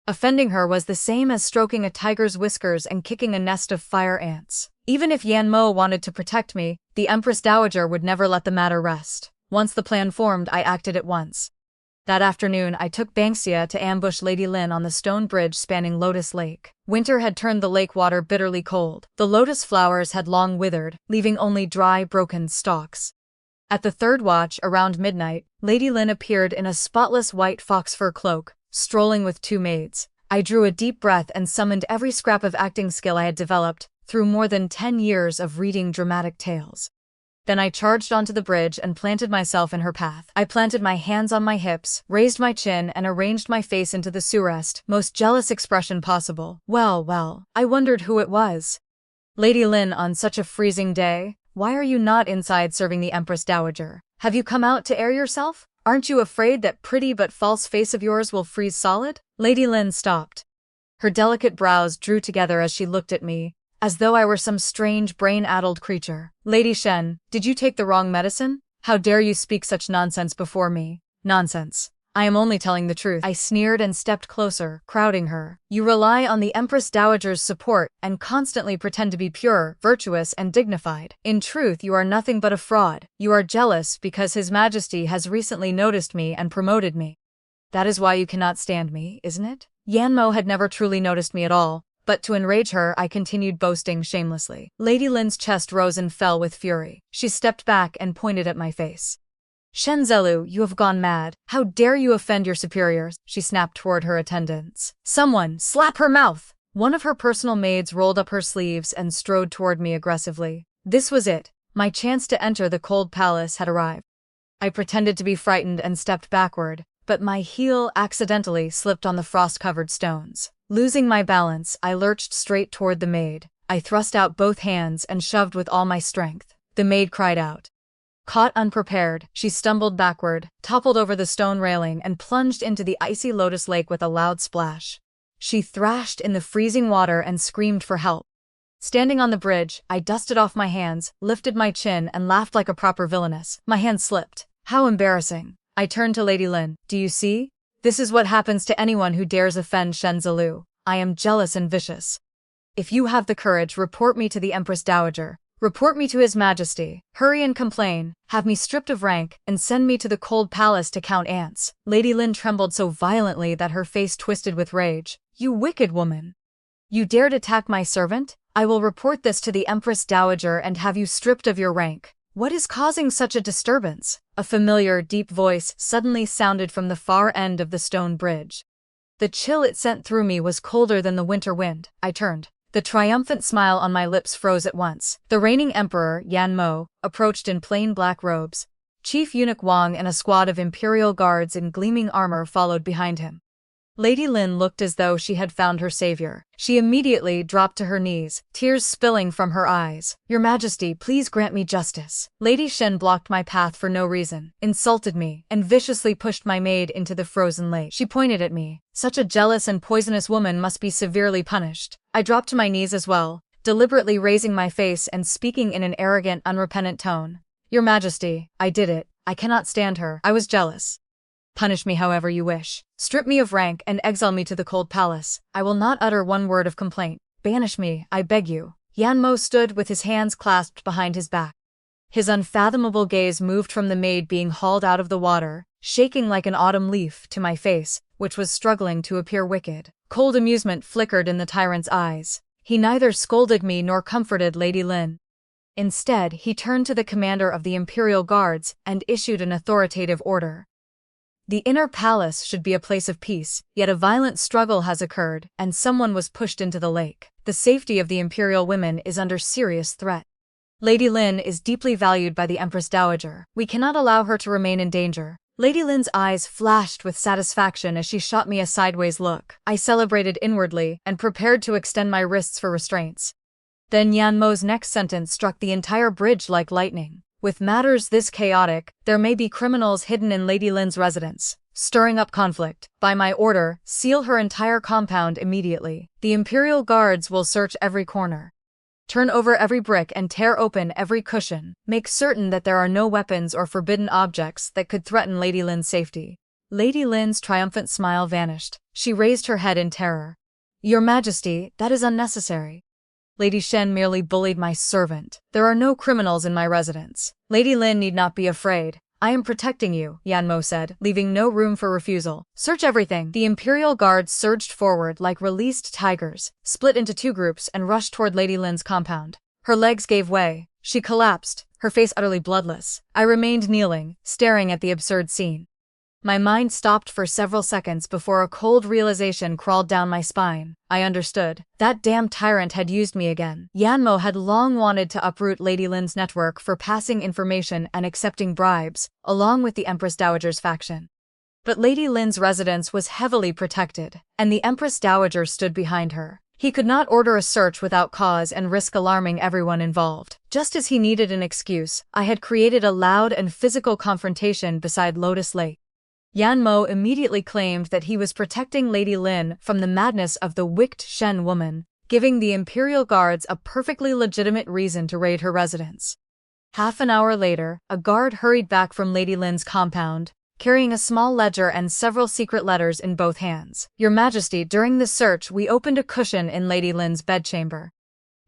Speaker 1: Offending her was the same as stroking a tiger's whiskers and kicking a nest of fire ants. Even if Yanmo wanted to protect me, the Empress Dowager would never let the matter rest. Once the plan formed, I acted at once. That afternoon, I took Bangxia to ambush Lady Lin on the stone bridge spanning Lotus Lake. Winter had turned the lake water bitterly cold. The lotus flowers had long withered, leaving only dry, broken stalks. At the third watch, around midnight, Lady Lin appeared in a spotless white fox fur cloak, strolling with 2 maids. I drew a deep breath and summoned every scrap of acting skill I had developed through more than 10 years of reading dramatic tales. Then I charged onto the bridge and planted myself in her path. I planted my hands on my hips, raised my chin, and arranged my face into the surest, most jealous expression possible. Well, I wondered who it was. Lady Lin, on such a freezing day, why are you not inside serving the Empress Dowager? Have you come out to air yourself? Aren't you afraid that pretty but false face of yours will freeze solid? Lady Lin stopped. Her delicate brows drew together as she looked at me, as though I were some strange, brain-addled creature. Lady Shen, did you take the wrong medicine? How dare you speak such nonsense before me? Nonsense. I am only telling the truth. I sneered and stepped closer, crowding her. You rely on the Empress Dowager's support and constantly pretend to be pure, virtuous, and dignified. In truth, you are nothing but a fraud. You are jealous because His Majesty has recently noticed me and promoted me. That is why you cannot stand me, isn't it? Yanmo had never truly noticed me at all, but to enrage her, I continued boasting shamelessly. Lady Lin's chest rose and fell with fury. She stepped back and pointed at my face. Shenzelu, you have gone mad. How dare you offend your superiors? She snapped toward her attendants. Someone, slap her mouth! One of her personal maids rolled up her sleeves and strode toward me aggressively. This was it. My chance to enter the cold palace had arrived. I pretended to be frightened and stepped backward, but my heel accidentally slipped on the frost-covered stones. Losing my balance, I lurched straight toward the maid. I thrust out both hands and shoved with all my strength. The maid cried out. Caught unprepared, she stumbled backward, toppled over the stone railing, and plunged into the icy Lotus Lake with a loud splash. She thrashed in the freezing water and screamed for help. Standing on the bridge, I dusted off my hands, lifted my chin, and laughed like a proper villainess. My hand slipped. How embarrassing. I turned to Lady Lin. Do you see? This is what happens to anyone who dares offend Shen Zilu. I am jealous and vicious. If you have the courage, report me to the Empress Dowager. Report me to His Majesty. Hurry and complain, have me stripped of rank, and send me to the cold palace to count ants. Lady Lin trembled so violently that her face twisted with rage. You wicked woman! You dared attack my servant? I will report this to the Empress Dowager and have you stripped of your rank. What is causing such a disturbance? A familiar, deep voice suddenly sounded from the far end of the stone bridge. The chill it sent through me was colder than the winter wind. I turned. The triumphant smile on my lips froze at once. The reigning emperor, Yan Mo, approached in plain black robes. Chief Eunuch Wang and a squad of imperial guards in gleaming armor followed behind him. Lady Lin looked as though she had found her savior. She immediately dropped to her knees, tears spilling from her eyes. Your Majesty, please grant me justice. Lady Shen blocked my path for no reason, insulted me, and viciously pushed my maid into the frozen lake. She pointed at me. Such a jealous and poisonous woman must be severely punished. I dropped to my knees as well, deliberately raising my face and speaking in an arrogant, unrepentant tone. Your Majesty, I did it. I cannot stand her. I was jealous. Punish me however you wish. Strip me of rank and exile me to the cold palace. I will not utter one word of complaint. Banish me, I beg you. Yan Mo stood with his hands clasped behind his back. His unfathomable gaze moved from the maid being hauled out of the water, shaking like an autumn leaf, to my face, which was struggling to appear wicked. Cold amusement flickered in the tyrant's eyes. He neither scolded me nor comforted Lady Lin. Instead, he turned to the commander of the Imperial Guards and issued an authoritative order. The inner palace should be a place of peace, yet a violent struggle has occurred, and someone was pushed into the lake. The safety of the imperial women is under serious threat. Lady Lin is deeply valued by the Empress Dowager. We cannot allow her to remain in danger. Lady Lin's eyes flashed with satisfaction as she shot me a sideways look. I celebrated inwardly and prepared to extend my wrists for restraints. Then Yan Mo's next sentence struck the entire bridge like lightning. With matters this chaotic, there may be criminals hidden in Lady Lin's residence, stirring up conflict. By my order, seal her entire compound immediately. The Imperial Guards will search every corner. Turn over every brick and tear open every cushion. Make certain that there are no weapons or forbidden objects that could threaten Lady Lin's safety. Lady Lin's triumphant smile vanished. She raised her head in terror. Your Majesty, that is unnecessary. Lady Shen merely bullied my servant. There are no criminals in my residence. Lady Lin need not be afraid. I am protecting you, Yan Mo said, leaving no room for refusal. Search everything. The Imperial Guards surged forward like released tigers, split into two groups, and rushed toward Lady Lin's compound. Her legs gave way. She collapsed, her face utterly bloodless. I remained kneeling, staring at the absurd scene. My mind stopped for several seconds before a cold realization crawled down my spine. I understood. That damn tyrant had used me again. Yan Mo had long wanted to uproot Lady Lin's network for passing information and accepting bribes, along with the Empress Dowager's faction. But Lady Lin's residence was heavily protected, and the Empress Dowager stood behind her. He could not order a search without cause and risk alarming everyone involved. Just as he needed an excuse, I had created a loud and physical confrontation beside Lotus Lake. Yan Mo immediately claimed that he was protecting Lady Lin from the madness of the wicked Shen woman, giving the Imperial Guards a perfectly legitimate reason to raid her residence. Half an hour later, a guard hurried back from Lady Lin's compound, carrying a small ledger and several secret letters in both hands. Your Majesty, during the search, we opened a cushion in Lady Lin's bedchamber.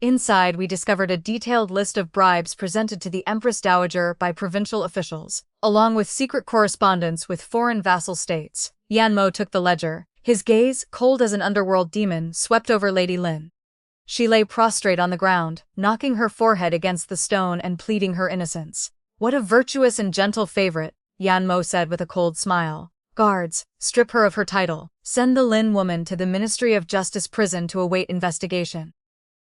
Speaker 1: Inside, we discovered a detailed list of bribes presented to the Empress Dowager by provincial officials, along with secret correspondence with foreign vassal states. Yan Mo took the ledger. His gaze, cold as an underworld demon, swept over Lady Lin. She lay prostrate on the ground, knocking her forehead against the stone and pleading her innocence. What a virtuous and gentle favorite, Yan Mo said with a cold smile. Guards, strip her of her title. Send the Lin woman to the Ministry of Justice prison to await investigation.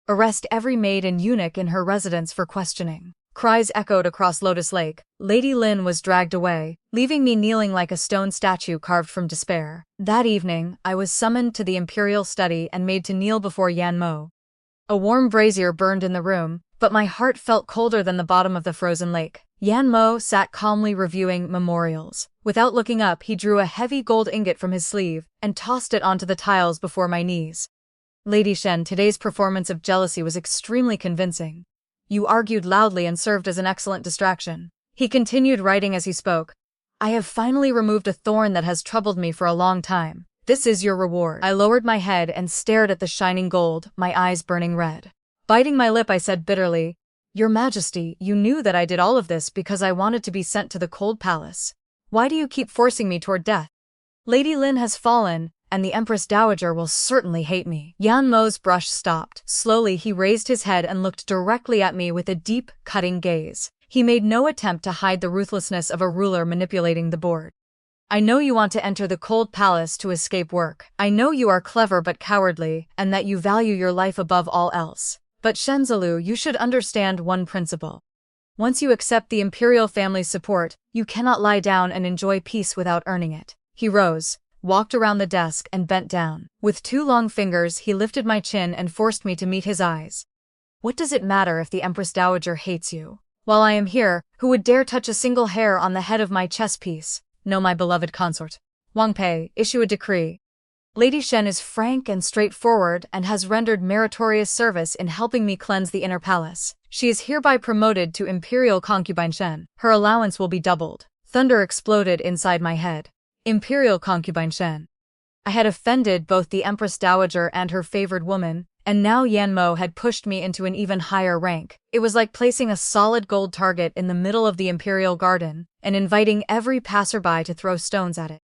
Speaker 1: Arrest every maid and eunuch in her residence for questioning. Cries echoed across Lotus Lake. Lady Lin was dragged away, leaving me kneeling like a stone statue carved from despair. That evening, I was summoned to the imperial study and made to kneel before Yan Mo. A warm brazier burned in the room, but my heart felt colder than the bottom of the frozen lake. Yan Mo sat calmly reviewing memorials. Without looking up, he drew a heavy gold ingot from his sleeve and tossed it onto the tiles before my knees. Lady Shen, today's performance of jealousy was extremely convincing. You argued loudly and served as an excellent distraction. He continued writing as he spoke. I have finally removed a thorn that has troubled me for a long time. This is your reward. I lowered my head and stared at the shining gold, my eyes burning red. Biting my lip, I said bitterly, Your Majesty, you knew that I did all of this because I wanted to be sent to the cold palace. Why do you keep forcing me toward death? Lady Lin has fallen, and the Empress Dowager will certainly hate me. Yan Mo's brush stopped. Slowly, he raised his head and looked directly at me with a deep, cutting gaze. He made no attempt to hide the ruthlessness of a ruler manipulating the board. I know you want to enter the cold palace to escape work. I know you are clever but cowardly, and that you value your life above all else. But Shenzalou, you should understand one principle. Once you accept the imperial family's support, you cannot lie down and enjoy peace without earning it. He rose, walked around the desk and bent down. With 2 long fingers, he lifted my chin and forced me to meet his eyes. What does it matter if the Empress Dowager hates you? While I am here, who would dare touch a single hair on the head of my chess piece? No, my beloved consort. Wang Pei, issue a decree. Lady Shen is frank and straightforward and has rendered meritorious service in helping me cleanse the inner palace. She is hereby promoted to Imperial Concubine Shen. Her allowance will be doubled. Thunder exploded inside my head. Imperial Concubine Shen. I had offended both the Empress Dowager and her favored woman, and now Yan Mo had pushed me into an even higher rank. It was like placing a solid gold target in the middle of the imperial garden and inviting every passerby to throw stones at it.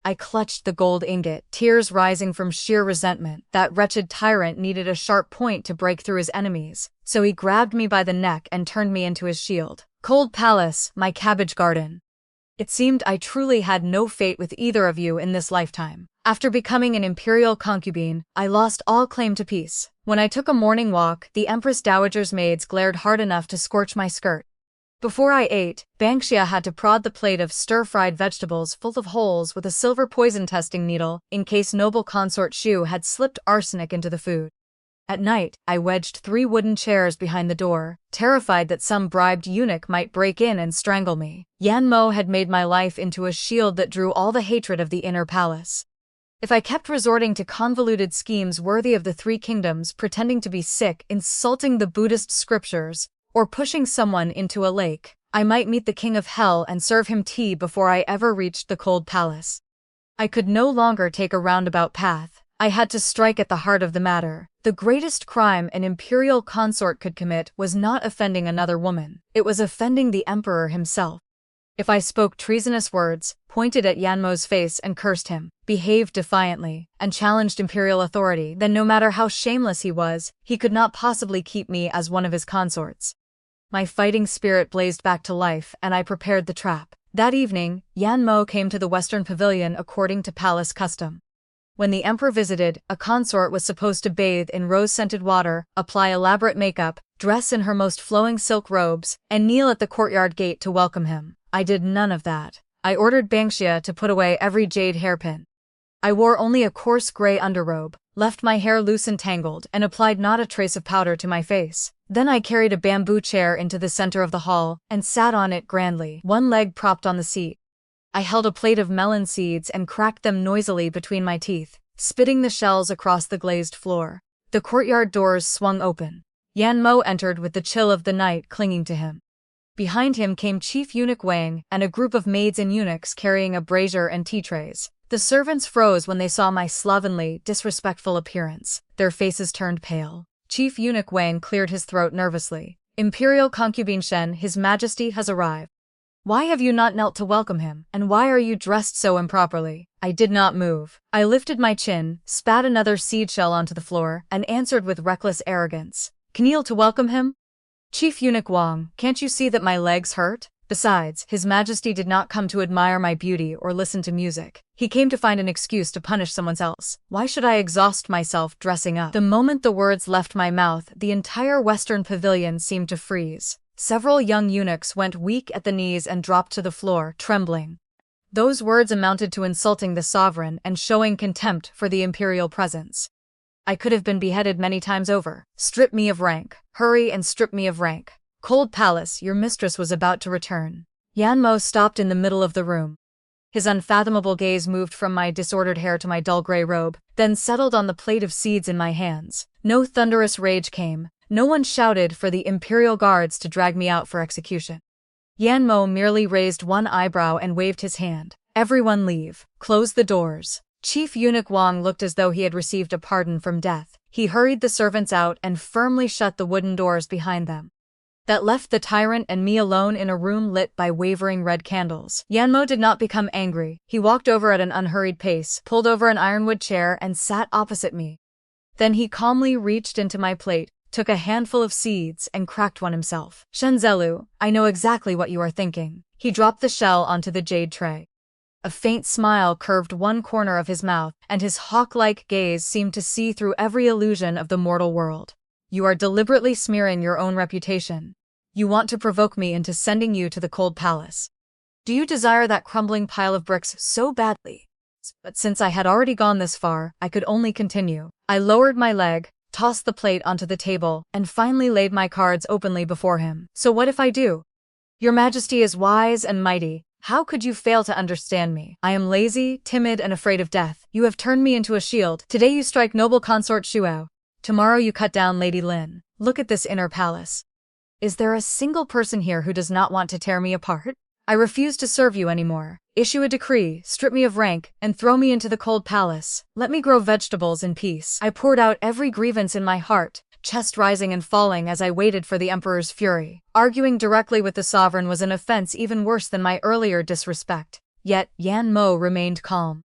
Speaker 1: I clutched the gold ingot, tears rising from sheer resentment. That wretched tyrant needed a sharp point to break through his enemies, so he grabbed me by the neck and turned me into his shield. Cold Palace, my cabbage garden. It seemed I truly had no fate with either of you in this lifetime. After becoming an imperial concubine, I lost all claim to peace. When I took a morning walk, the Empress Dowager's maids glared hard enough to scorch my skirt. Before I ate, Bangxia had to prod the plate of stir-fried vegetables full of holes with a silver poison testing needle in case noble consort Shu had slipped arsenic into the food. At night, I wedged 3 wooden chairs behind the door, terrified that some bribed eunuch might break in and strangle me. Yan Mo had made my life into a shield that drew all the hatred of the inner palace. If I kept resorting to convoluted schemes worthy of the 3 kingdoms, pretending to be sick, insulting the Buddhist scriptures, or pushing someone into a lake, I might meet the king of hell and serve him tea before I ever reached the cold palace. I could no longer take a roundabout path. I had to strike at the heart of the matter. The greatest crime an imperial consort could commit was not offending another woman. It was offending the emperor himself. If I spoke treasonous words, pointed at Yan Mo's face and cursed him, behaved defiantly, and challenged imperial authority, then no matter how shameless he was, he could not possibly keep me as one of his consorts. My fighting spirit blazed back to life, and I prepared the trap. That evening, Yan Mo came to the Western Pavilion according to palace custom. When the emperor visited, a consort was supposed to bathe in rose-scented water, apply elaborate makeup, dress in her most flowing silk robes, and kneel at the courtyard gate to welcome him. I did none of that. I ordered Bangxia to put away every jade hairpin. I wore only a coarse gray underrobe, left my hair loose and tangled, and applied not a trace of powder to my face. Then I carried a bamboo chair into the center of the hall and sat on it grandly, one leg propped on the seat. I held a plate of melon seeds and cracked them noisily between my teeth, spitting the shells across the glazed floor. The courtyard doors swung open. Yan Mo entered with the chill of the night clinging to him. Behind him came Chief Eunuch Wang and a group of maids and eunuchs carrying a brazier and tea trays. The servants froze when they saw my slovenly, disrespectful appearance. Their faces turned pale. Chief Eunuch Wang cleared his throat nervously. Imperial Concubine Shen, His Majesty has arrived. Why have you not knelt to welcome him, and why are you dressed so improperly? I did not move. I lifted my chin, spat another seed shell onto the floor, and answered with reckless arrogance. Kneel to welcome him? Chief Eunuch Wang, can't you see that my legs hurt? Besides, His Majesty did not come to admire my beauty or listen to music. He came to find an excuse to punish someone else. Why should I exhaust myself dressing up? The moment the words left my mouth, the entire Western Pavilion seemed to freeze. several young eunuchs went weak at the knees and dropped to the floor, trembling. Those words amounted to insulting the sovereign and showing contempt for the imperial presence. I could have been beheaded many times over. Strip me of rank. Hurry and strip me of rank. Cold Palace, your mistress was about to return. Yan Mo stopped in the middle of the room. His unfathomable gaze moved from my disordered hair to my dull gray robe, then settled on the plate of seeds in my hands. No thunderous rage came. No one shouted for the imperial guards to drag me out for execution. Yan Mo merely raised one eyebrow and waved his hand. Everyone leave. Close the doors. Chief Eunuch Wang looked as though he had received a pardon from death. He hurried the servants out and firmly shut the wooden doors behind them. That left the tyrant and me alone in a room lit by wavering red candles. Yan Mo did not become angry. He walked over at an unhurried pace, pulled over an ironwood chair, and sat opposite me. Then he calmly reached into my plate, took a handful of seeds, and cracked one himself. Shenzelu, I know exactly what you are thinking. He dropped the shell onto the jade tray. A faint smile curved one corner of his mouth, and his hawk-like gaze seemed to see through every illusion of the mortal world. You are deliberately smearing your own reputation. You want to provoke me into sending you to the Cold Palace. Do you desire that crumbling pile of bricks so badly? But since I had already gone this far, I could only continue. I lowered my leg, tossed the plate onto the table, and finally laid my cards openly before him. So what if I do? Your Majesty is wise and mighty. How could you fail to understand me? I am lazy, timid, and afraid of death. You have turned me into a shield. Today you strike noble consort Shuao. Tomorrow you cut down Lady Lin. Look at this inner palace. Is there a single person here who does not want to tear me apart? I refuse to serve you anymore. Issue a decree, strip me of rank, and throw me into the Cold Palace. Let me grow vegetables in peace. I poured out every grievance in my heart, chest rising and falling as I waited for the emperor's fury. Arguing directly with the sovereign was an offense even worse than my earlier disrespect. Yet, Yan Mo remained calm.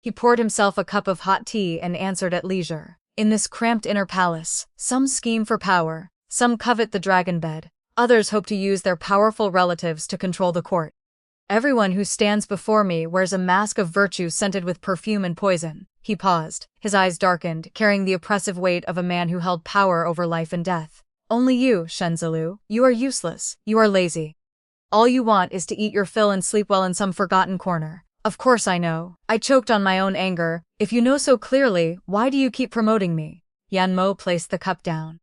Speaker 1: He poured himself a cup of hot tea and answered at leisure. In this cramped inner palace, some scheme for power, some covet the dragon bed, others hope to use their powerful relatives to control the court. Everyone who stands before me wears a mask of virtue scented with perfume and poison. He paused, his eyes darkened, carrying the oppressive weight of a man who held power over life and death. Only you, Shenzelu, you are useless, you are lazy. All you want is to eat your fill and sleep well in some forgotten corner. Of course I know. I choked on my own anger. If you know so clearly, why do you keep promoting me? Yan Mo placed the cup down.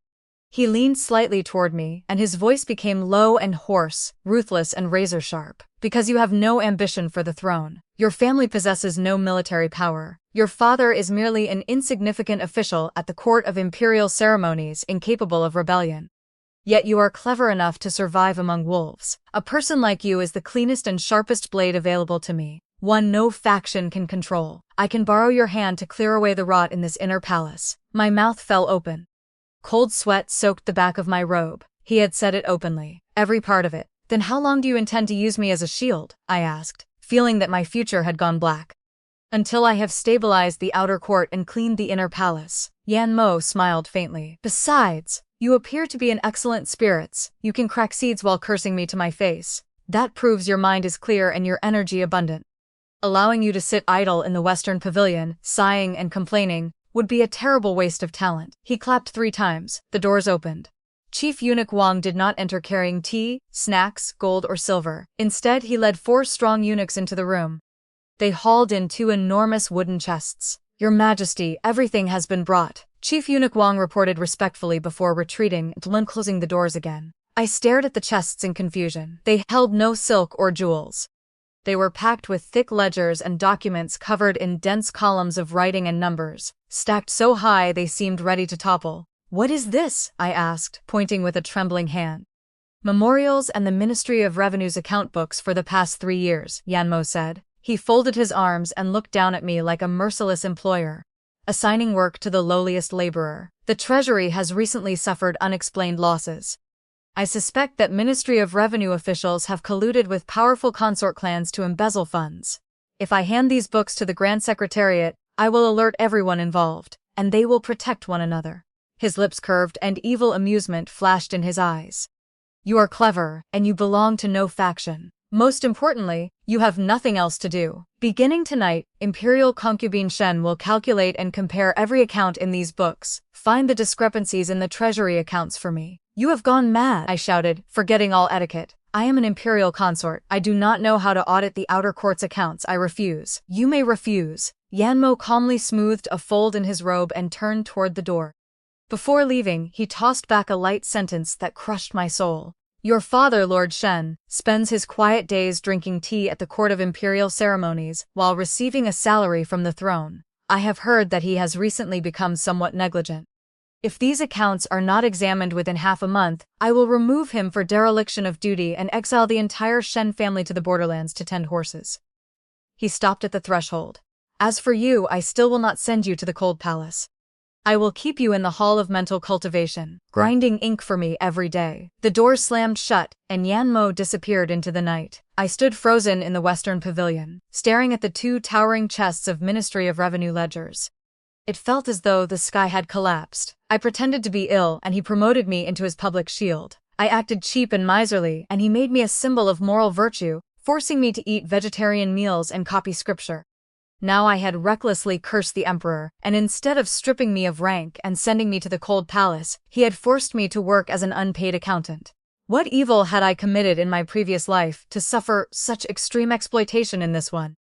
Speaker 1: He leaned slightly toward me, and his voice became low and hoarse, ruthless and razor-sharp. Because you have no ambition for the throne. Your family possesses no military power. Your father is merely an insignificant official at the court of imperial ceremonies, incapable of rebellion. Yet you are clever enough to survive among wolves. A person like you is the cleanest and sharpest blade available to me. One no faction can control. I can borrow your hand to clear away the rot in this inner palace. My mouth fell open. Cold sweat soaked the back of my robe. He had said it openly. Every part of it. Then how long do you intend to use me as a shield? I asked, feeling that my future had gone black. Until I have stabilized the outer court and cleaned the inner palace. Yan Mo smiled faintly. Besides, you appear to be in excellent spirits. You can crack seeds while cursing me to my face. That proves your mind is clear and your energy abundant. Allowing you to sit idle in the Western Pavilion, sighing and complaining, would be a terrible waste of talent. He clapped 3 times. The doors opened. Chief Eunuch Wang did not enter carrying tea, snacks, gold, or silver. Instead, he led 4 strong eunuchs into the room. They hauled in 2 enormous wooden chests. Your Majesty, everything has been brought. Chief Eunuch Wang reported respectfully before retreating and closing the doors again. I stared at the chests in confusion. They held no silk or jewels. They were packed with thick ledgers and documents covered in dense columns of writing and numbers, stacked so high they seemed ready to topple. What is this? I asked, pointing with a trembling hand. Memorials and the Ministry of Revenue's account books for the past 3 years, Yan Mo said. He folded his arms and looked down at me like a merciless employer, assigning work to the lowliest laborer. The Treasury has recently suffered unexplained losses. I suspect that Ministry of Revenue officials have colluded with powerful consort clans to embezzle funds. If I hand these books to the Grand Secretariat, I will alert everyone involved, and they will protect one another. His lips curved and evil amusement flashed in his eyes. You are clever, and you belong to no faction. Most importantly, you have nothing else to do. Beginning tonight, Imperial concubine Shen will calculate and compare every account in these books. Find the discrepancies in the treasury accounts for me. You have gone mad, I shouted, forgetting all etiquette. I am an imperial consort. I do not know how to audit the outer court's accounts. I refuse. You may refuse. Yanmo calmly smoothed a fold in his robe and turned toward the door. Before leaving, he tossed back a light sentence that crushed my soul. Your father, Lord Shen, spends his quiet days drinking tea at the court of imperial ceremonies while receiving a salary from the throne. I have heard that he has recently become somewhat negligent. If these accounts are not examined within half a month, I will remove him for dereliction of duty and exile the entire Shen family to the borderlands to tend horses. He stopped at the threshold. As for you, I still will not send you to the cold palace. I will keep you in the hall of mental cultivation, grinding ink for me every day. The door slammed shut, and Yanmo disappeared into the night. I stood frozen in the western pavilion, staring at the two towering chests of Ministry of Revenue ledgers. It felt as though the sky had collapsed. I pretended to be ill, and he promoted me into his public shield. I acted cheap and miserly, and he made me a symbol of moral virtue, forcing me to eat vegetarian meals and copy scripture. Now I had recklessly cursed the emperor, and instead of stripping me of rank and sending me to the cold palace, he had forced me to work as an unpaid accountant. What evil had I committed in my previous life to suffer such extreme exploitation in this one?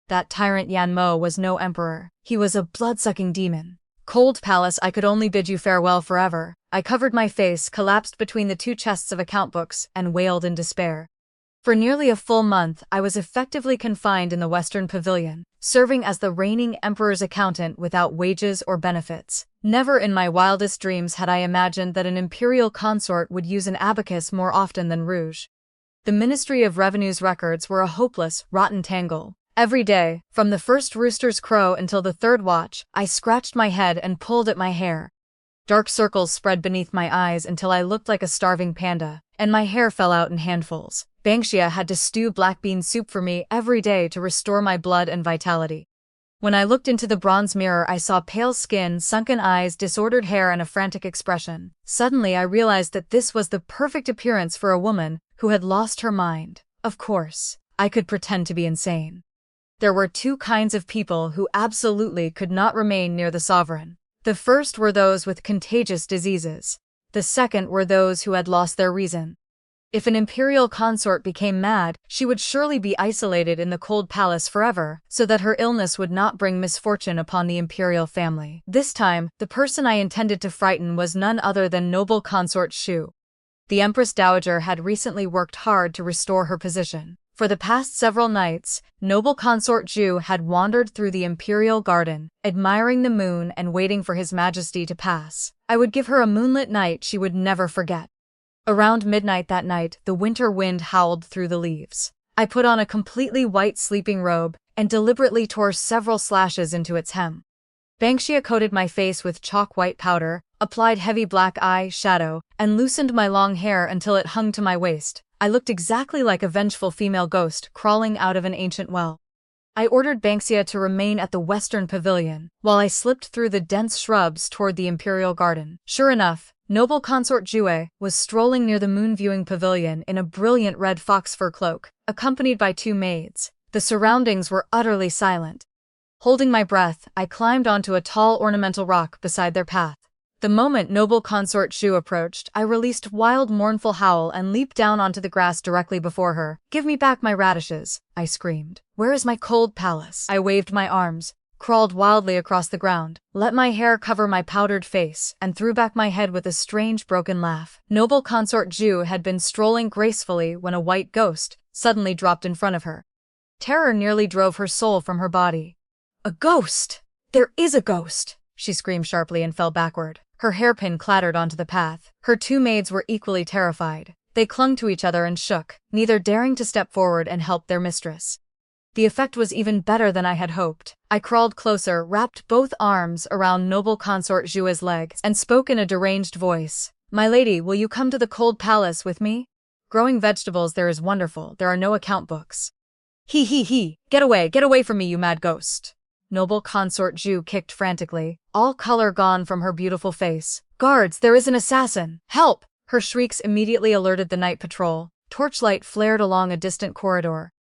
Speaker 1: That tyrant Yanmo was no emperor. He was a blood-sucking demon. Cold palace, I could only bid you farewell forever. I covered my face, collapsed between the two chests of account books, and wailed in despair. For nearly a full month, I was effectively confined in the Western Pavilion, serving as the reigning emperor's accountant without wages or benefits. Never in my wildest dreams had I imagined that an imperial consort would use an abacus more often than rouge. The Ministry of Revenue's records were a hopeless, rotten tangle. Every day, from the first rooster's crow until the third watch, I scratched my head and pulled at my hair. Dark circles spread beneath my eyes until I looked like a starving panda, and my hair fell out in handfuls. Bangxia had to stew black bean soup for me every day to restore my blood and vitality. When I looked into the bronze mirror, I saw pale skin, sunken eyes, disordered hair, and a frantic expression. Suddenly, I realized that this was the perfect appearance for a woman who had lost her mind. Of course, I could pretend to be insane. There were two kinds of people who absolutely could not remain near the sovereign. The first were those with contagious diseases. The second were those who had lost their reason. If an imperial consort became mad, she would surely be isolated in the cold palace forever, so that her illness would not bring misfortune upon the imperial family. This time, the person I intended to frighten was none other than noble consort Shu. The Empress Dowager had recently worked hard to restore her position. For the past several nights, noble consort Zhu had wandered through the imperial garden, admiring the moon and waiting for His Majesty to pass. I would give her a moonlit night she would never forget. Around midnight that night, the winter wind howled through the leaves. I put on a completely white sleeping robe and deliberately tore several slashes into its hem. Bangxia coated my face with chalk white powder, applied heavy black eye shadow, and loosened my long hair until it hung to my waist. I looked exactly like a vengeful female ghost crawling out of an ancient well. I ordered Bangxia to remain at the Western Pavilion, while I slipped through the dense shrubs toward the Imperial Garden. Sure enough, noble consort Jue was strolling near the moon-viewing pavilion in a brilliant red fox fur cloak, accompanied by two maids. The surroundings were utterly silent. Holding my breath, I climbed onto a tall ornamental rock beside their path. The moment noble consort Shu approached, I released a wild mournful howl and leaped down onto the grass directly before her. "Give me back my radishes," I screamed. "Where is my cold palace?" I waved my arms, crawled wildly across the ground, let my hair cover my powdered face, and threw back my head with a strange broken laugh. Noble consort Zhu had been strolling gracefully when a white ghost suddenly dropped in front of her. Terror nearly drove her soul from her body. "A ghost! There is a ghost!" she screamed sharply and fell backward. Her hairpin clattered onto the path. Her two maids were equally terrified. They clung to each other and shook, neither daring to step forward and help their mistress. The effect was even better than I had hoped. I crawled closer, wrapped both arms around noble consort Zhu's legs, and spoke in a deranged voice. "My lady, will you come to the cold palace with me? Growing vegetables there is wonderful, there are no account books." He, get away from me, you mad ghost." Noble consort Zhu kicked frantically, all color gone from her beautiful face. "Guards, there is an assassin! Help!" Her shrieks immediately alerted the night patrol. Torchlight flared along a distant corridor.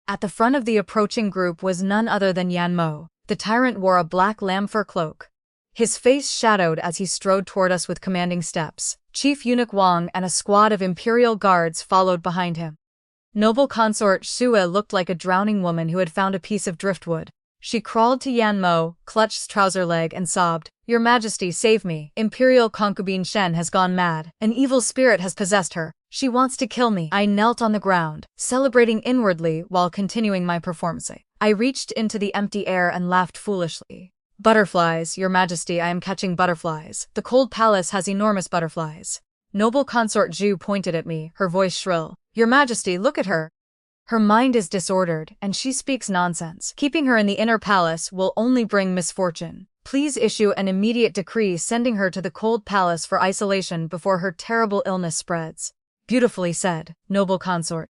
Speaker 1: At the front of the approaching group was none other than Yan Mo. The tyrant wore a black lamb fur cloak. His face shadowed as he strode toward us with commanding steps. Chief Eunuch Wang and a squad of imperial guards followed behind him. Noble consort Xue looked like a drowning woman who had found a piece of driftwood. She crawled to Yan Mo, clutched his trouser leg and sobbed, "Your Majesty, save me. Imperial concubine Shen has gone mad. An evil spirit has possessed her. She wants to kill me." I knelt on the ground, celebrating inwardly while continuing my performance. I reached into the empty air and laughed foolishly. "Butterflies, Your Majesty, I am catching butterflies. The cold palace has enormous butterflies." Noble consort Zhu pointed at me, her voice shrill. "Your Majesty, look at her. Her mind is disordered, and she speaks nonsense. Keeping her in the inner palace will only bring misfortune. Please issue an immediate decree sending her to the cold palace for isolation before her terrible illness spreads." Beautifully said, noble consort.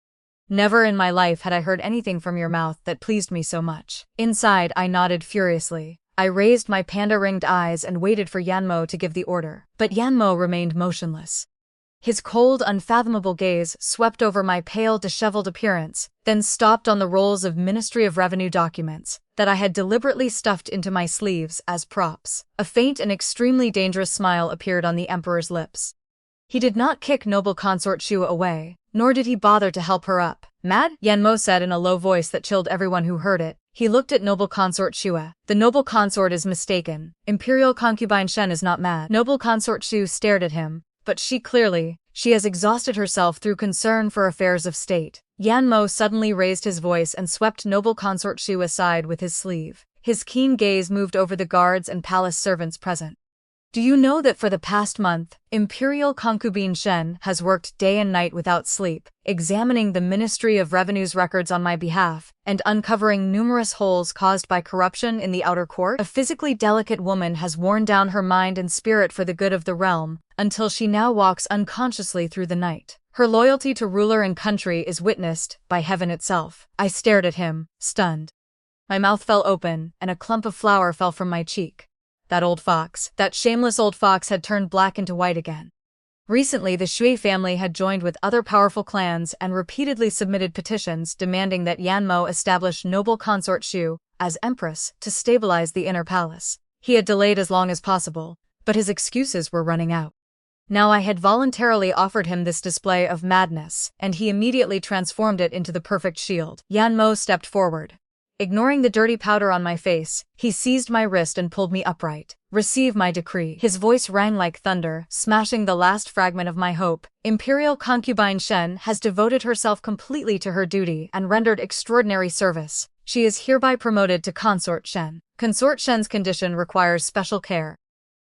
Speaker 1: Never in my life had I heard anything from your mouth that pleased me so much. Inside, I nodded furiously. I raised my panda-ringed eyes and waited for Yanmo to give the order. But Yanmo remained motionless. His cold, unfathomable gaze swept over my pale, disheveled appearance, then stopped on the rolls of Ministry of Revenue documents that I had deliberately stuffed into my sleeves as props. A faint and extremely dangerous smile appeared on the Emperor's lips. He did not kick noble consort Xue away, nor did he bother to help her up. "Mad?" Yanmo said in a low voice that chilled everyone who heard it. He looked at noble consort Xue. "The noble consort is mistaken. Imperial concubine Shen is not mad." Noble consort Xue stared at him, but she has exhausted herself through concern for affairs of state. Yanmo suddenly raised his voice and swept noble consort Xue aside with his sleeve. His keen gaze moved over the guards and palace servants present. "Do you know that for the past month, Imperial concubine Shen has worked day and night without sleep, examining the Ministry of Revenue's records on my behalf, and uncovering numerous holes caused by corruption in the outer court? A physically delicate woman has worn down her mind and spirit for the good of the realm, until she now walks unconsciously through the night. Her loyalty to ruler and country is witnessed by heaven itself." I stared at him, stunned. My mouth fell open, and a clump of flour fell from my cheek. That shameless old fox had turned black into white again. Recently, the Xue family had joined with other powerful clans and repeatedly submitted petitions demanding that Yanmo establish noble consort Xue as empress to stabilize the inner palace. He had delayed as long as possible, but his excuses were running out. Now I had voluntarily offered him this display of madness, and he immediately transformed it into the perfect shield. Yanmo stepped forward. Ignoring the dirty powder on my face, he seized my wrist and pulled me upright. "Receive my decree." His voice rang like thunder, smashing the last fragment of my hope. Imperial concubine Shen has devoted herself completely to her duty and rendered extraordinary service. She is hereby promoted to consort Shen. Consort Shen's condition requires special care.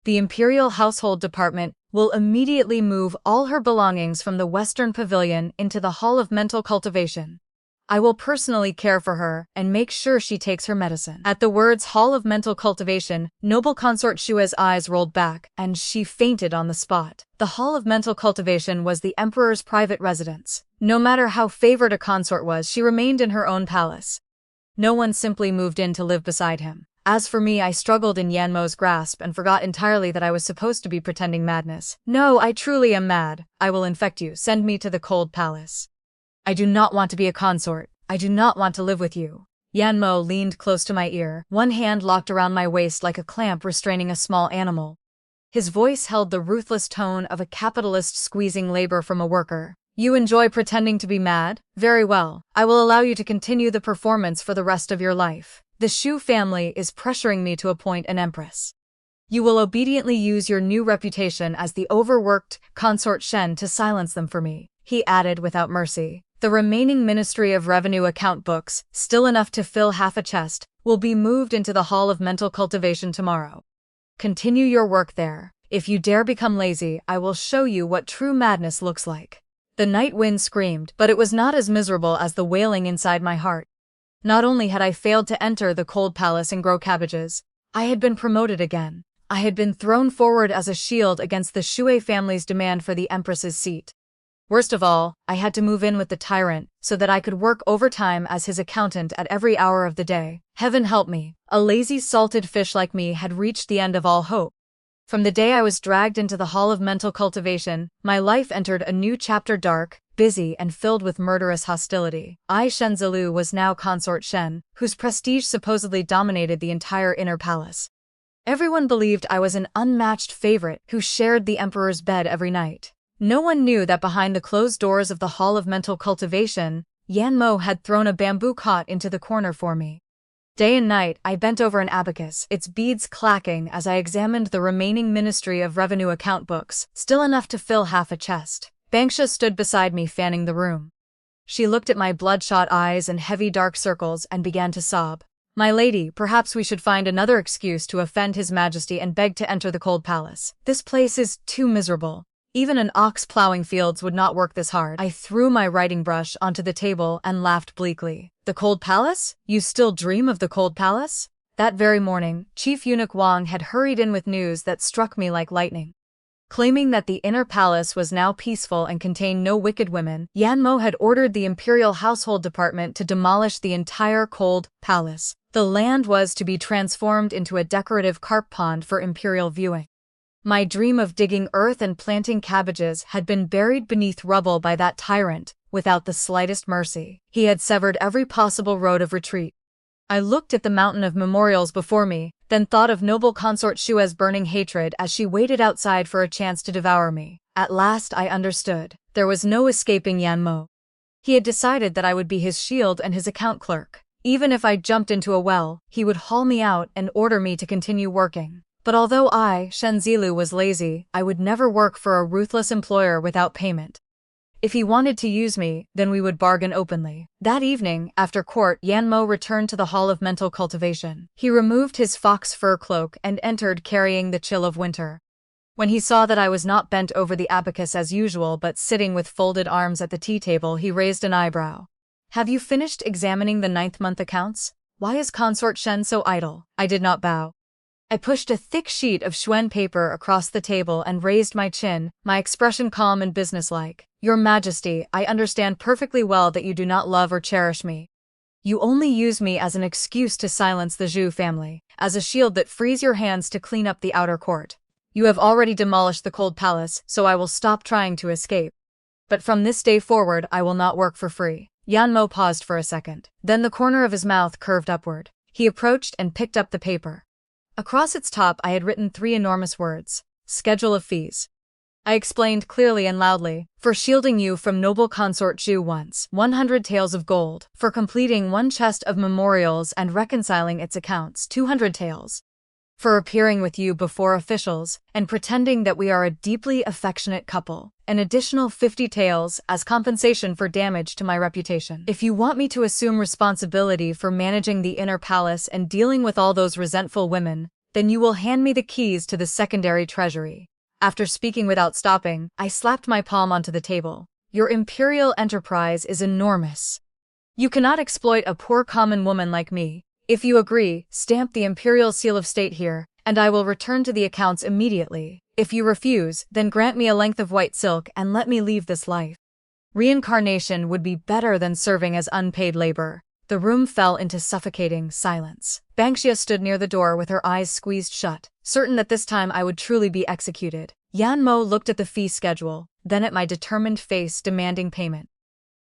Speaker 1: The Imperial Household Department will immediately move all her belongings from the Western Pavilion into the Hall of Mental Cultivation. I will personally care for her and make sure she takes her medicine. At the words Hall of Mental Cultivation, noble consort Xue's eyes rolled back, and she fainted on the spot. The Hall of Mental Cultivation was the Emperor's private residence. No matter how favored a consort was, she remained in her own palace. No one simply moved in to live beside him. As for me, I struggled in Yanmo's grasp and forgot entirely that I was supposed to be pretending madness. "No, I truly am mad. I will infect you. Send me to the cold palace. I do not want to be a consort. I do not want to live with you." Yanmo leaned close to my ear, one hand locked around my waist like a clamp restraining a small animal. His voice held the ruthless tone of a capitalist squeezing labor from a worker. "You enjoy pretending to be mad? Very well. I will allow you to continue the performance for the rest of your life. The Xue family is pressuring me to appoint an empress. You will obediently use your new reputation as the overworked consort Shen to silence them for me," he added without mercy. "The remaining Ministry of Revenue account books, still enough to fill half a chest, will be moved into the Hall of Mental Cultivation tomorrow. Continue your work there. If you dare become lazy, I will show you what true madness looks like." The night wind screamed, but it was not as miserable as the wailing inside my heart. Not only had I failed to enter the cold palace and grow cabbages, I had been promoted again. I had been thrown forward as a shield against the Xue family's demand for the empress's seat. Worst of all, I had to move in with the tyrant so that I could work overtime as his accountant at every hour of the day. Heaven help me, a lazy salted fish like me had reached the end of all hope. From the day I was dragged into the Hall of Mental Cultivation, my life entered a new chapter, dark, busy and filled with murderous hostility. I, Shenzilu, was now consort Shen, whose prestige supposedly dominated the entire inner palace. Everyone believed I was an unmatched favorite who shared the emperor's bed every night. No one knew that behind the closed doors of the Hall of Mental Cultivation, Yan Mo had thrown a bamboo cot into the corner for me. Day and night, I bent over an abacus, its beads clacking as I examined the remaining Ministry of Revenue account books, still enough to fill half a chest. Bangsha stood beside me, fanning the room. She looked at my bloodshot eyes and heavy dark circles and began to sob. "My lady, perhaps we should find another excuse to offend His Majesty and beg to enter the cold palace. This place is too miserable. Even an ox plowing fields would not work this hard." I threw my writing brush onto the table and laughed bleakly. "The cold palace? You still dream of the cold palace?" That very morning, Chief Eunuch Wang had hurried in with news that struck me like lightning. Claiming that the inner palace was now peaceful and contained no wicked women, Yan Mo had ordered the Imperial Household Department to demolish the entire cold palace. The land was to be transformed into a decorative carp pond for imperial viewing. My dream of digging earth and planting cabbages had been buried beneath rubble by that tyrant, without the slightest mercy. He had severed every possible road of retreat. I looked at the mountain of memorials before me, then thought of noble consort Shue's burning hatred as she waited outside for a chance to devour me. At last I understood. There was no escaping Yan Mo. He had decided that I would be his shield and his account clerk. Even if I jumped into a well, he would haul me out and order me to continue working. But although I, Shenzilu, was lazy, I would never work for a ruthless employer without payment. If he wanted to use me, then we would bargain openly. That evening, after court, Yan Mo returned to the Hall of Mental Cultivation. He removed his fox fur cloak and entered carrying the chill of winter. When he saw that I was not bent over the abacus as usual but sitting with folded arms at the tea table, he raised an eyebrow. "Have you finished examining the 9th month accounts? Why is consort Shen so idle?" I did not bow. I pushed a thick sheet of Xuan paper across the table and raised my chin, my expression calm and businesslike. "Your Majesty, I understand perfectly well that you do not love or cherish me. You only use me as an excuse to silence the Zhu family, as a shield that frees your hands to clean up the outer court. You have already demolished the cold palace, so I will stop trying to escape. But from this day forward, I will not work for free." Yan Mo paused for a second. Then the corner of his mouth curved upward. He approached and picked up the paper. Across its top I had written 3 enormous words: "Schedule of fees." I explained clearly and loudly: "For shielding you from noble consort Zhu once, 100 taels of gold; for completing 1 chest of memorials and reconciling its accounts, 200 taels; for appearing with you before officials and pretending that we are a deeply affectionate couple, an additional 50 taels as compensation for damage to my reputation. If you want me to assume responsibility for managing the inner palace and dealing with all those resentful women, then you will hand me the keys to the secondary treasury." After speaking without stopping, I slapped my palm onto the table. "Your imperial enterprise is enormous. You cannot exploit a poor common woman like me. If you agree, stamp the imperial seal of state here, and I will return to the accounts immediately. If you refuse, then grant me a length of white silk and let me leave this life. Reincarnation would be better than serving as unpaid labor." The room fell into suffocating silence. Bangsha stood near the door with her eyes squeezed shut, certain that this time I would truly be executed. Yan Mo looked at the fee schedule, then at my determined face demanding payment.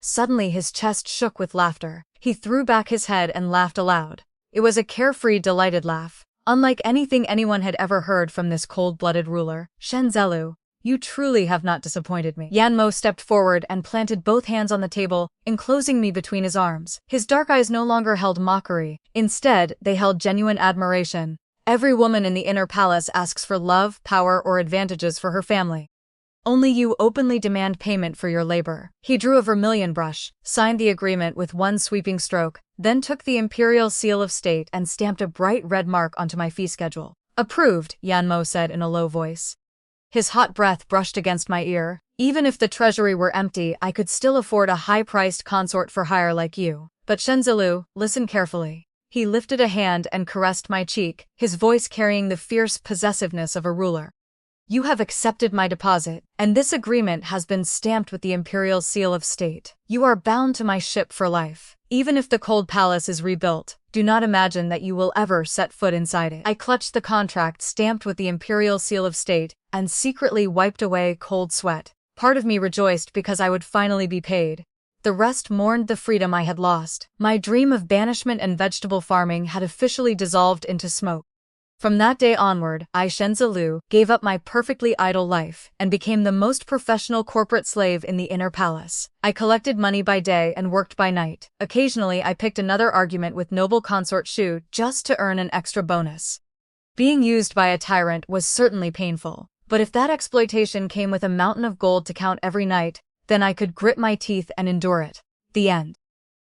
Speaker 1: Suddenly his chest shook with laughter. He threw back his head and laughed aloud. It was a carefree, delighted laugh, unlike anything anyone had ever heard from this cold-blooded ruler. "Shenzilu, you truly have not disappointed me." Yan Mo stepped forward and planted both hands on the table, enclosing me between his arms. His dark eyes no longer held mockery. Instead, they held genuine admiration. "Every woman in the inner palace asks for love, power, or advantages for her family. Only you openly demand payment for your labor." He drew a vermilion brush, signed the agreement with one sweeping stroke, then took the imperial seal of state and stamped a bright red mark onto my fee schedule. "Approved," Yan Mo said in a low voice. His hot breath brushed against my ear. "Even if the treasury were empty, I could still afford a high-priced consort for hire like you. But Shenzilu, listen carefully." He lifted a hand and caressed my cheek, his voice carrying the fierce possessiveness of a ruler. "You have accepted my deposit, and this agreement has been stamped with the imperial seal of state. You are bound to my ship for life. Even if the cold palace is rebuilt, do not imagine that you will ever set foot inside it." I clutched the contract stamped with the imperial seal of state and secretly wiped away cold sweat. Part of me rejoiced because I would finally be paid. The rest mourned the freedom I had lost. My dream of banishment and vegetable farming had officially dissolved into smoke. From that day onward, I, Shenzi, gave up my perfectly idle life and became the most professional corporate slave in the inner palace. I collected money by day and worked by night. Occasionally, I picked another argument with noble consort Shu just to earn an extra bonus. Being used by a tyrant was certainly painful, but if that exploitation came with a mountain of gold to count every night, then I could grit my teeth and endure it. The end.